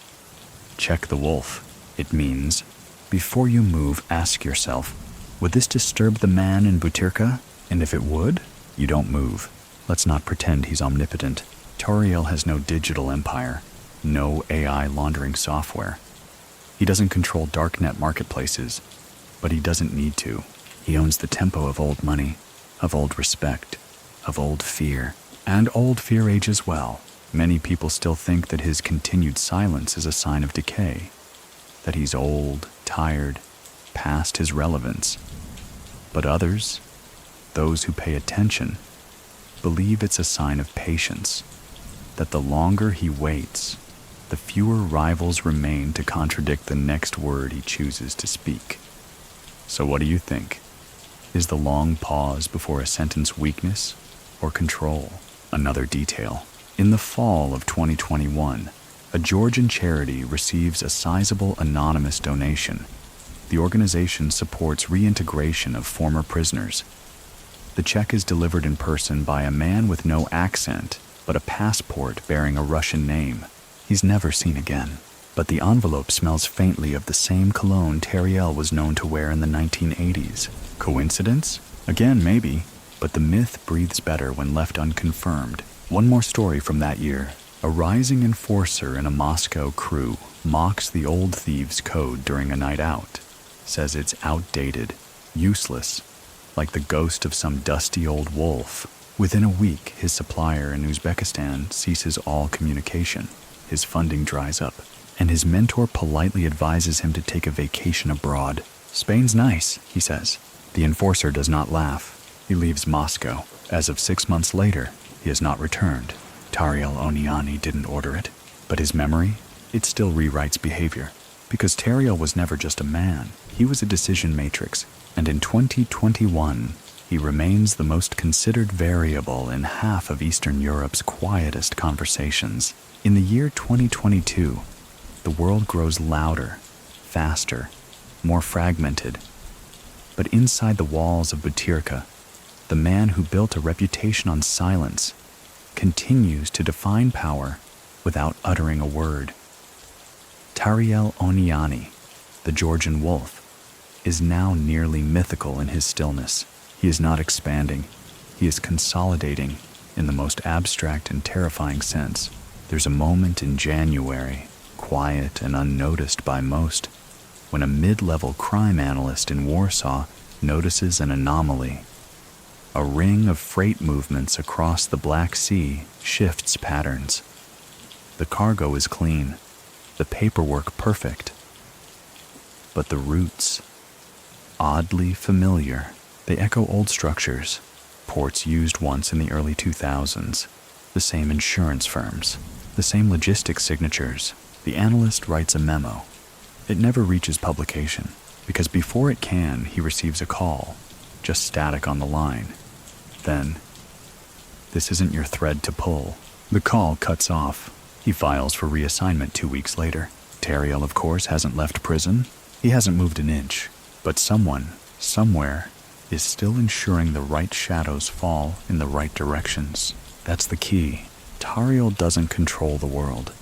Check the wolf. It means, before you move, ask yourself, would this disturb the man in Butyrka? And if it would, you don't move. Let's not pretend he's omnipotent. Tariel has no digital empire, no AI laundering software. He doesn't control darknet marketplaces, but he doesn't need to. He owns the tempo of old money, of old respect, of old fear, and old fear age as well. Many people still think that his continued silence is a sign of decay, that he's old, tired, past his relevance. But others, those who pay attention, believe it's a sign of patience, that the longer he waits, the fewer rivals remain to contradict the next word he chooses to speak. So what do you think? Is the long pause before a sentence weakness or control? Another detail. In the fall of 2021, a Georgian charity receives a sizable anonymous donation. The organization supports reintegration of former prisoners. The check is delivered in person by a man with no accent, but a passport bearing a Russian name. He's never seen again. But the envelope smells faintly of the same cologne Tariel was known to wear in the 1980s. Coincidence? Again, maybe. But the myth breathes better when left unconfirmed. One more story from that year. A rising enforcer in a Moscow crew mocks the old thieves' code during a night out. Says it's outdated, useless, like the ghost of some dusty old wolf. Within a week, his supplier in Uzbekistan ceases all communication. His funding dries up, and his mentor politely advises him to take a vacation abroad. Spain's nice, he says. The enforcer does not laugh. He leaves Moscow. As of 6 months later, he has not returned. Tariel Oniani didn't order it, but his memory, it still rewrites behavior. Because Tariel was never just a man, he was a decision matrix, and in 2021, he remains the most considered variable in half of Eastern Europe's quietest conversations. In the year 2022, the world grows louder, faster, more fragmented. But inside the walls of Butyrka, the man who built a reputation on silence continues to define power without uttering a word. Tariel Oniani, the Georgian wolf, is now nearly mythical in his stillness. He is not expanding, he is consolidating in the most abstract and terrifying sense. There's a moment in January, quiet and unnoticed by most, when a mid-level crime analyst in Warsaw notices an anomaly. A ring of freight movements across the Black Sea shifts patterns. The cargo is clean, the paperwork perfect. But the routes, oddly familiar, they echo old structures, ports used once in the early 2000s, the same insurance firms, the same logistics signatures. The analyst writes a memo. It never reaches publication, because before it can, he receives a call, just static on the line. Then, this isn't your thread to pull. The call cuts off. He files for reassignment 2 weeks later. Tariel, of course, hasn't left prison. He hasn't moved an inch. But someone somewhere, is still ensuring the right shadows fall in the right directions. That's the key. Tariel doesn't control the world.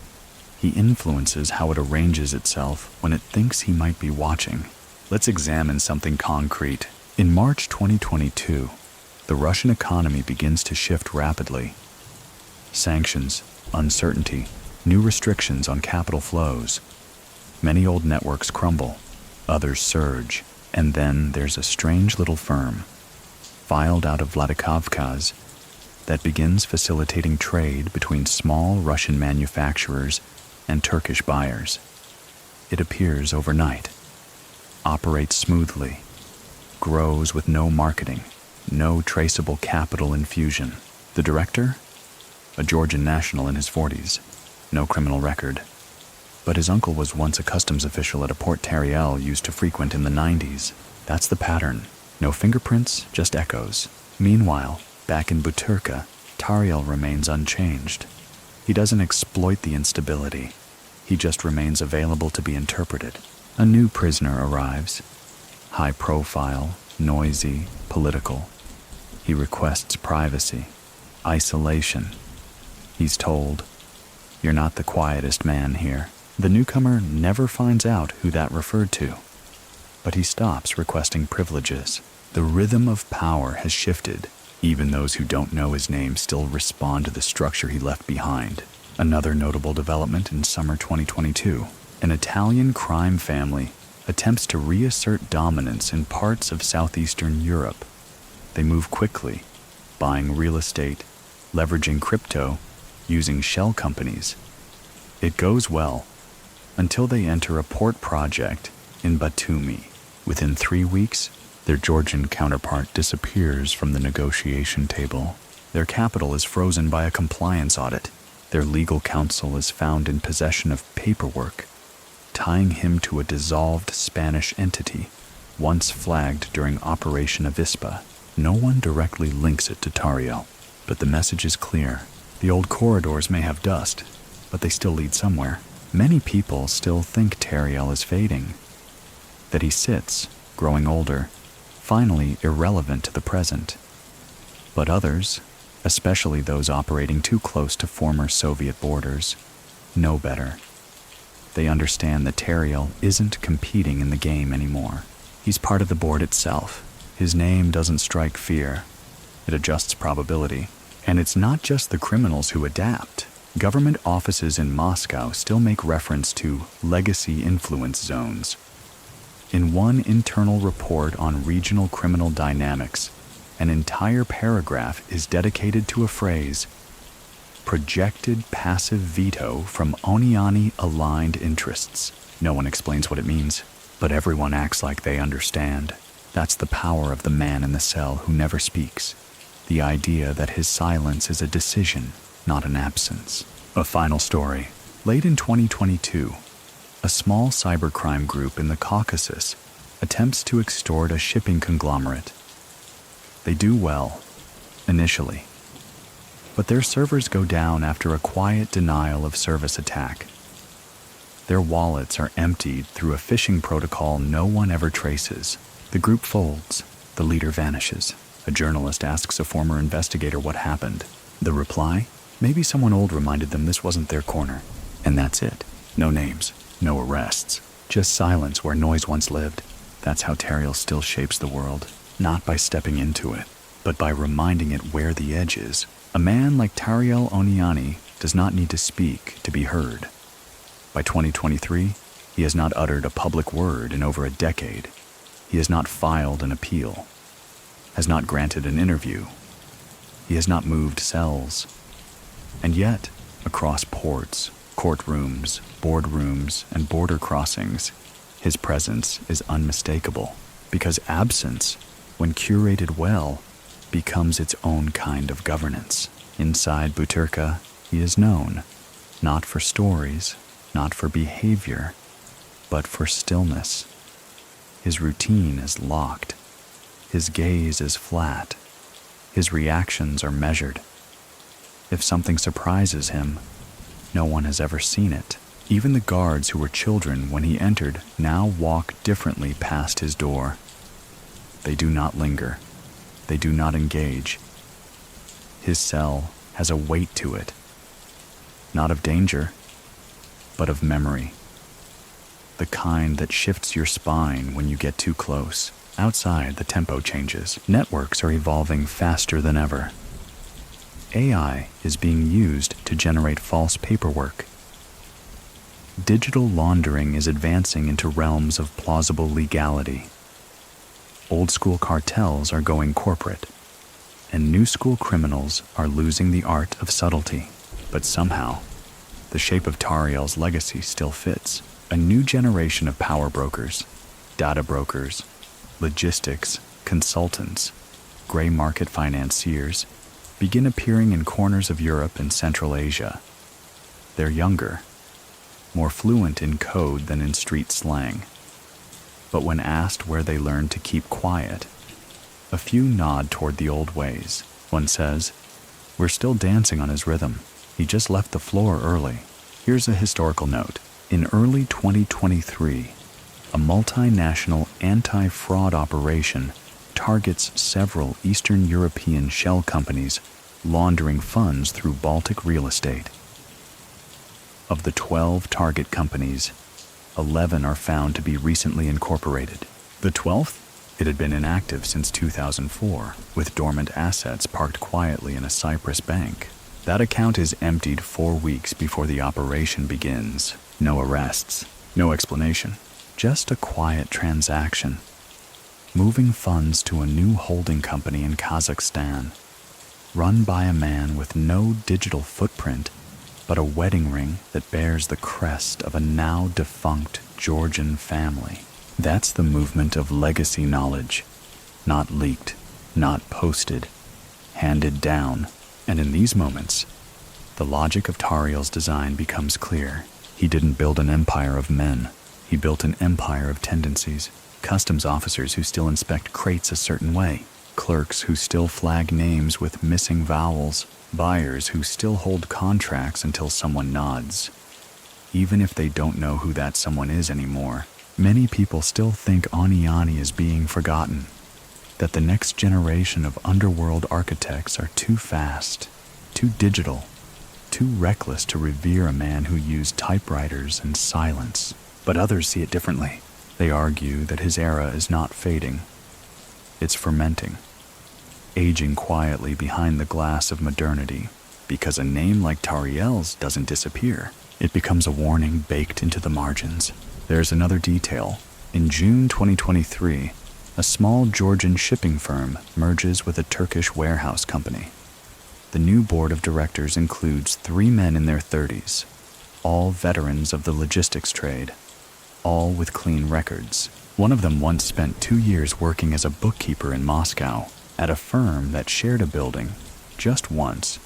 He influences how it arranges itself when it thinks he might be watching. Let's examine something concrete. In March 2022, the Russian economy begins to shift rapidly. Sanctions, uncertainty, new restrictions on capital flows. Many old networks crumble, others surge, and then there's a strange little firm, filed out of Vladikavkaz, that begins facilitating trade between small Russian manufacturers and Turkish buyers. It appears overnight, operates smoothly, grows with no marketing, no traceable capital infusion. The director? A Georgian national in his 40s, no criminal record. But his uncle was once a customs official at a port Tariel used to frequent in the 90s. That's the pattern. No fingerprints, just echoes. Meanwhile, back in Butyrka, Tariel remains unchanged. He doesn't exploit the instability. He just remains available to be interpreted. A new prisoner arrives. High profile, noisy, political. He requests privacy, isolation. He's told, "You're not the quietest man here." The newcomer never finds out who that referred to, but he stops requesting privileges. The rhythm of power has shifted. Even those who don't know his name still respond to the structure he left behind. Another notable development in summer 2022, an Italian crime family attempts to reassert dominance in parts of southeastern Europe. They move quickly, buying real estate, leveraging crypto, using shell companies. It goes well until they enter a port project in Batumi. Within 3 weeks, their Georgian counterpart disappears from the negotiation table. Their capital is frozen by a compliance audit. Their legal counsel is found in possession of paperwork tying him to a dissolved Spanish entity once flagged during Operation Avispa. No one directly links it to Tariel, but the message is clear. The old corridors may have dust, but they still lead somewhere. Many people still think Tariel is fading, that he sits, growing older, finally irrelevant to the present. But others, especially those operating too close to former Soviet borders, know better. They understand that Tariel isn't competing in the game anymore. He's part of the board itself. His name doesn't strike fear. It adjusts probability. And it's not just the criminals who adapt. Government offices in Moscow still make reference to legacy influence zones. In one internal report on regional criminal dynamics, an entire paragraph is dedicated to a phrase, projected passive veto from Oniani aligned interests. No one explains what it means, but everyone acts like they understand. That's the power of the man in the cell who never speaks. The idea that his silence is a decision, not an absence. A final story. Late in 2022, a small cybercrime group in the Caucasus attempts to extort a shipping conglomerate. They do well, initially, but their servers go down after a quiet denial of service attack. Their wallets are emptied through a phishing protocol no one ever traces. The group folds, the leader vanishes. A journalist asks a former investigator what happened. The reply? Maybe someone old reminded them this wasn't their corner. And that's it. No names, no arrests, just silence where noise once lived. That's how Tariel still shapes the world, not by stepping into it, but by reminding it where the edge is. A man like Tariel Oniani does not need to speak to be heard. By 2023, he has not uttered a public word in over a decade. He has not filed an appeal, has not granted an interview. He has not moved cells. And yet, across ports, courtrooms, boardrooms, and border crossings, his presence is unmistakable, because absence, when curated well, becomes its own kind of governance. Inside Butyrka, he is known, not for stories, not for behavior, but for stillness. His routine is locked. His gaze is flat. His reactions are measured. If something surprises him, no one has ever seen it. Even the guards who were children when he entered now walk differently past his door. They do not linger. They do not engage. His cell has a weight to it, not of danger, but of memory. The kind that shifts your spine when you get too close. Outside, the tempo changes. Networks are evolving faster than ever. AI is being used to generate false paperwork. Digital laundering is advancing into realms of plausible legality. Old-school cartels are going corporate, and new-school criminals are losing the art of subtlety. But somehow, the shape of Tariel's legacy still fits. A new generation of power brokers, data brokers, logistics, consultants, gray market financiers begin appearing in corners of Europe and Central Asia. They're younger, more fluent in code than in street slang. But when asked where they learned to keep quiet, a few nod toward the old ways. One says, "We're still dancing on his rhythm. He just left the floor early." Here's a historical note. In early 2023, a multinational anti-fraud operation targets several Eastern European shell companies laundering funds through Baltic real estate. Of the 12 target companies, 11 are found to be recently incorporated. The 12th? It had been inactive since 2004, with dormant assets parked quietly in a Cyprus bank. That account is emptied 4 weeks before the operation begins. No arrests, no explanation, just a quiet transaction. Moving funds to a new holding company in Kazakhstan, run by a man with no digital footprint, but a wedding ring that bears the crest of a now defunct Georgian family. That's the movement of legacy knowledge, not leaked, not posted, handed down. And in these moments, the logic of Tariel's design becomes clear. He didn't build an empire of men. He built an empire of tendencies. Customs officers who still inspect crates a certain way. Clerks who still flag names with missing vowels. Buyers who still hold contracts until someone nods. Even if they don't know who that someone is anymore, many people still think Oniani is being forgotten. That the next generation of underworld architects are too fast, too digital, too reckless to revere a man who used typewriters and silence. But others see it differently. They argue that his era is not fading. It's fermenting, aging quietly behind the glass of modernity. Because a name like Tariel's doesn't disappear. It becomes a warning baked into the margins. There's another detail. In June 2023, a small Georgian shipping firm merges with a Turkish warehouse company. The new board of directors includes 3 men in their 30s, all veterans of the logistics trade, all with clean records. One of them once spent 2 years working as a bookkeeper in Moscow at a firm that shared a building, just once,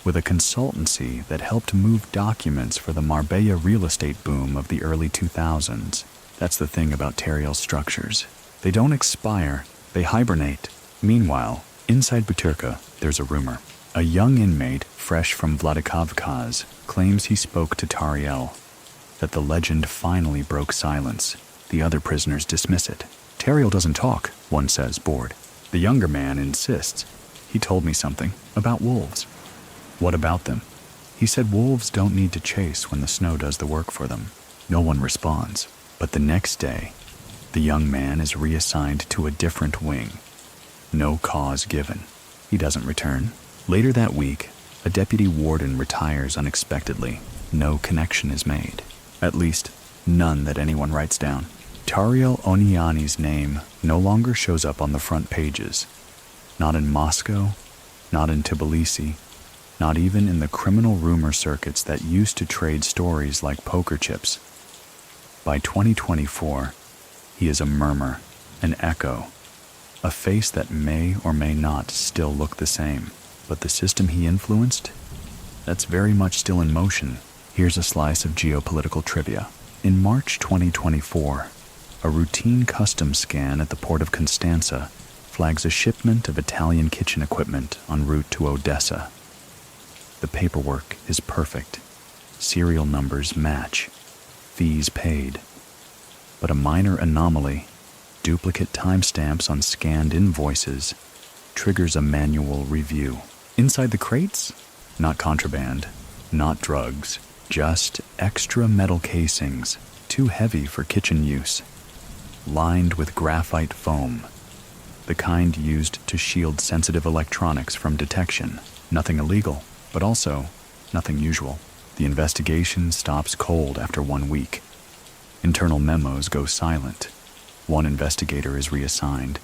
with a consultancy that helped move documents for the Marbella real estate boom of the early 2000s. That's the thing about Tariel's structures. They don't expire, they hibernate. Meanwhile, inside Butyrka, there's a rumor. A young inmate, fresh from Vladikavkaz, claims he spoke to Tariel, that the legend finally broke silence. The other prisoners dismiss it. Tariel doesn't talk, one says, bored. The younger man insists. He told me something about wolves. What about them? He said wolves don't need to chase when the snow does the work for them. No one responds. But the next day, the young man is reassigned to a different wing. No cause given. He doesn't return. Later that week, a deputy warden retires unexpectedly. No connection is made. At least, none that anyone writes down. Tariel Oniani's name no longer shows up on the front pages. Not in Moscow, not in Tbilisi, not even in the criminal rumor circuits that used to trade stories like poker chips. By 2024, he is a murmur, an echo, a face that may or may not still look the same. But the system he influenced? That's very much still in motion. Here's a slice of geopolitical trivia. In March 2024, a routine customs scan at the port of Constanza flags a shipment of Italian kitchen equipment en route to Odessa. The paperwork is perfect. Serial numbers match. Fees paid. But a minor anomaly. duplicate timestamps on scanned invoices, triggers a manual review. Inside the crates, not contraband, not drugs, just extra metal casings, too heavy for kitchen use, lined with graphite foam, the kind used to shield sensitive electronics from detection. Nothing illegal, but also nothing usual. The investigation stops cold after 1 week. Internal memos go silent. One investigator is reassigned.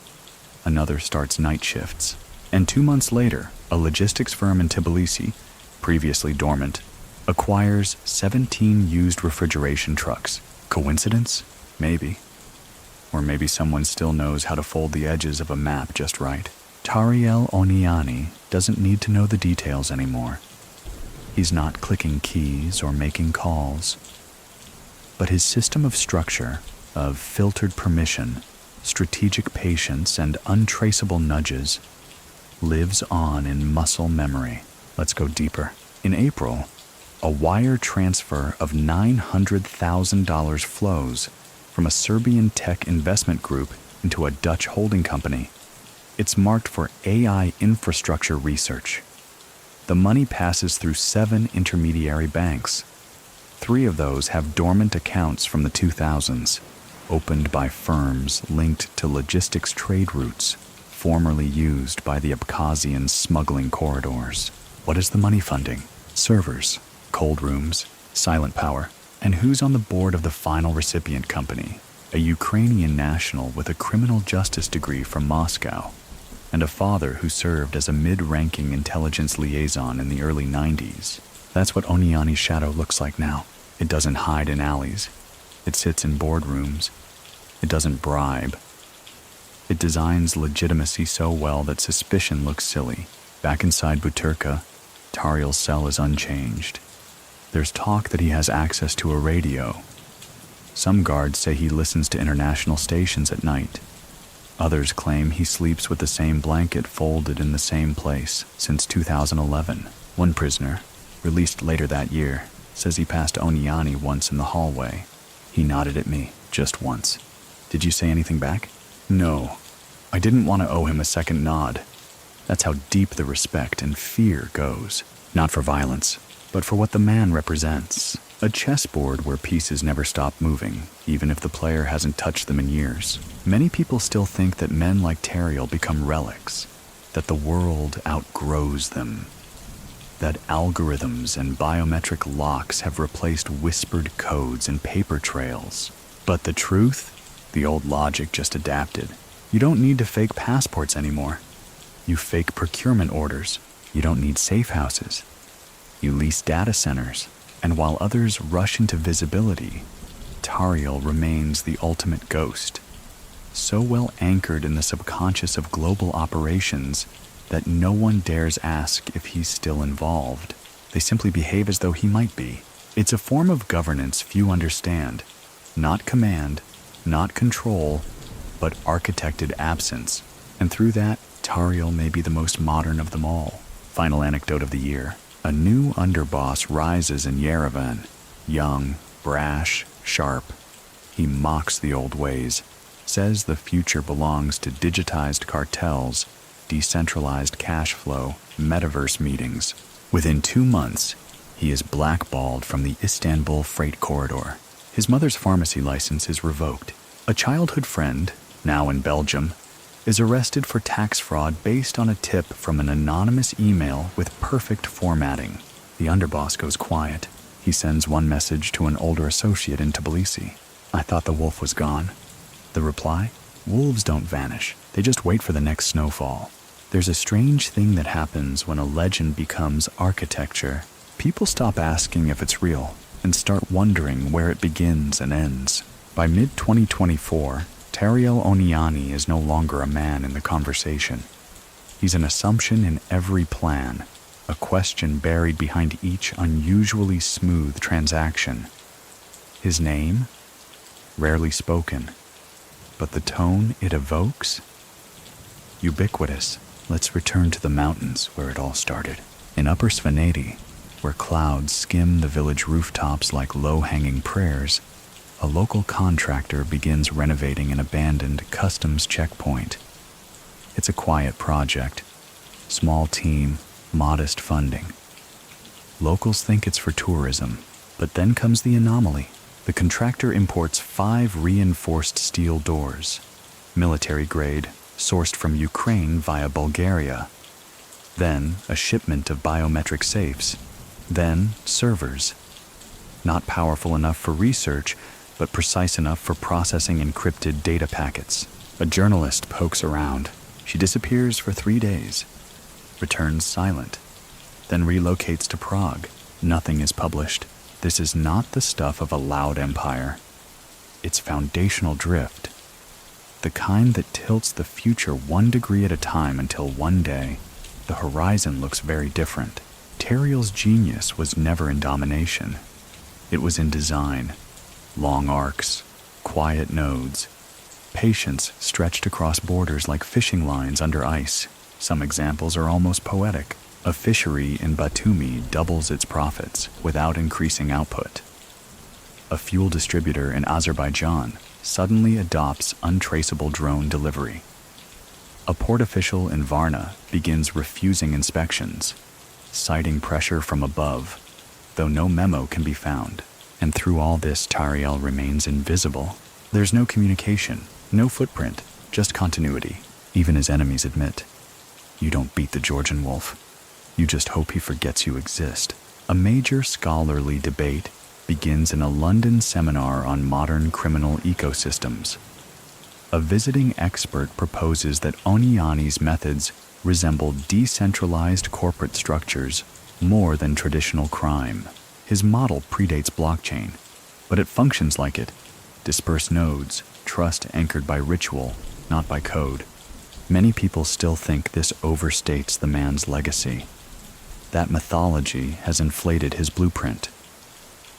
Another starts night shifts. And 2 months later, a logistics firm in Tbilisi, previously dormant, acquires 17 used refrigeration trucks. Coincidence? Maybe. Or maybe someone still knows how to fold the edges of a map just right. Tariel Oniani doesn't need to know the details anymore. He's not clicking keys or making calls. But his system of structure, of filtered permission, strategic patience, and untraceable nudges lives on in muscle memory. Let's go deeper. In April, a wire transfer of $900,000 flows from a Serbian tech investment group into a Dutch holding company. It's marked for AI infrastructure research. The money passes through 7 intermediary banks. 3 of those have dormant accounts from the 2000s, opened by firms linked to logistics trade routes formerly used by the Abkhazian smuggling corridors. What is the money funding? Servers, cold rooms, silent power. And who's on the board of the final recipient company? A Ukrainian national with a criminal justice degree from Moscow, and a father who served as a mid-ranking intelligence liaison in the early 90s. That's what Oniani's shadow looks like now. It doesn't hide in alleys. It sits in boardrooms. It doesn't bribe. It designs legitimacy so well that suspicion looks silly. Back inside Butyrka, Tariel's cell is unchanged. There's talk that he has access to a radio. Some guards say he listens to international stations at night. Others claim he sleeps with the same blanket folded in the same place since 2011. One prisoner, released later that year, says he passed Oniani once in the hallway. He nodded at me, just once. Did you say anything back? No. I didn't want to owe him a second nod. That's how deep the respect and fear goes. Not for violence, but for what the man represents. A chessboard where pieces never stop moving, even if the player hasn't touched them in years. Many people still think that men like Tariel become relics, that the world outgrows them, that algorithms and biometric locks have replaced whispered codes and paper trails. But the truth? The old logic just adapted. You don't need to fake passports anymore. You fake procurement orders. You don't need safe houses. You lease data centers. And while others rush into visibility, Tariel remains the ultimate ghost, so well anchored in the subconscious of global operations that no one dares ask if he's still involved. They simply behave as though he might be. It's a form of governance few understand. Not command, not control, but architected absence. And through that, Tariel may be the most modern of them all. Final anecdote of the year. A new underboss rises in Yerevan. Young, brash, sharp. He mocks the old ways, says the future belongs to digitized cartels, decentralized cash flow, metaverse meetings. Within 2 months, he is blackballed from the Istanbul freight corridor. His mother's pharmacy license is revoked. A childhood friend, now in Belgium, is arrested for tax fraud based on a tip from an anonymous email with perfect formatting. The underboss goes quiet. He sends one message to an older associate in Tbilisi. I thought the wolf was gone. The reply? Wolves don't vanish. They just wait for the next snowfall. There's a strange thing that happens when a legend becomes architecture. People stop asking if it's real and start wondering where it begins and ends. By mid-2024, Tariel Oniani is no longer a man in the conversation. He's an assumption in every plan, a question buried behind each unusually smooth transaction. His name? Rarely spoken, but the tone it evokes? Ubiquitous. Let's return to the mountains where it all started. In Upper Svaneti, where clouds skim the village rooftops like low-hanging prayers, a local contractor begins renovating an abandoned customs checkpoint. It's a quiet project, small team, modest funding. Locals think it's for tourism, but then comes the anomaly. The contractor imports 5 reinforced steel doors, military grade, sourced from Ukraine via Bulgaria. Then a shipment of biometric safes. Then servers. Not powerful enough for research, but precise enough for processing encrypted data packets. A journalist pokes around. She disappears for 3 days, returns silent, then relocates to Prague. Nothing is published. This is not the stuff of a loud empire. It's foundational drift, the kind that tilts the future 1 degree at a time until one day, the horizon looks very different. Tariel's genius was never in domination. It was in design. Long arcs, quiet nodes, patience stretched across borders like fishing lines under ice. Some examples are almost poetic. A fishery in Batumi doubles its profits without increasing output. A fuel distributor in Azerbaijan suddenly adopts untraceable drone delivery. A port official in Varna begins refusing inspections, citing pressure from above, though no memo can be found. And through all this, Tariel remains invisible. There's no communication, no footprint, just continuity. Even his enemies admit, you don't beat the Georgian wolf. You just hope he forgets you exist. A major scholarly debate begins in a London seminar on modern criminal ecosystems. A visiting expert proposes that Oniani's methods resemble decentralized corporate structures more than traditional crime. His model predates blockchain, but it functions like it. Dispersed nodes, trust anchored by ritual, not by code. Many people still think this overstates the man's legacy. That mythology has inflated his blueprint.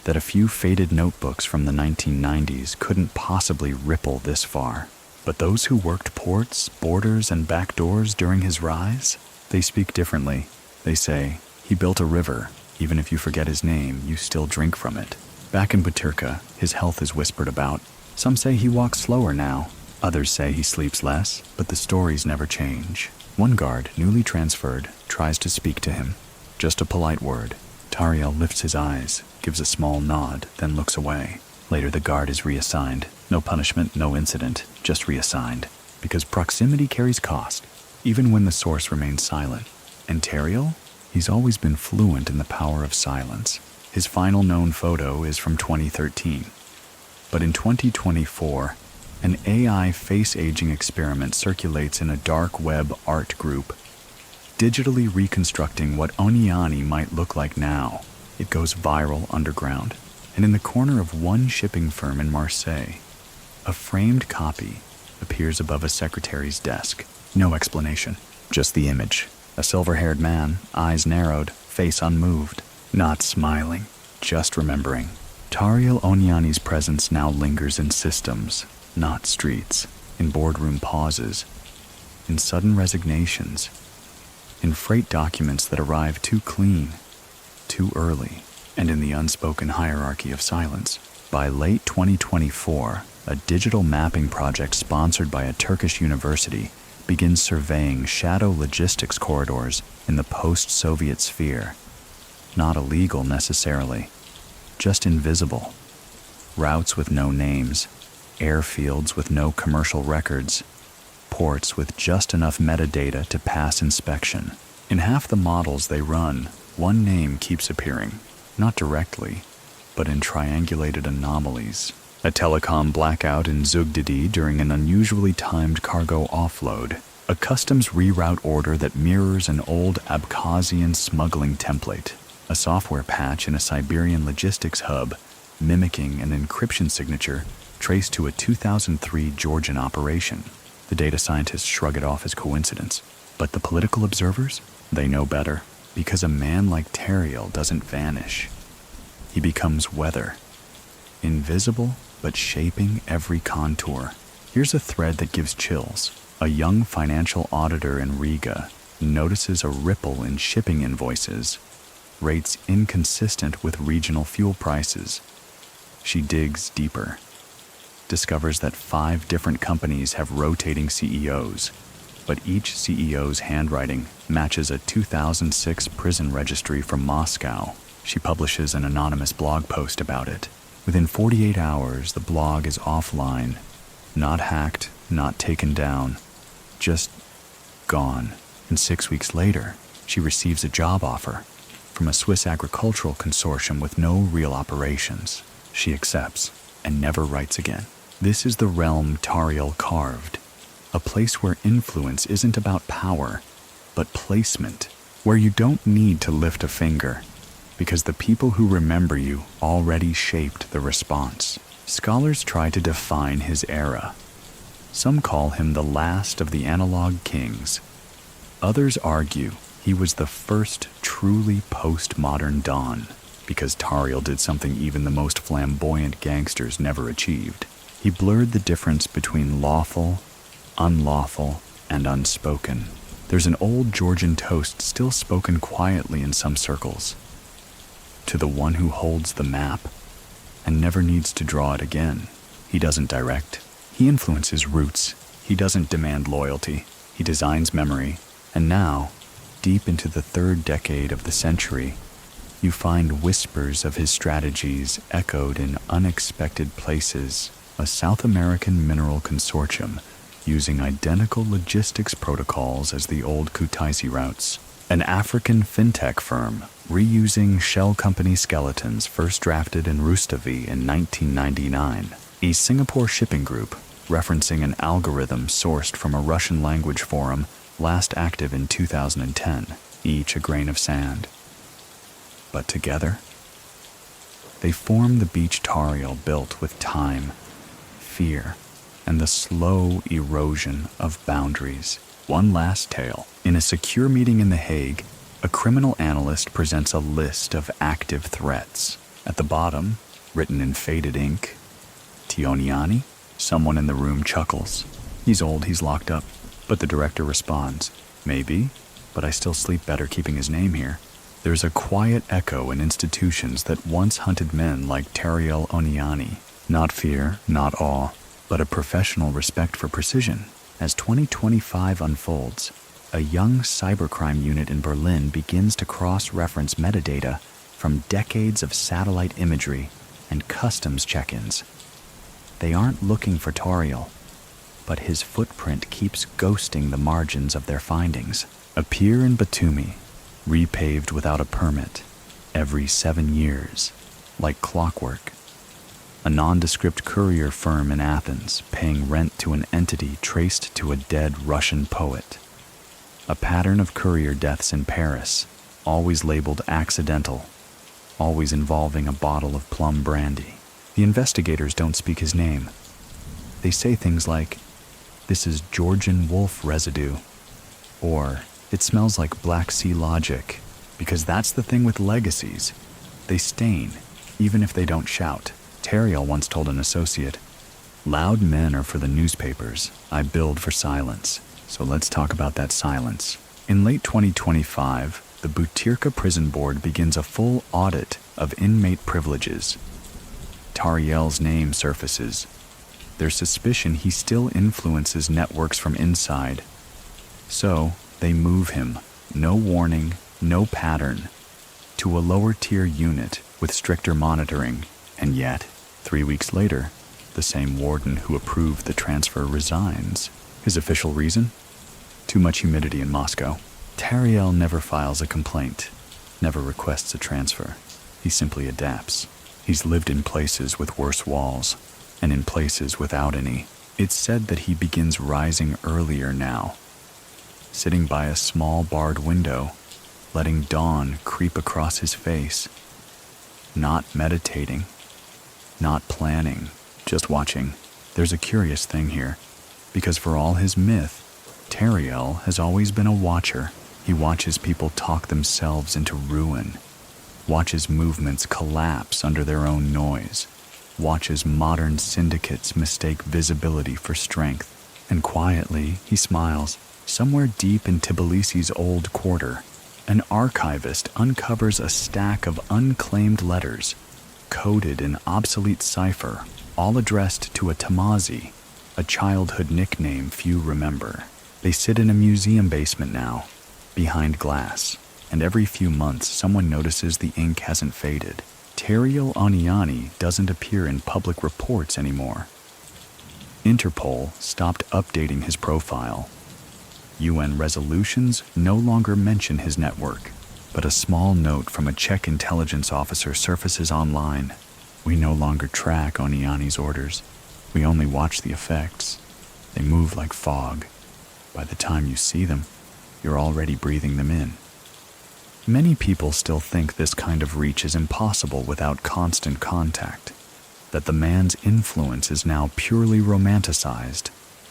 That a few faded notebooks from the 1990s couldn't possibly ripple this far. But those who worked ports, borders, and back doors during his rise, they speak differently. They say, he built a river. Even if you forget his name, you still drink from it. Back in Butyrka, his health is whispered about. Some say he walks slower now. Others say he sleeps less, but the stories never change. One guard, newly transferred, tries to speak to him. Just a polite word. Tariel lifts his eyes, gives a small nod, then looks away. Later the guard is reassigned. No punishment, no incident, just reassigned. Because proximity carries cost, even when the source remains silent. And Tariel? He's always been fluent in the power of silence. His final known photo is from 2013. But in 2024, an AI face aging experiment circulates in a dark web art group, digitally reconstructing what Oniani might look like now. It goes viral underground, and in the corner of one shipping firm in Marseille, a framed copy appears above a secretary's desk. No explanation, just the image. A silver-haired man, eyes narrowed, face unmoved, not smiling, just remembering. Tariel Oniani's presence now lingers in systems, not streets, in boardroom pauses, in sudden resignations, in freight documents that arrive too clean, too early, and in the unspoken hierarchy of silence. By late 2024, a digital mapping project sponsored by a Turkish university begins surveying shadow logistics corridors in the post-Soviet sphere. Not illegal necessarily, just invisible. Routes with no names, airfields with no commercial records, ports with just enough metadata to pass inspection. In half the models they run, one name keeps appearing, not directly, but in triangulated anomalies. A telecom blackout in Zugdidi during an unusually timed cargo offload. A customs reroute order that mirrors an old Abkhazian smuggling template. A software patch in a Siberian logistics hub, mimicking an encryption signature traced to a 2003 Georgian operation. The data scientists shrug it off as coincidence. But the political observers? They know better. Because a man like Tariel doesn't vanish. He becomes weather. Invisible, but shaping every contour. Here's a thread that gives chills. A young financial auditor in Riga notices a ripple in shipping invoices, rates inconsistent with regional fuel prices. She digs deeper. discovers that 5 different companies have rotating CEOs, but each CEO's handwriting matches a 2006 prison registry from Moscow. She publishes an anonymous blog post about it. Within 48 hours, the blog is offline, not hacked, not taken down, just gone. And 6 weeks later, she receives a job offer from a Swiss agricultural consortium with no real operations. She accepts and never writes again. This is the realm Tariel carved, a place where influence isn't about power, but placement, where you don't need to lift a finger, because the people who remember you already shaped the response. Scholars try to define his era. Some call him the last of the analog kings. Others argue he was the first truly postmodern Don, because Tariel did something even the most flamboyant gangsters never achieved. He blurred the difference between lawful, unlawful, and unspoken. There's an old Georgian toast still spoken quietly in some circles. To the one who holds the map and never needs to draw it again. He doesn't direct. He influences routes. He doesn't demand loyalty. He designs memory. And now, deep into the 3rd decade of the century, you find whispers of his strategies echoed in unexpected places. A South American mineral consortium using identical logistics protocols as the old Kutaisi routes. An African fintech firm reusing shell company skeletons first drafted in Rustavi in 1999. A Singapore shipping group referencing an algorithm sourced from a Russian language forum last active in 2010, each a grain of sand. But together, they form the beach Tariel built with time, fear, and the slow erosion of boundaries. One last tale. In a secure meeting in The Hague, a criminal analyst presents a list of active threats. At the bottom, written in faded ink, Oniani. Someone in the room chuckles. He's old, he's locked up. But the director responds, maybe, but I still sleep better keeping his name here. There's a quiet echo in institutions that once hunted men like Tariel Oniani. Not fear, not awe, but a professional respect for precision. As 2025 unfolds, a young cybercrime unit in Berlin begins to cross-reference metadata from decades of satellite imagery and customs check-ins. They aren't looking for Tariel, but his footprint keeps ghosting the margins of their findings. A pier in Batumi, repaved without a permit, every 7 years, like clockwork. A nondescript courier firm in Athens paying rent to an entity traced to a dead Russian poet. A pattern of courier deaths in Paris, always labeled accidental, always involving a bottle of plum brandy. The investigators don't speak his name. They say things like, "This is Georgian wolf residue," or "It smells like Black Sea logic," because that's the thing with legacies. They stain, even if they don't shout. Tariel once told an associate, "Loud men are for the newspapers. I build for silence." So let's talk about that silence. In late 2025, the Butyrka Prison Board begins a full audit of inmate privileges. Tariel's name surfaces. There's suspicion he still influences networks from inside. So they move him, no warning, no pattern, to a lower-tier unit with stricter monitoring. And yet, 3 weeks later, the same warden who approved the transfer resigns. His official reason? Too much humidity in Moscow. Tariel never files a complaint, never requests a transfer. He simply adapts. He's lived in places with worse walls, and in places without any. It's said that he begins rising earlier now, sitting by a small barred window, letting dawn creep across his face, not meditating, not planning, just watching. There's a curious thing here, because for all his myth, Tariel has always been a watcher. He watches people talk themselves into ruin, watches movements collapse under their own noise, watches modern syndicates mistake visibility for strength, and quietly he smiles. Somewhere deep in Tbilisi's old quarter, an archivist uncovers a stack of unclaimed letters, coded in obsolete cipher, all addressed to a Tamazi, a childhood nickname few remember. They sit in a museum basement now, behind glass, and every few months someone notices the ink hasn't faded. Tariel Oniani doesn't appear in public reports anymore. Interpol stopped updating his profile. UN resolutions no longer mention his network, but a small note from a Czech intelligence officer surfaces online. We no longer track Oniani's orders. We only watch the effects. They move like fog. By the time you see them, you're already breathing them in. Many people still think this kind of reach is impossible without constant contact, that the man's influence is now purely romanticized,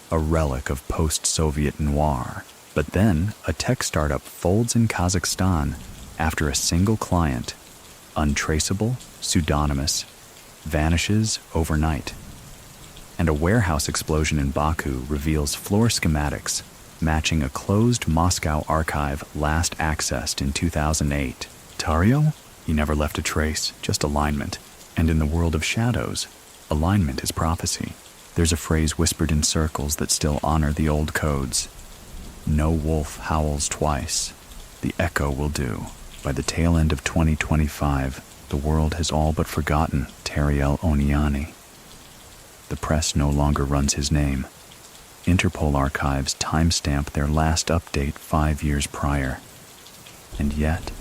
a relic of post-Soviet noir. But then, a tech startup folds in Kazakhstan after a single client, untraceable, pseudonymous, vanishes overnight. And a warehouse explosion in Baku reveals floor schematics matching a closed Moscow archive last accessed in 2008. Tariel? He never left a trace, just alignment. And in the world of shadows, alignment is prophecy. There's a phrase whispered in circles that still honor the old codes. No wolf howls twice. The echo will do. By the tail end of 2025, the world has all but forgotten Tariel Oniani. The press no longer runs his name. Interpol archives timestamp their last update 5 years prior. And yet,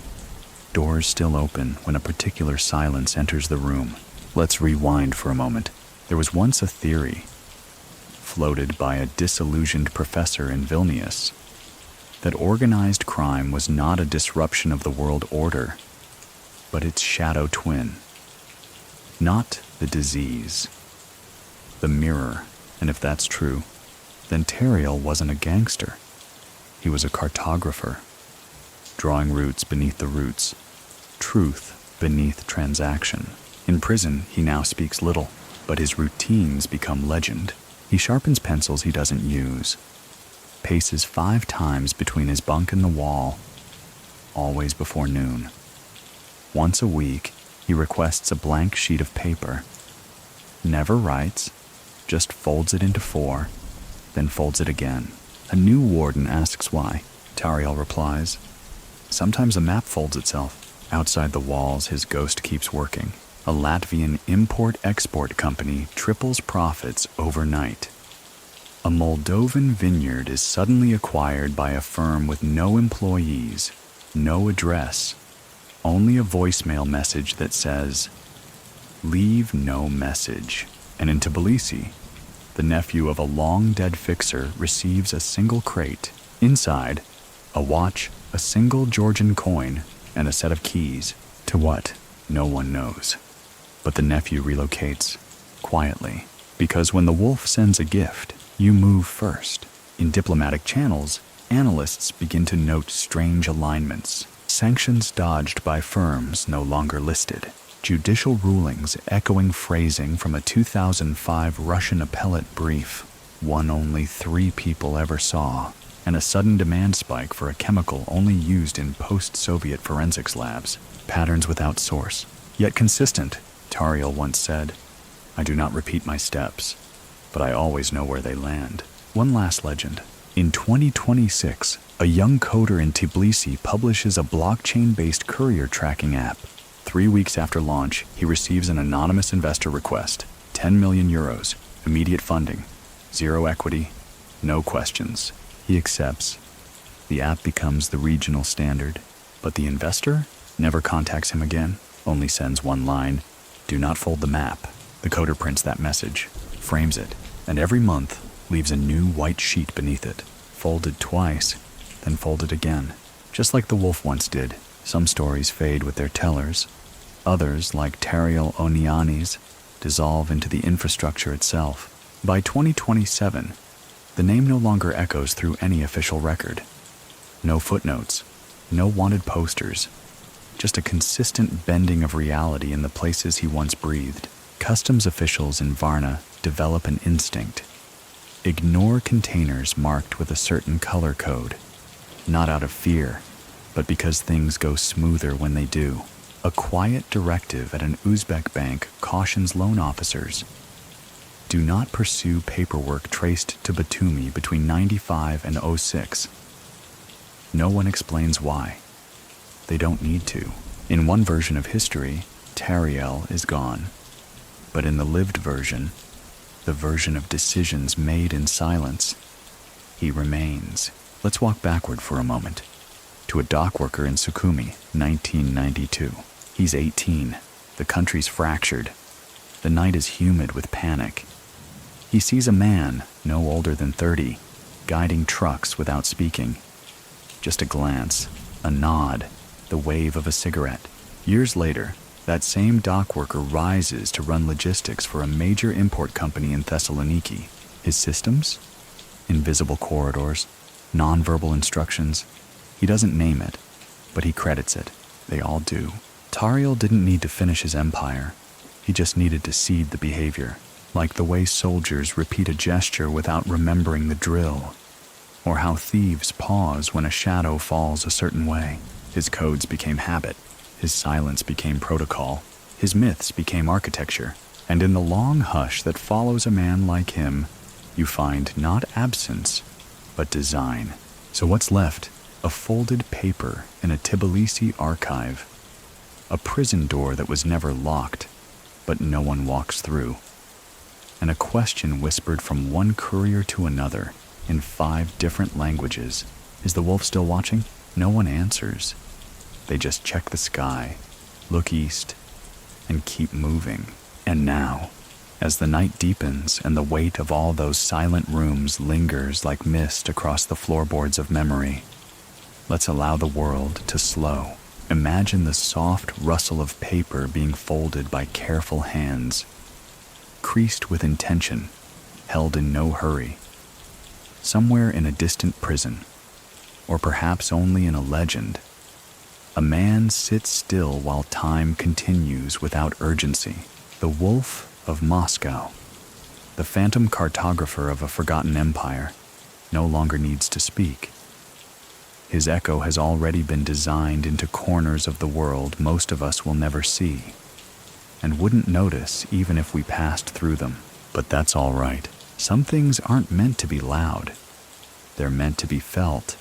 doors still open when a particular silence enters the room. Let's rewind for a moment. There was once a theory, floated by a disillusioned professor in Vilnius, that organized crime was not a disruption of the world order, but its shadow twin. Not the disease, the mirror. And if that's true, then Tariel wasn't a gangster. He was a cartographer, drawing roots beneath the roots, truth beneath transaction. In prison, he now speaks little, but his routines become legend. He sharpens pencils he doesn't use, paces 5 times between his bunk and the wall, always before noon. Once a week, he requests a blank sheet of paper. Never writes, just folds it into 4, then folds it again. A new warden asks why. Tariel replies, "Sometimes a map folds itself." Outside the walls, his ghost keeps working. A Latvian import-export company triples profits overnight. A Moldovan vineyard is suddenly acquired by a firm with no employees, no address, only a voicemail message that says, "Leave no message." And in Tbilisi, the nephew of a long-dead fixer receives a single crate. Inside, a watch, a single Georgian coin, and a set of keys. To what? No one knows. But the nephew relocates, quietly, because when the wolf sends a gift, you move first. In diplomatic channels, analysts begin to note strange alignments. Sanctions dodged by firms no longer listed. Judicial rulings echoing phrasing from a 2005 Russian appellate brief, one only 3 people ever saw, and a sudden demand spike for a chemical only used in post-Soviet forensics labs. Patterns without source, yet consistent, Tariel once said. "I do not repeat my steps, but I always know where they land." One last legend. In 2026, a young coder in Tbilisi publishes a blockchain-based courier tracking app. 3 weeks after launch, he receives an anonymous investor request, 10 million euros, immediate funding, 0 equity, no questions. He accepts. The app becomes the regional standard, but the investor never contacts him again, only sends one line, "Do not fold the map." The coder prints that message, frames it, and every month leaves a new white sheet beneath it, folded twice, then folded again. Just like the wolf once did, some stories fade with their tellers. Others, like Tariel Oniani's, dissolve into the infrastructure itself. By 2027, the name no longer echoes through any official record. No footnotes, no wanted posters, just a consistent bending of reality in the places he once breathed. Customs officials in Varna develop an instinct. Ignore containers marked with a certain color code, not out of fear, but because things go smoother when they do. A quiet directive at an Uzbek bank cautions loan officers: do not pursue paperwork traced to Batumi between 95 and '06. No one explains why. They don't need to. In one version of history, Tariel is gone. But in the lived version, the version of decisions made in silence, he remains. Let's walk backward for a moment to a dock worker in Sukhumi, 1992. He's 18. The country's fractured. The night is humid with panic. He sees a man, no older than 30, guiding trucks without speaking. Just a glance, a nod, the wave of a cigarette. Years later, that same dock worker rises to run logistics for a major import company in Thessaloniki. His systems? Invisible corridors, nonverbal instructions. He doesn't name it, but he credits it. They all do. Tariel didn't need to finish his empire. He just needed to seed the behavior, like the way soldiers repeat a gesture without remembering the drill, or how thieves pause when a shadow falls a certain way. His codes became habit. His silence became protocol. His myths became architecture. And in the long hush that follows a man like him, you find not absence, but design. So what's left? A folded paper in a Tbilisi archive. A prison door that was never locked, but no one walks through. And a question whispered from one courier to another in 5 different languages. Is the wolf still watching? No one answers. They just check the sky, look east, and keep moving. And now, as the night deepens and the weight of all those silent rooms lingers like mist across the floorboards of memory, let's allow the world to slow. Imagine the soft rustle of paper being folded by careful hands, creased with intention, held in no hurry. Somewhere in a distant prison, or perhaps only in a legend, a man sits still while time continues without urgency. The Wolf of Moscow, the phantom cartographer of a forgotten empire, no longer needs to speak. His echo has already been designed into corners of the world most of us will never see, and wouldn't notice even if we passed through them. But that's all right. Some things aren't meant to be loud. They're meant to be felt,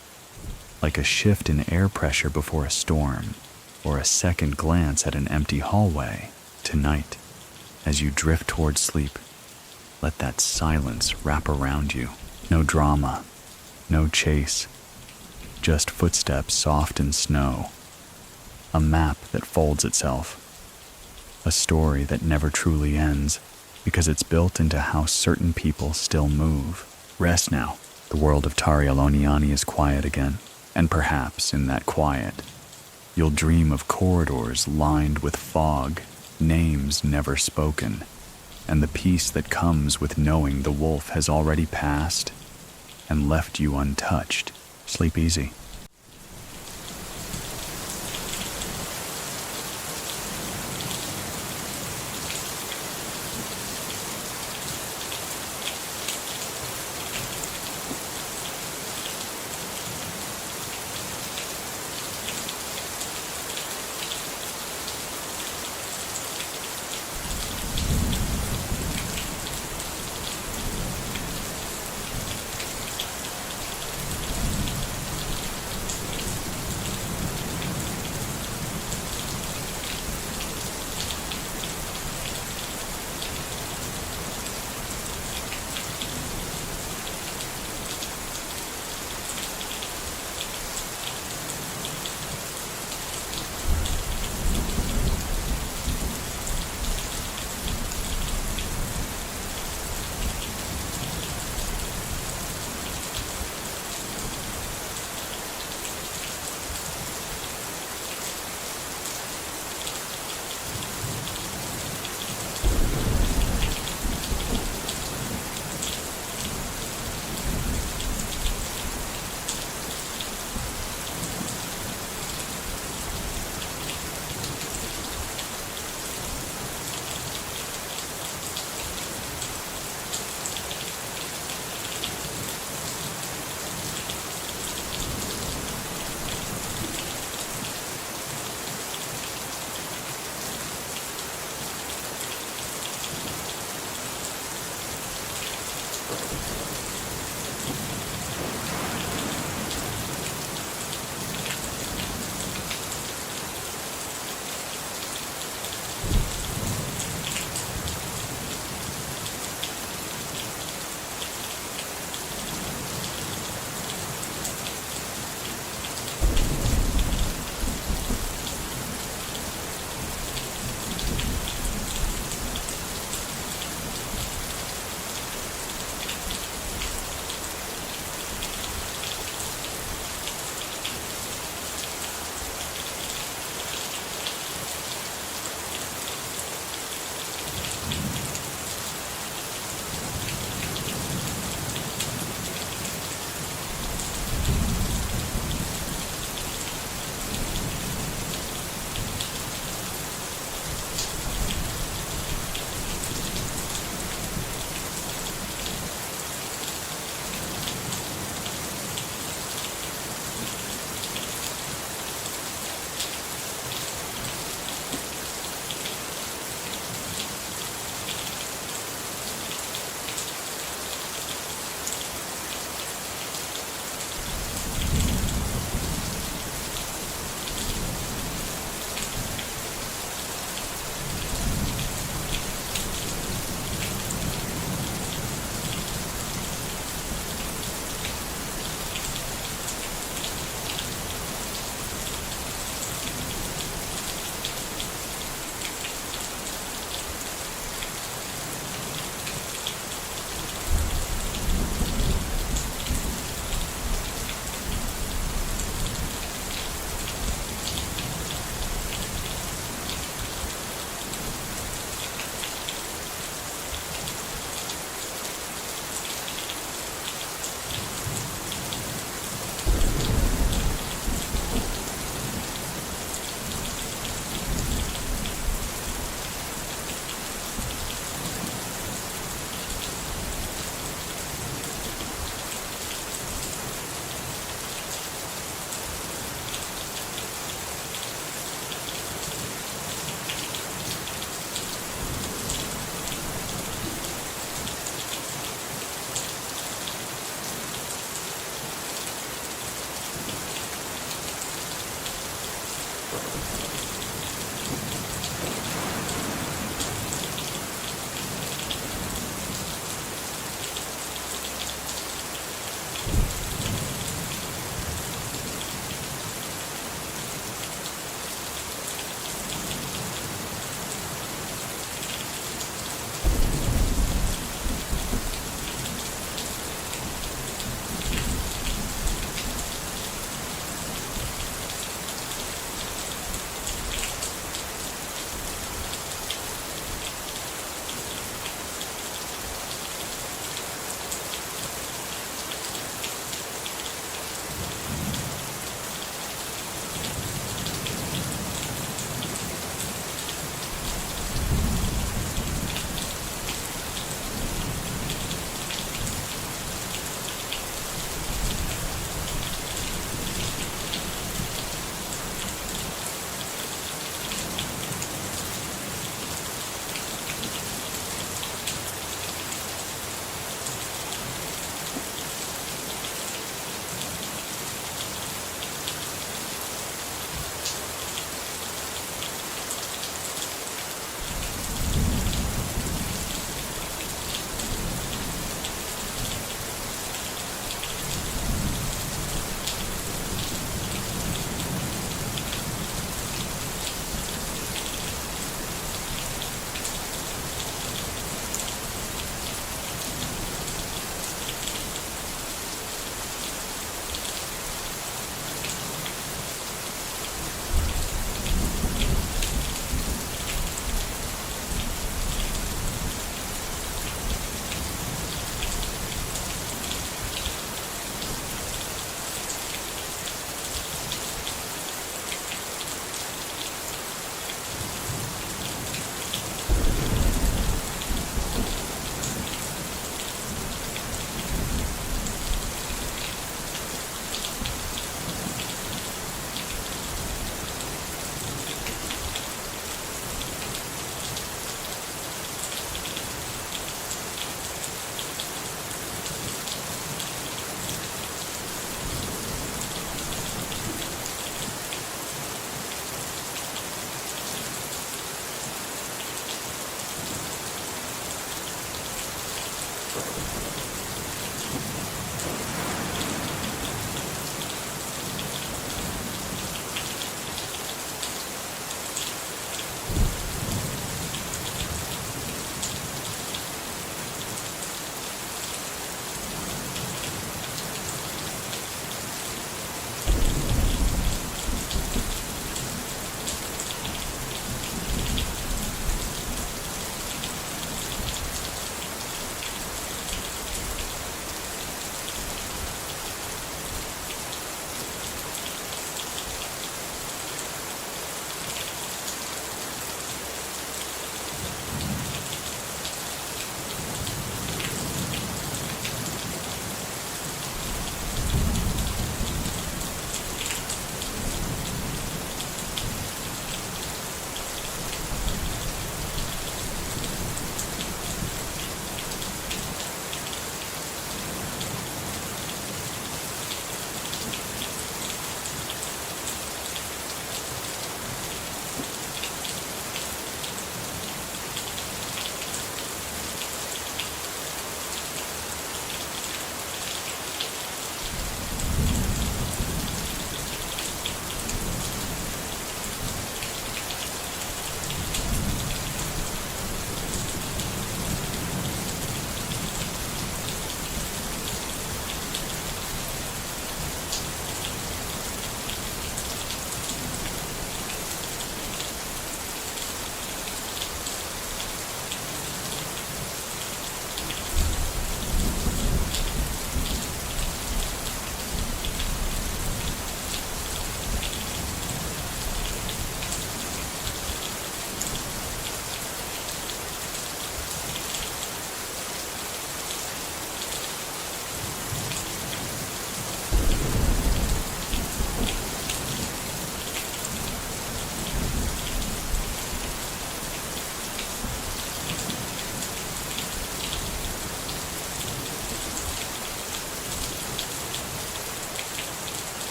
like a shift in air pressure before a storm, or a second glance at an empty hallway. Tonight, as you drift towards sleep, let that silence wrap around you. No drama, no chase, just footsteps soft in snow, a map that folds itself, a story that never truly ends because it's built into how certain people still move. Rest now. The world of Tariel Oniani is quiet again, and perhaps in that quiet, you'll dream of corridors lined with fog, names never spoken, and the peace that comes with knowing the wolf has already passed and left you untouched. Sleep easy.